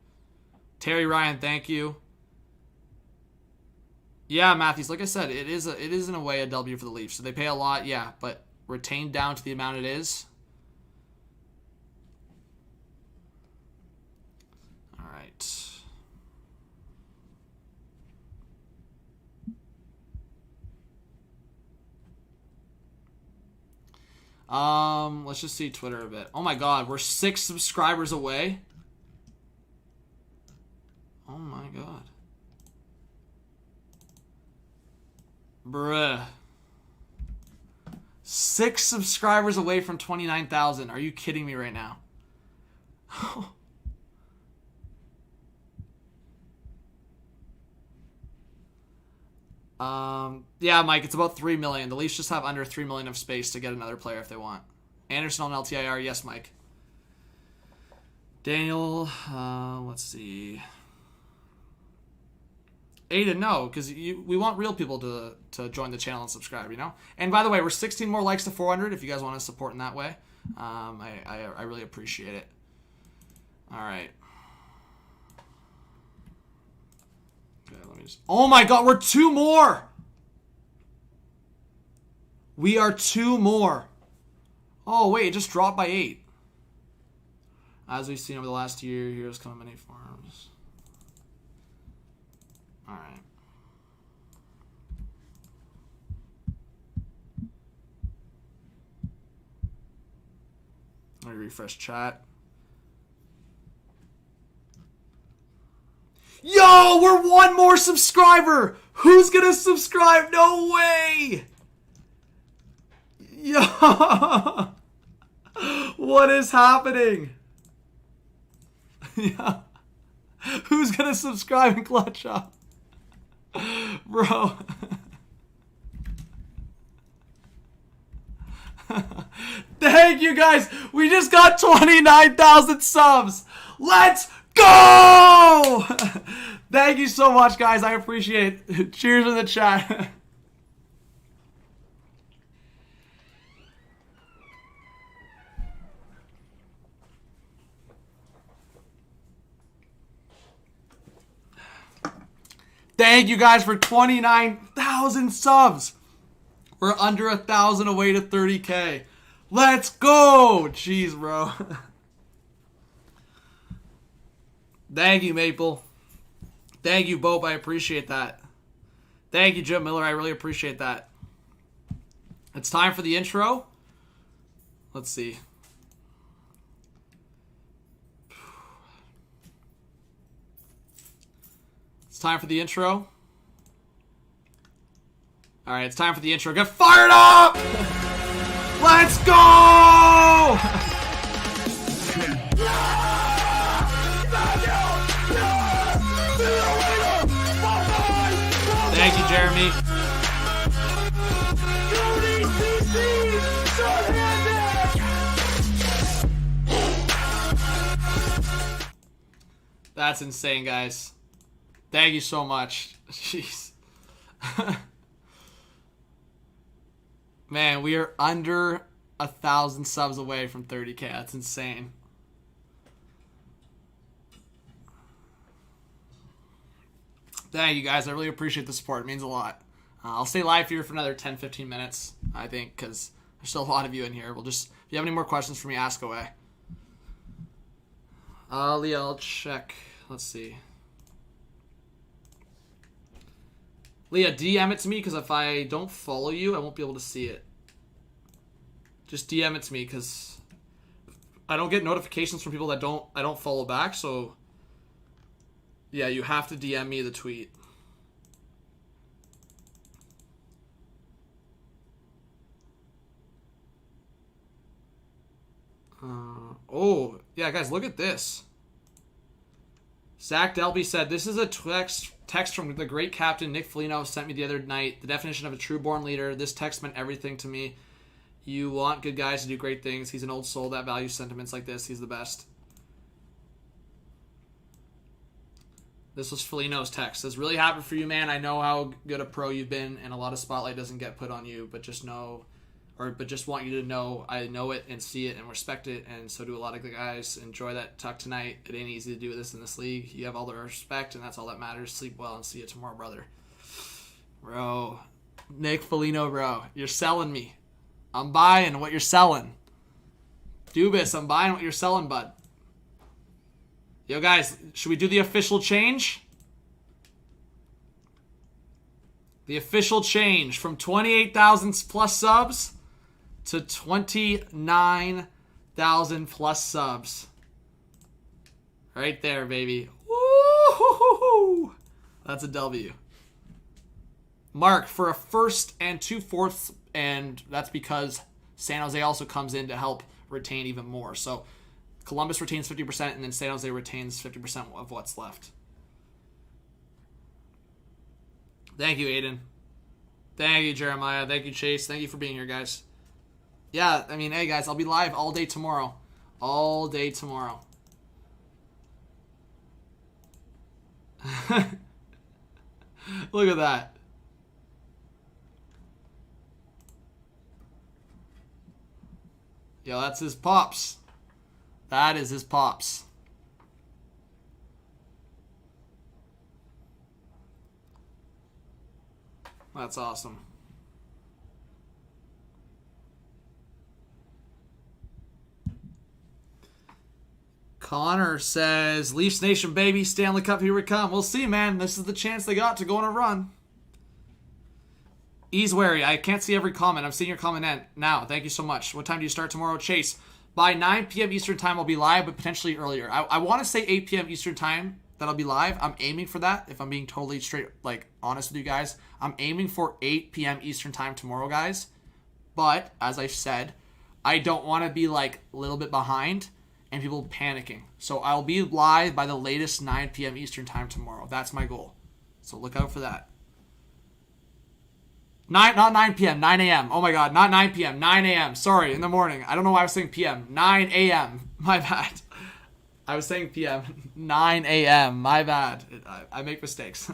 Terry Ryan, thank you. Yeah, Matthews, like I said, it is in a way a W for the Leafs. So they pay a lot, yeah, but retained down to the amount it is. All right. Let's just see Twitter a bit. Oh my God, we're 6 subscribers away. Oh my God. Bruh. 6 subscribers away from 29,000. Are you kidding me right now? Yeah, Mike, it's about 3 million. The Leafs just have under 3 million of space to get another player if they want. Anderson on LTIR, yes, Mike. Daniel, let's see. Aiden, no, because we want real people to join the channel and subscribe, you know? And by the way, we're 16 more likes to 400 if you guys want to support in that way. I really appreciate it. All right. Okay, let me just... Oh my God, we're 2 more! We are 2 more. Oh, wait, it just dropped by 8. As we've seen over the last year, heroes come in many forms. All right. Let me refresh chat. Yo, we're 1 more subscriber. Who's gonna subscribe? No way. Yo, what is happening? Yeah. Who's gonna subscribe and clutch up? Bro. Thank you guys. We just got 29,000 subs. Let's go. Thank you so much, guys. I appreciate it. Cheers in the chat. Thank you guys for 29,000 subs. We're under 1,000 away to 30K. Let's go. Jeez, bro. Thank you, Maple. Thank you, Bope. I appreciate that. Thank you, Jim Miller. I really appreciate that. It's time for the intro. Let's see. It's time for the intro. All right, it's time for the intro. Get fired up! Let's go! Thank you, Jeremy. That's insane, guys. Thank you so much. Jeez. Man, we are under 1,000 subs away from 30K. That's insane. Thank you, guys. I really appreciate the support. It means a lot. I'll stay live here for another 10-15 minutes, I think, because there's still a lot of you in here. We'll just, if you have any more questions for me, ask away. Leah, I'll check. Let's see. Leah, DM it to me, because if I don't follow you, I won't be able to see it. Just DM it to me, because I don't get notifications from people that I don't follow back, so yeah, you have to DM me the tweet. Oh, yeah, guys, look at this. Zach Delby said, this is a text from the great captain Nick Foligno sent me the other night. The definition of a true born leader. This text meant everything to me. You want good guys to do great things. He's an old soul that values sentiments like this. He's the best. This was Foligno's text. Says, really happy for you, man. I know how good a pro you've been, and a lot of spotlight doesn't get put on you, but just know but just want you to know I know it and see it and respect it, and so do a lot of the guys. Enjoy that tuck tonight. It ain't easy to do this in this league. You have all the respect, and that's all that matters. Sleep well and see you tomorrow, brother. Bro, Nick Foligno, bro, you're selling me. I'm buying what you're selling. Dubis, I'm buying what you're selling, bud. Yo, guys, should we do the official change? The official change from 28,000 plus subs to 29,000 plus subs. Right there, baby. Woo-hoo-hoo-hoo. That's a W. Mark for a first and 2/4, and that's because San Jose also comes in to help retain even more. So Columbus retains 50%, and then San Jose retains 50% of what's left. Thank you, Aiden. Thank you, Jeremiah. Thank you, Chase. Thank you for being here, guys. Yeah, I mean, hey, guys, I'll be live all day tomorrow. All day tomorrow. Look at that. Yo, that's his pops. That is his pops. That's awesome. Connor says, Leafs Nation, baby. Stanley Cup, here we come. We'll see, man. This is the chance they got to go on a run. Ease wary. I can't see every comment. I'm seeing your comment now. Thank you so much. What time do you start tomorrow? Chase. By 9 p.m. Eastern time, I'll be live, but potentially earlier. I want to say 8 p.m. Eastern time that I'll be live. I'm aiming for that, if I'm being totally straight, honest with you guys. I'm aiming for 8 p.m. Eastern time tomorrow, guys. But, as I said, I don't want to be, a little bit behind and people panicking. So I'll be live by the latest 9 p.m. Eastern time tomorrow. That's my goal. So look out for that. Not 9 p.m., 9 a.m. Oh my god, not 9 p.m., 9 a.m. Sorry, in the morning. I don't know why I was saying p.m. 9 a.m. My bad. I was saying p.m. 9 a.m. My bad. I make mistakes.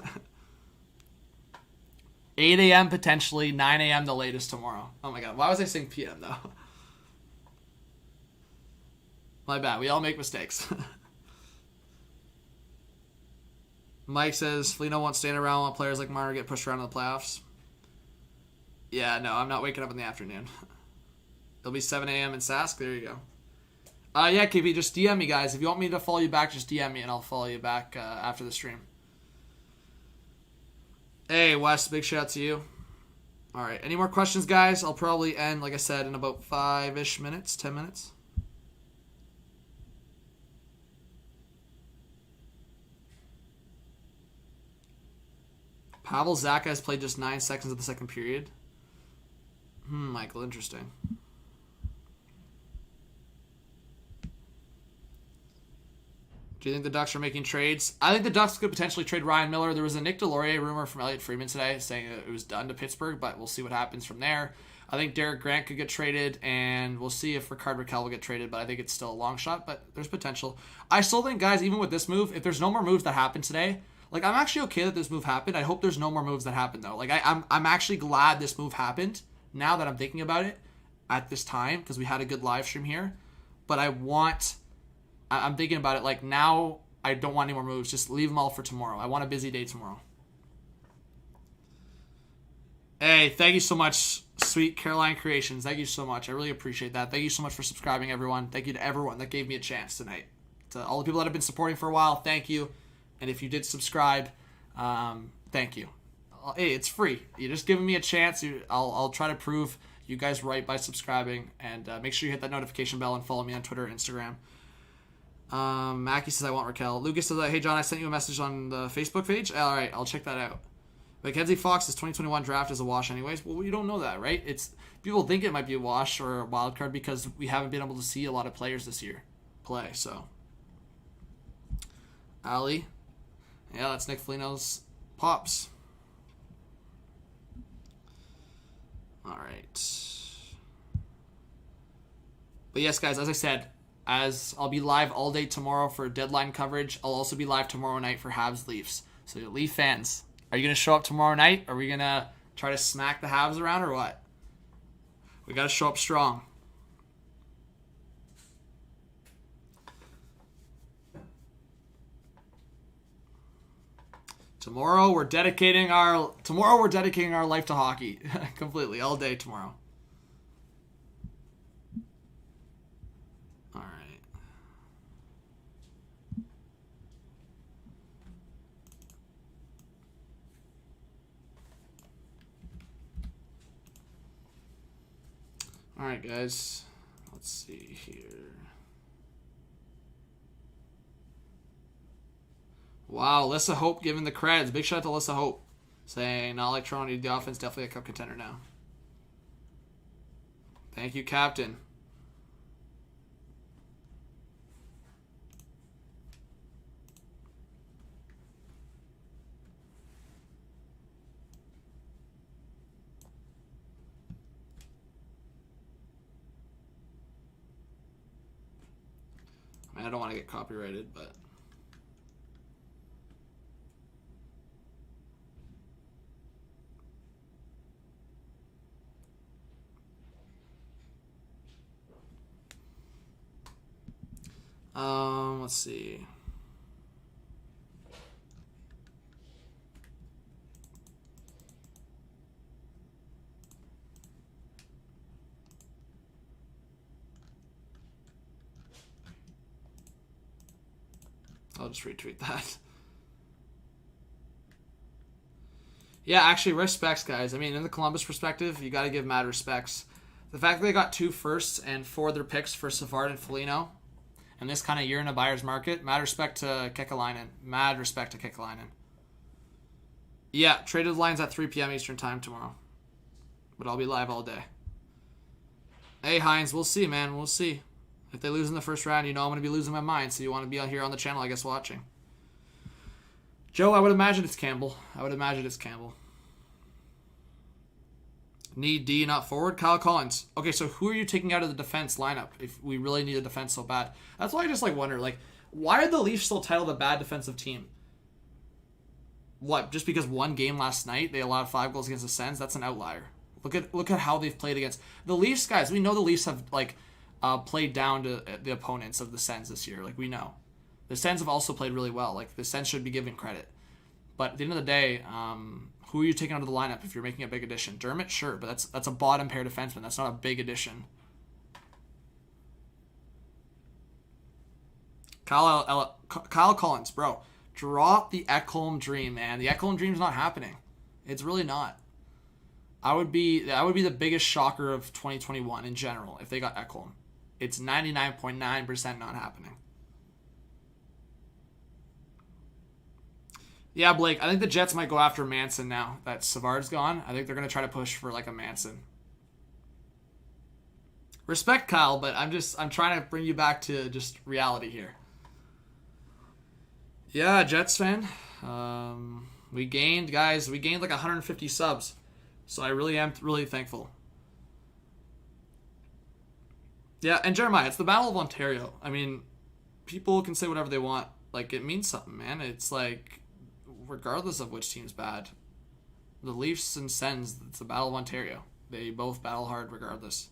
8 a.m. potentially, 9 a.m. the latest tomorrow. Oh my god, why was I saying p.m. though? My bad, we all make mistakes. Mike says, Foligno won't stand around while players like Marner get pushed around in the playoffs. Yeah, no, I'm not waking up in the afternoon. It'll be 7 a.m. in Sask. There you go. Yeah, KB, just DM me, guys. If you want me to follow you back, just DM me, and I'll follow you back after the stream. Hey, Wes, big shout out to you. All right, any more questions, guys? I'll probably end, like I said, in about 5-ish minutes, 10 minutes. Pavel Zacha has played just 9 seconds of the second period. Michael, interesting. Do you think the Ducks are making trades? I think the Ducks could potentially trade Ryan Miller. There was a Nick Delorier rumor from Elliot Friedman today saying it was done to Pittsburgh, but we'll see what happens from there. I think Derek Grant could get traded, and we'll see if Rickard Rakell will get traded, but I think it's still a long shot, but there's potential. I still think, guys, even with this move, if there's no more moves that happen today, I'm actually okay that this move happened. I hope there's no more moves that happen, though. I'm actually glad this move happened now that I'm thinking about it at this time, because we had a good live stream here. But I'm thinking about it, now I don't want any more moves. Just leave them all for tomorrow. I want a busy day tomorrow. Hey, thank you so much, Sweet Caroline Creations. Thank you so much. I really appreciate that. Thank you so much for subscribing, everyone. Thank you to everyone that gave me a chance tonight. To all the people that have been supporting for a while, thank you. And if you did subscribe, thank you. Hey, it's free. You're just giving me a chance. I'll try to prove you guys right by subscribing. And make sure you hit that notification bell and follow me on Twitter and Instagram. Mackie says, I want Raquel. Lucas says, hey, John, I sent you a message on the Facebook page. All right, I'll check that out. Mackenzie Fox's 2021 draft is a wash anyways. Well, you don't know that, right? People think it might be a wash or a wild card because we haven't been able to see a lot of players this year play. So, Ali. Yeah, that's Nick Foligno's pops. All right. But yes, guys, as I said, as I'll be live all day tomorrow for deadline coverage, I'll also be live tomorrow night for Habs Leafs. So, Leaf fans, are you going to show up tomorrow night? Are we going to try to smack the Habs around or what? We got to show up strong. Tomorrow we're dedicating our life to hockey completely all day tomorrow. All right. All right, guys. Let's see here. Wow, Alyssa Hope giving the creds. Big shout out to Alyssa Hope. Saying, not like Toronto, need the offense, definitely a cup contender now. Thank you, Captain. I mean, I don't want to get copyrighted, but... let's see. I'll just retweet that. Yeah, actually, respects, guys. I mean, in the Columbus perspective, you got to give mad respects. The fact that they got 2 firsts and 4 of their picks for Savard and Foligno, and this kind of year in a buyer's market, mad respect to Kekalainen. Mad respect to Kekalainen. Yeah, traded lines at 3 p.m. Eastern time tomorrow. But I'll be live all day. Hey, Hines, we'll see, man. We'll see. If they lose in the first round, you know I'm going to be losing my mind, so you want to be out here on the channel, I guess, watching. Joe, I would imagine it's Campbell. Need D, not forward. Kyle Collins. Okay, so who are you taking out of the defense lineup if we really need a defense so bad? That's why I just wonder, why are the Leafs still titled a bad defensive team? What? Just because one game last night they allowed 5 goals against the Sens? That's an outlier. Look at how they've played against the Leafs, guys. We know the Leafs have played down to the opponents of the Sens this year. We know the Sens have also played really well. The Sens should be given credit. But at the end of the day, who are you taking out of the lineup if you're making a big addition? Dermott, sure, but that's a bottom pair defenseman. That's not a big addition. Kyle Collins, bro, drop the Ekholm dream, man. The Ekholm dream's not happening. It's really not. That would be the biggest shocker of 2021 in general if they got Ekholm. It's 99.9% not happening. Yeah, Blake, I think the Jets might go after Manson now that Savard's gone. I think they're going to try to push for a Manson. Respect, Kyle, but I'm trying to bring you back to just reality here. Yeah, Jets fan. We gained 150 subs. So I really am thankful. Yeah, and Jeremiah, it's the Battle of Ontario. I mean, people can say whatever they want. It means something, man. It's regardless of which team's bad. The Leafs and Sens, it's the Battle of Ontario. They both battle hard regardless.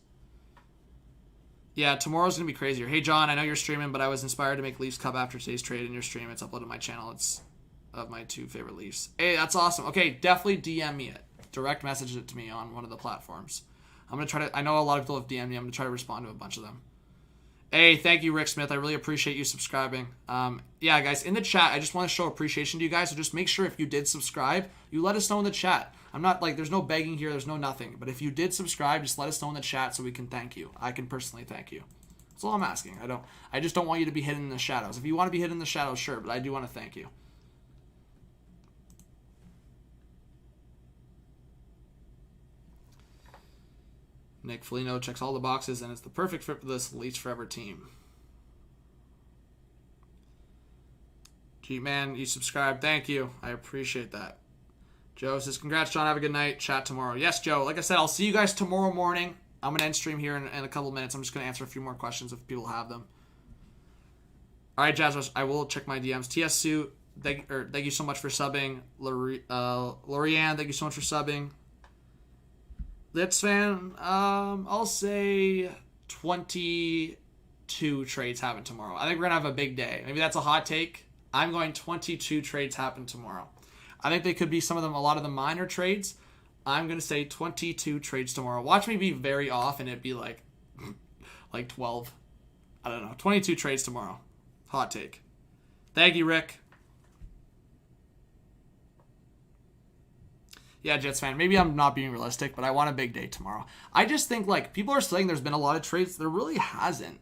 Yeah, tomorrow's going to be crazier. Hey, John, I know you're streaming, but I was inspired to make Leafs Cup after today's trade in your stream. It's uploaded to my channel. It's of my 2 favorite Leafs. Hey, that's awesome. Okay, definitely DM me it. Direct message it to me on one of the platforms. I'm going to try to... I know a lot of people have DM'd me. I'm going to try to respond to a bunch of them. Hey, thank you, Rick Smith. I really appreciate you subscribing. Yeah, guys, in the chat, I just want to show appreciation to you guys. So just make sure if you did subscribe, you let us know in the chat. I'm not there's no begging here. There's no nothing. But if you did subscribe, just let us know in the chat so we can thank you. I can personally thank you. That's all I'm asking. I just don't want you to be hidden in the shadows. If you want to be hidden in the shadows, sure. But I do want to thank you. Nick Foligno checks all the boxes, and it's the perfect fit for this Leafs Forever team. G-Man, you subscribed. Thank you. I appreciate that. Joe says, congrats, John. Have a good night. Chat tomorrow. Yes, Joe. Like I said, I'll see you guys tomorrow morning. I'm going to end stream here in a couple of minutes. I'm just going to answer a few more questions if people have them. All right, Jazz, I will check my DMs. TS Suit, thank you so much for subbing. Lorianne, thank you so much for subbing. Jets fan, I'll say 22 trades happen tomorrow. I think we're going to have a big day. Maybe that's a hot take. I'm going 22 trades happen tomorrow. I think they could be some of them, a lot of the minor trades. I'm going to say 22 trades tomorrow. Watch me be very off and it'd be like 12. I don't know. 22 trades tomorrow. Hot take. Thank you, Rick. Yeah, Jets fan. Maybe I'm not being realistic, but I want a big day tomorrow. I just think, like, people are saying there's been a lot of trades. There really hasn't.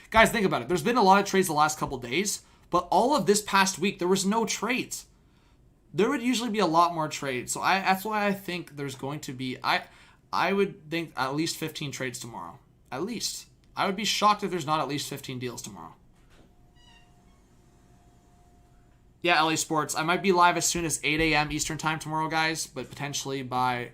Guys, think about it. There's been a lot of trades the last couple days, but all of this past week, there was no trades. There would usually be a lot more trades. So that's why I think there's going to be... I would think at least 15 trades tomorrow. At least. I would be shocked if there's not at least 15 deals tomorrow. Yeah, LA Sports. I might be live as soon as 8 a.m. Eastern time tomorrow, guys, but potentially by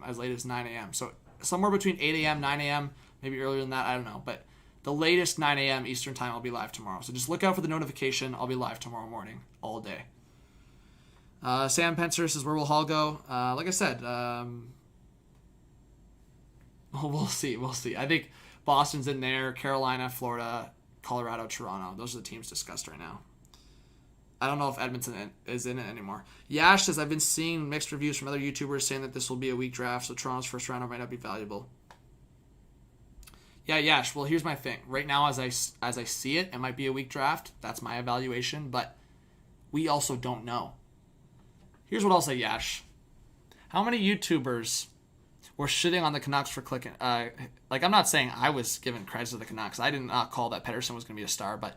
as late as 9 a.m. So somewhere between 8 a.m., 9 a.m., maybe earlier than that, I don't know. But the latest 9 a.m. Eastern time, I'll be live tomorrow. So just look out for the notification. I'll be live tomorrow morning, all day. Sam Pencer says, where will Hall go? Like I said, we'll see. We'll see. I think Boston's in there, Carolina, Florida, Colorado, Toronto. Those are the teams discussed right now. I don't know if Edmonton is in it anymore. Yash says, I've been seeing mixed reviews from other YouTubers saying that this will be a weak draft, so Toronto's first rounder might not be valuable. Yeah, Yash, well, here's my thing. Right now, as I see it, it might be a weak draft. That's my evaluation, but we also don't know. Here's what I'll say, Yash. How many YouTubers were shitting on the Canucks for clicking? I'm not saying I was giving credit to the Canucks. I did not call that Pettersson was going to be a star, but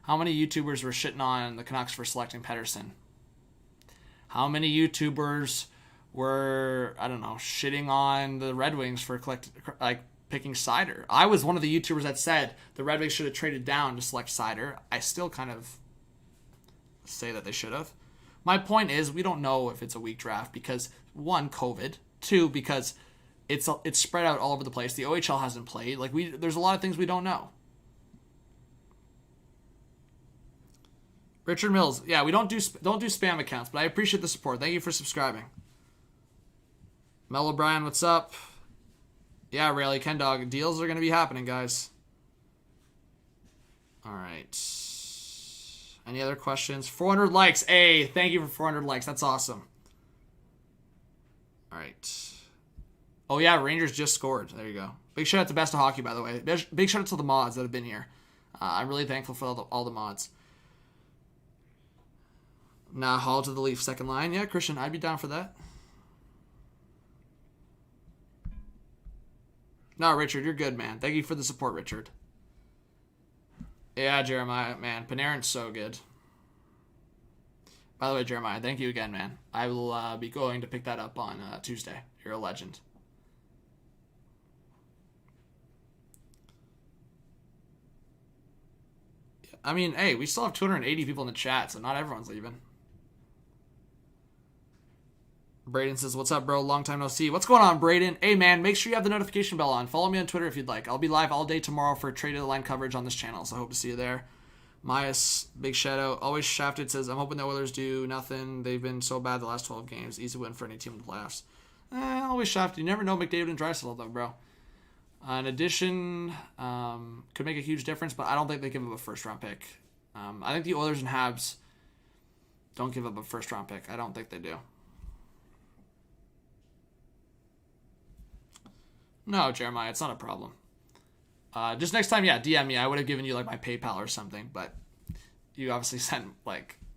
how many YouTubers were shitting on the Canucks for selecting Pettersson? How many YouTubers were, I don't know, shitting on the Red Wings for picking Seider? I was one of the YouTubers that said the Red Wings should have traded down to select Seider. I still kind of say that they should have. My point is, we don't know if it's a weak draft because, one, COVID. Two, because it's spread out all over the place. The OHL hasn't played. There's a lot of things we don't know. Richard Mills, yeah, we don't do spam accounts, but I appreciate the support. Thank you for subscribing. Mel O'Brien, what's up? Yeah, Rayleigh, Ken Dog, deals are going to be happening, guys. All right. Any other questions? 400 likes. Hey, thank you for 400 likes. That's awesome. All right. Oh, yeah, Rangers just scored. There you go. Big shout out to Best of Hockey, by the way. Big shout out to the mods that have been here. I'm really thankful for all the mods. Nah, Hall to the Leaf second line. Yeah, Christian, I'd be down for that. No, Richard, you're good, man. Thank you for the support, Richard. Yeah, Jeremiah, man. Panarin's so good. By the way, Jeremiah, thank you again, man. I will be going to pick that up on Tuesday. You're a legend. I mean, hey, we still have 280 people in the chat, so not everyone's leaving. Braden says, what's up, bro? Long time no see. What's going on, Braden? Hey, man, make sure you have the notification bell on. Follow me on Twitter if you'd like. I'll be live all day tomorrow for trade line coverage on this channel, so I hope to see you there. Myas, big shout out. Always Shafted says, I'm hoping the Oilers do nothing. They've been so bad the last 12 games. Easy win for any team in the playoffs. Always Shafted. You never know McDavid and Draisaitl, though, bro. An addition could make a huge difference, but I don't think they give up a first-round pick. I think the Oilers and Habs don't give up a first-round pick. I don't think they do. No, Jeremiah, it's not a problem. Just next time, yeah, DM me. I would have given you my PayPal or something, but you obviously sent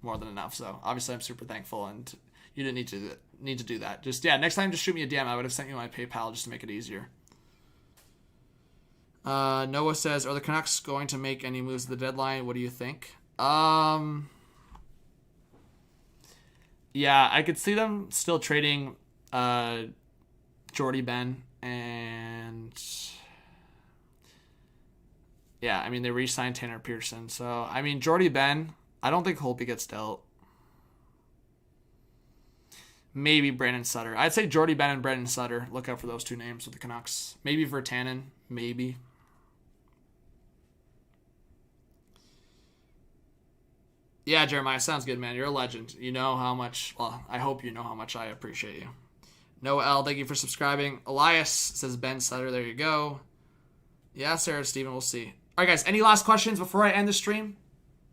more than enough. So obviously, I'm super thankful, and you didn't need to do that. Just next time, just shoot me a DM. I would have sent you my PayPal just to make it easier. Noah says, are the Canucks going to make any moves at the deadline? What do you think? Yeah, I could see them still trading Jordy Ben. And yeah, I mean, they re-signed Tanner Pearson. So, I mean, Jordy Ben, I don't think Holtby gets dealt. Maybe Brandon Sutter. I'd say Jordy Ben and Brandon Sutter. Look out for those two names with the Canucks. Maybe Virtanen. Maybe. Yeah, Jeremiah, sounds good, man. You're a legend. You know how much, well, I hope you know how much I appreciate you. Noah L, thank you for subscribing. Elias says Ben Sutter. There you go. Yeah, Sarah Steven, we'll see. All right, guys, any last questions before I end the stream?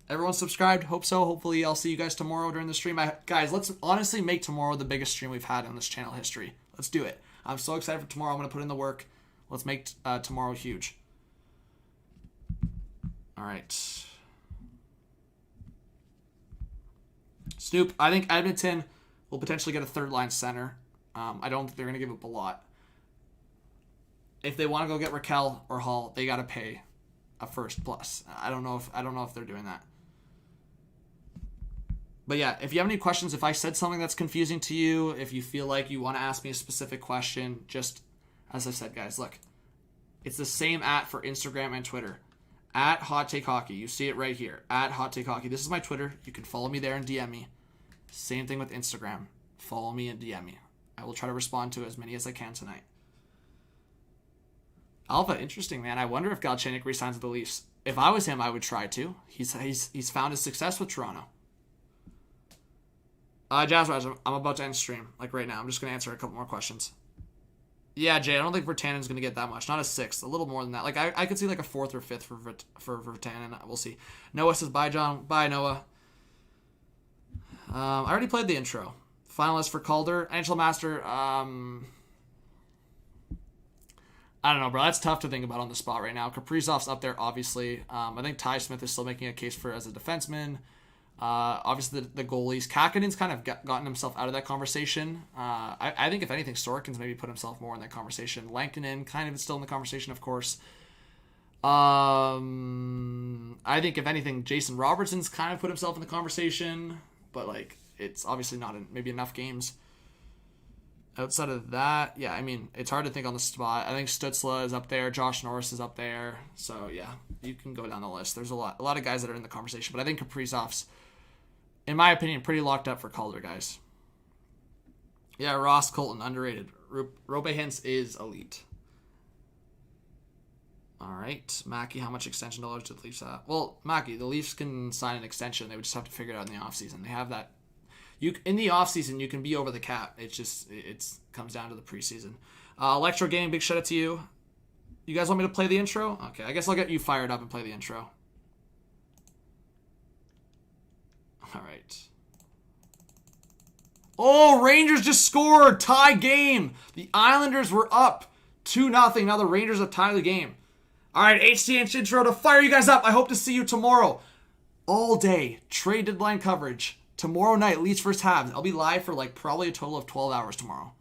Everyone subscribed? Hope so. Hopefully I'll see you guys tomorrow during the stream. Guys, let's honestly make tomorrow the biggest stream we've had on this channel history. Let's do it. I'm so excited for tomorrow. I'm going to put in the work. Let's make tomorrow huge. All right. Snoop, I think Edmonton will potentially get a third-line center. I don't think they're going to give up a lot. If they want to go get Raquel or Hall, they got to pay a first plus. I don't know if they're doing that. But yeah, if you have any questions, if I said something that's confusing to you, if you feel like you want to ask me a specific question, just as I said, guys, look, it's the same for Instagram and Twitter. At Hot Take Hockey. You see it right here. At Hot Take Hockey. This is my Twitter. You can follow me there and DM me. Same thing with Instagram. Follow me and DM me. I will try to respond to as many as I can tonight. Alpha, interesting, man. I wonder if Galchenyuk resigns with the Leafs. If I was him, I would try to. He's found his success with Toronto. Jazzwise, I'm about to end stream. Like right now. I'm just going to answer a couple more questions. Yeah, Jay, I don't think Virtanen's going to get that much. Not a 6th. A little more than that. Like, I could see like a 4th or 5th for Virtanen. We'll see. Noah says, bye, John. Bye, Noah. I already played the intro. Finalist for Calder. NHL Master. I don't know, bro. That's tough to think about on the spot right now. Kaprizov's up there, obviously. I think Ty Smith is still making a case for as a defenseman. Obviously, the goalies. Kakanen's kind of gotten himself out of that conversation. I think, if anything, Sorokin's maybe put himself more in that conversation. Lankinen kind of is still in the conversation, of course. I think, if anything, Jason Robertson's kind of put himself in the conversation. But, like, it's obviously not maybe enough games. Outside of that, yeah, I mean, it's hard to think on the spot. I think Stützle is up there. Josh Norris is up there. So, yeah, you can go down the list. There's a lot of guys that are in the conversation. But I think Kaprizov's, in my opinion, pretty locked up for Calder, guys. Yeah, Ross Colton, underrated. Robe Hintz is elite. All right. Mackie, how much extension dollars did the Leafs have? Well, Mackie, the Leafs can sign an extension. They would just have to figure it out in the offseason. They have that. In the offseason, you can be over the cap. It comes down to the preseason. Electro Gaming, big shout out to you. You guys want me to play the intro? Okay, I guess I'll get you fired up and play the intro. All right. Oh, Rangers just scored. Tie game. The Islanders were up 2-0. Now the Rangers have tied the game. All right, HTH intro to fire you guys up. I hope to see you tomorrow. All day. Trade deadline coverage. Tomorrow night, Leafs first halves. I'll be live for like probably a total of 12 hours tomorrow.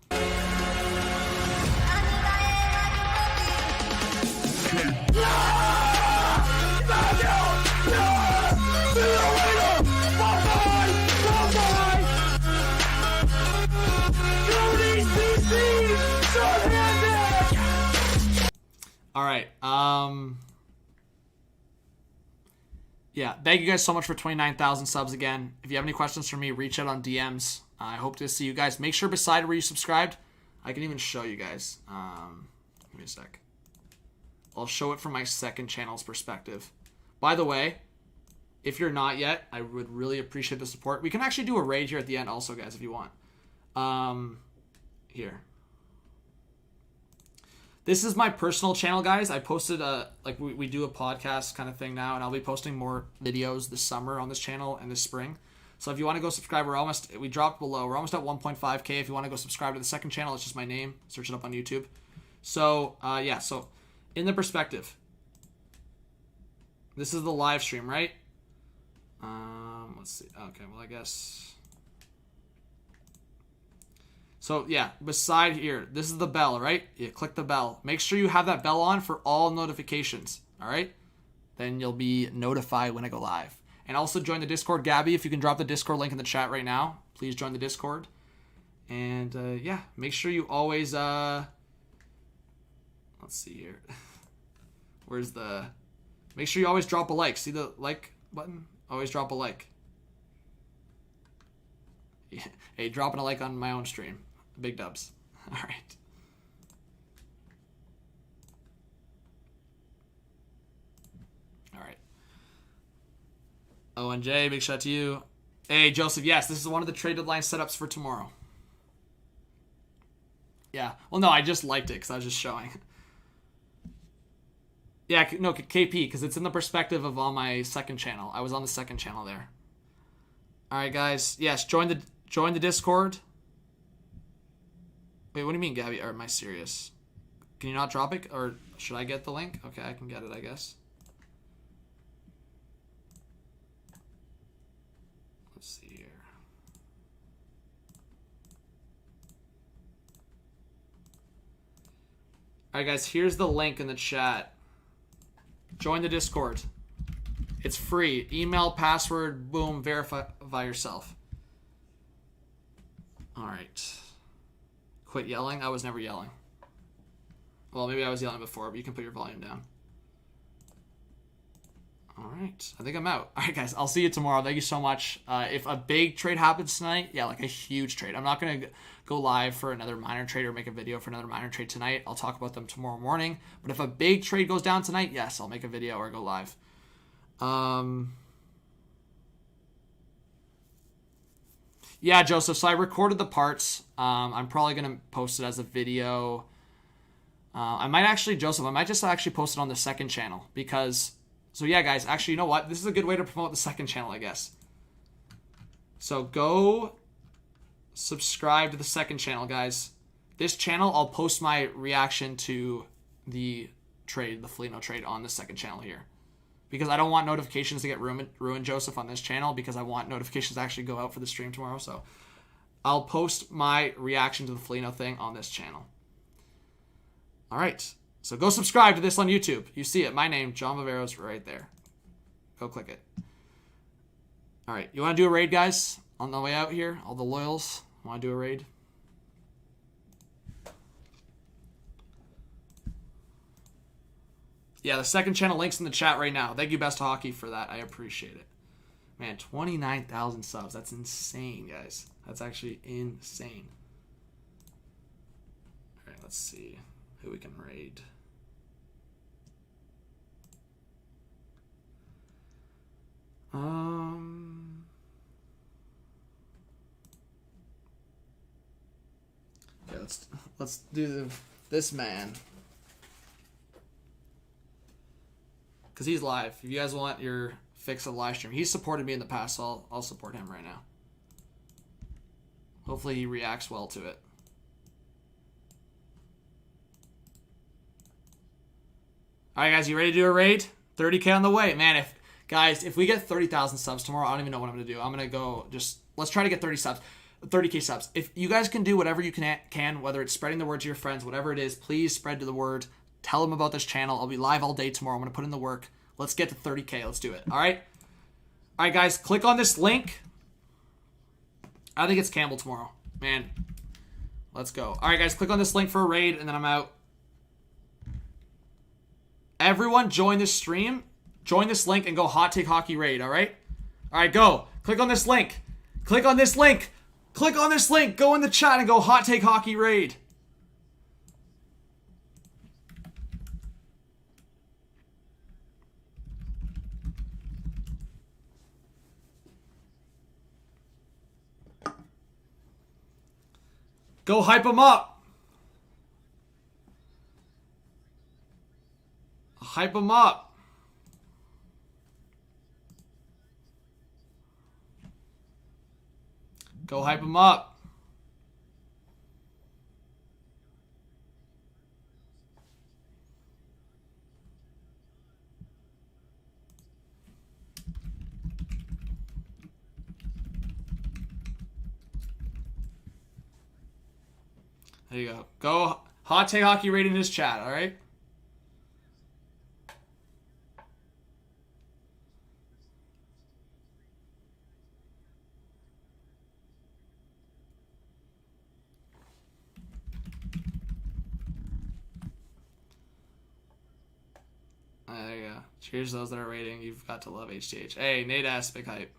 All right. Yeah, thank you guys so much for 29,000 subs again. If you have any questions for me, reach out on DMs. I hope to see you guys. Make sure beside where you subscribed, I can even show you guys. Give me a sec. I'll show it from my second channel's perspective. By the way, if you're not yet, I would really appreciate the support. We can actually do a raid here at the end also, guys, if you want. Here. This is my personal channel, guys. I posted we do a podcast kind of thing now, and I'll be posting more videos this summer on this channel and this spring. So if you want to go subscribe, we dropped below. We're almost at 1.5K. If you want to go subscribe to the second channel, it's just my name. Search it up on YouTube. So, yeah. So, in the perspective, this is the live stream, right? Let's see. Okay, well, I guess. So, yeah, beside here, this is the bell, right? You click the bell. Make sure you have that bell on for all notifications, all right? Then you'll be notified when I go live. And also join the Discord. Gabby, if you can drop the Discord link in the chat right now, please join the Discord. And, yeah, make sure you always, let's see here. Make sure you always drop a like. See the like button? Always drop a like. Hey, dropping a like on my own stream. Big dubs. All right. All right. Oh, and Jay, big shout out to you. Hey, Joseph, yes, this is one of the trade deadline setups for tomorrow. Yeah. Well, no, I just liked it because I was just showing. Yeah, no, KP, because it's in the perspective of on my second channel. I was on the second channel there. All right, guys. Yes, join the Discord. Wait, what do you mean, Gabby? Or am I serious? Can you not drop it? Or should I get the link? Okay, I can get it, I guess. Let's see here. All right, guys, here's the link in the chat. Join the Discord. It's free. Email, password, boom, verify yourself. All right. Quit yelling. I was never yelling. Well, maybe I was yelling before, but you can put your volume down. All right. I think I'm out. All right, guys. I'll see you tomorrow. Thank you so much. If a big trade happens tonight, yeah, like a huge trade. I'm not going to go live for another minor trade or make a video for another minor trade tonight. I'll talk about them tomorrow morning. But if a big trade goes down tonight, yes, I'll make a video or go live. Yeah, Joseph. So I recorded the parts. I'm probably going to post it as a video. I might actually, Joseph, I might just actually post it on the second channel because... So yeah, guys, actually, you know what? This is a good way to promote the second channel, I guess. So go subscribe to the second channel, guys. This channel, I'll post my reaction to the trade, the Foligno trade on the second channel here. Because I don't want notifications to get ruined, Joseph, on this channel because I want notifications to actually go out for the stream tomorrow. So I'll post my reaction to the Foligno thing on this channel. All right. So go subscribe to this on YouTube. You see it. My name, John Viveiros, right there. Go click it. All right. You want to do a raid, guys? On the way out here? All the loyals want to do a raid? Yeah, the second channel link's in the chat right now. Thank you, Best Hockey, for that. I appreciate it. Man, 29,000 subs. That's insane, guys. That's actually insane. All right, let's see who we can raid. Okay, let's do this man. Because he's live. If you guys want your fix of live stream, he's supported me in the past, so I'll support him right now. Hopefully he reacts well to it. All right, guys, you ready to do a raid? 30K on the way. Man, if we get 30,000 subs tomorrow, I don't even know what I'm going to do. I'm going to go let's try to get 30K subs. If you guys can do whatever you can, whether it's spreading the word to your friends, whatever it is, please spread the word. Tell them about this channel. I'll be live all day tomorrow. I'm going to put in the work. Let's get to 30K. Let's do it. All right? All right, guys, click on this link. I think it's Campbell tomorrow. Man, let's go. All right, guys, click on this link for a raid, and then I'm out. Everyone join this stream. Join this link and go Hot Take Hockey raid, all right? All right, go. Click on this link. Click on this link. Click on this link. Go in the chat and go Hot Take Hockey raid. Go hype them up. Hype them up. Go hype them up. There you go. Go Hot Take Hockey raid in this chat, all right? There you go. Cheers to those that are rating. You've got to love HTH. Hey, Nate S, big hype.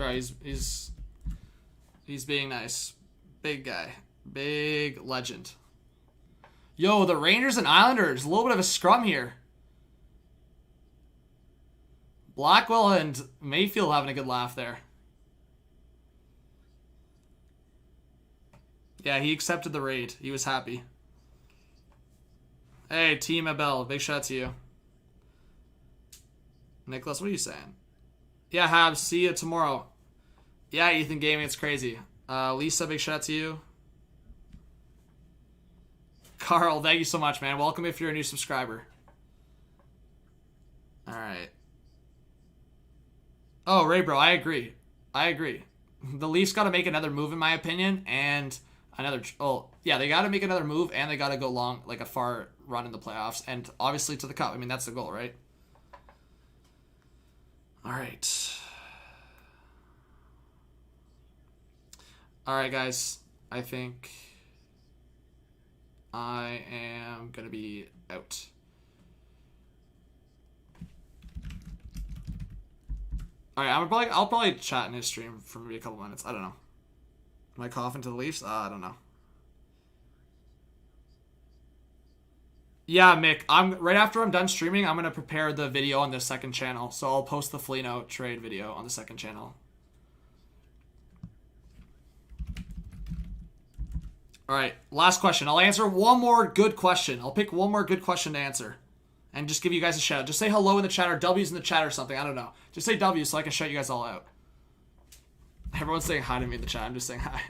Bro, he's being nice. Big guy. Big legend. Yo, the Rangers and Islanders. A little bit of a scrum here. Blackwell and Mayfield having a good laugh there. Yeah, he accepted the raid. He was happy. Hey, Team Abel. Big shout out to you. Nicholas, what are you saying? Yeah, Habs. See you tomorrow. Yeah, Ethan Gaming. It's crazy. Lisa, big shout out to you. Carl, thank you so much, man. Welcome if you're a new subscriber. All right. Oh, Ray, bro, I agree. I agree. The Leafs got to make another move, in my opinion, and another... Oh, yeah, they got to make another move, and they got to go long, like a far run in the playoffs, and obviously to the Cup. I mean, that's the goal, right? All right. All right, guys. I think I am going to be out. All right, I'll probably chat in his stream for maybe a couple minutes. I don't know. Am I coughing to the Leafs? I don't know. Yeah, Mick. Right after I'm done streaming, I'm gonna prepare the video on the second channel. So I'll post the Foligno trade video on the second channel. All right, last question. I'll answer one more good question. I'll pick one more good question to answer. And just give you guys a shout. Just say hello in the chat or W's in the chat or something. I don't know. Just say W so I can shout you guys all out. Everyone's saying hi to me in the chat. I'm just saying hi.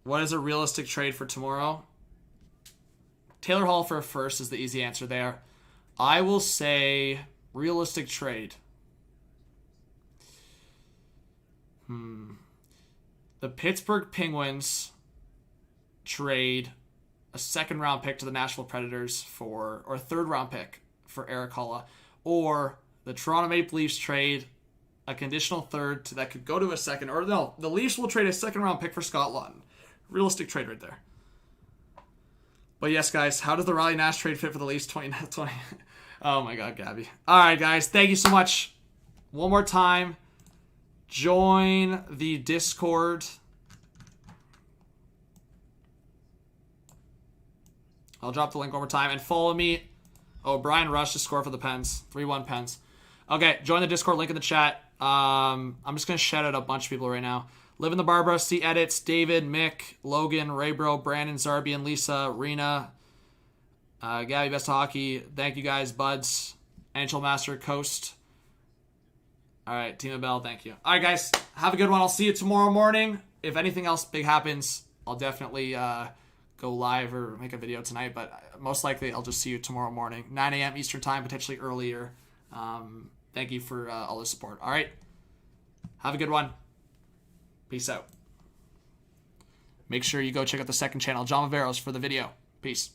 What is a realistic trade for tomorrow? Taylor Hall for a first is the easy answer there. I will say realistic trade. The Pittsburgh Penguins trade a second round pick to the Nashville Predators or a third round pick for Eric Holla, or the Toronto Maple Leafs trade a conditional third that could go to a second, or no, the Leafs will trade a second round pick for Scott Laughton. Realistic trade right there. But yes, guys, how does the Riley Nash trade fit for the Leafs 2020? Oh my God, Gabby. All right, guys, thank you so much. One more time. Join the Discord. I'll drop the link one more time and follow me. Oh, Brian Rush to score for the Pens. 3-1 Pens. Okay, join the Discord, link in the chat. I'm just going to shout out a bunch of people right now. Live in the Barbara, see edits, David, Mick, Logan, Raybro, Brandon, Zarbian, Lisa, Rena, Gabby, Best of Hockey. Thank you guys, Buds, NHL Master, Coast. All right, Team Abel, thank you. All right, guys, have a good one. I'll see you tomorrow morning. If anything else big happens, I'll definitely go live or make a video tonight, but most likely I'll just see you tomorrow morning, 9 a.m. Eastern Time, potentially earlier. Thank you for all the support. All right, have a good one. Peace out. Make sure you go check out the second channel, John Viveiros, for the video. Peace.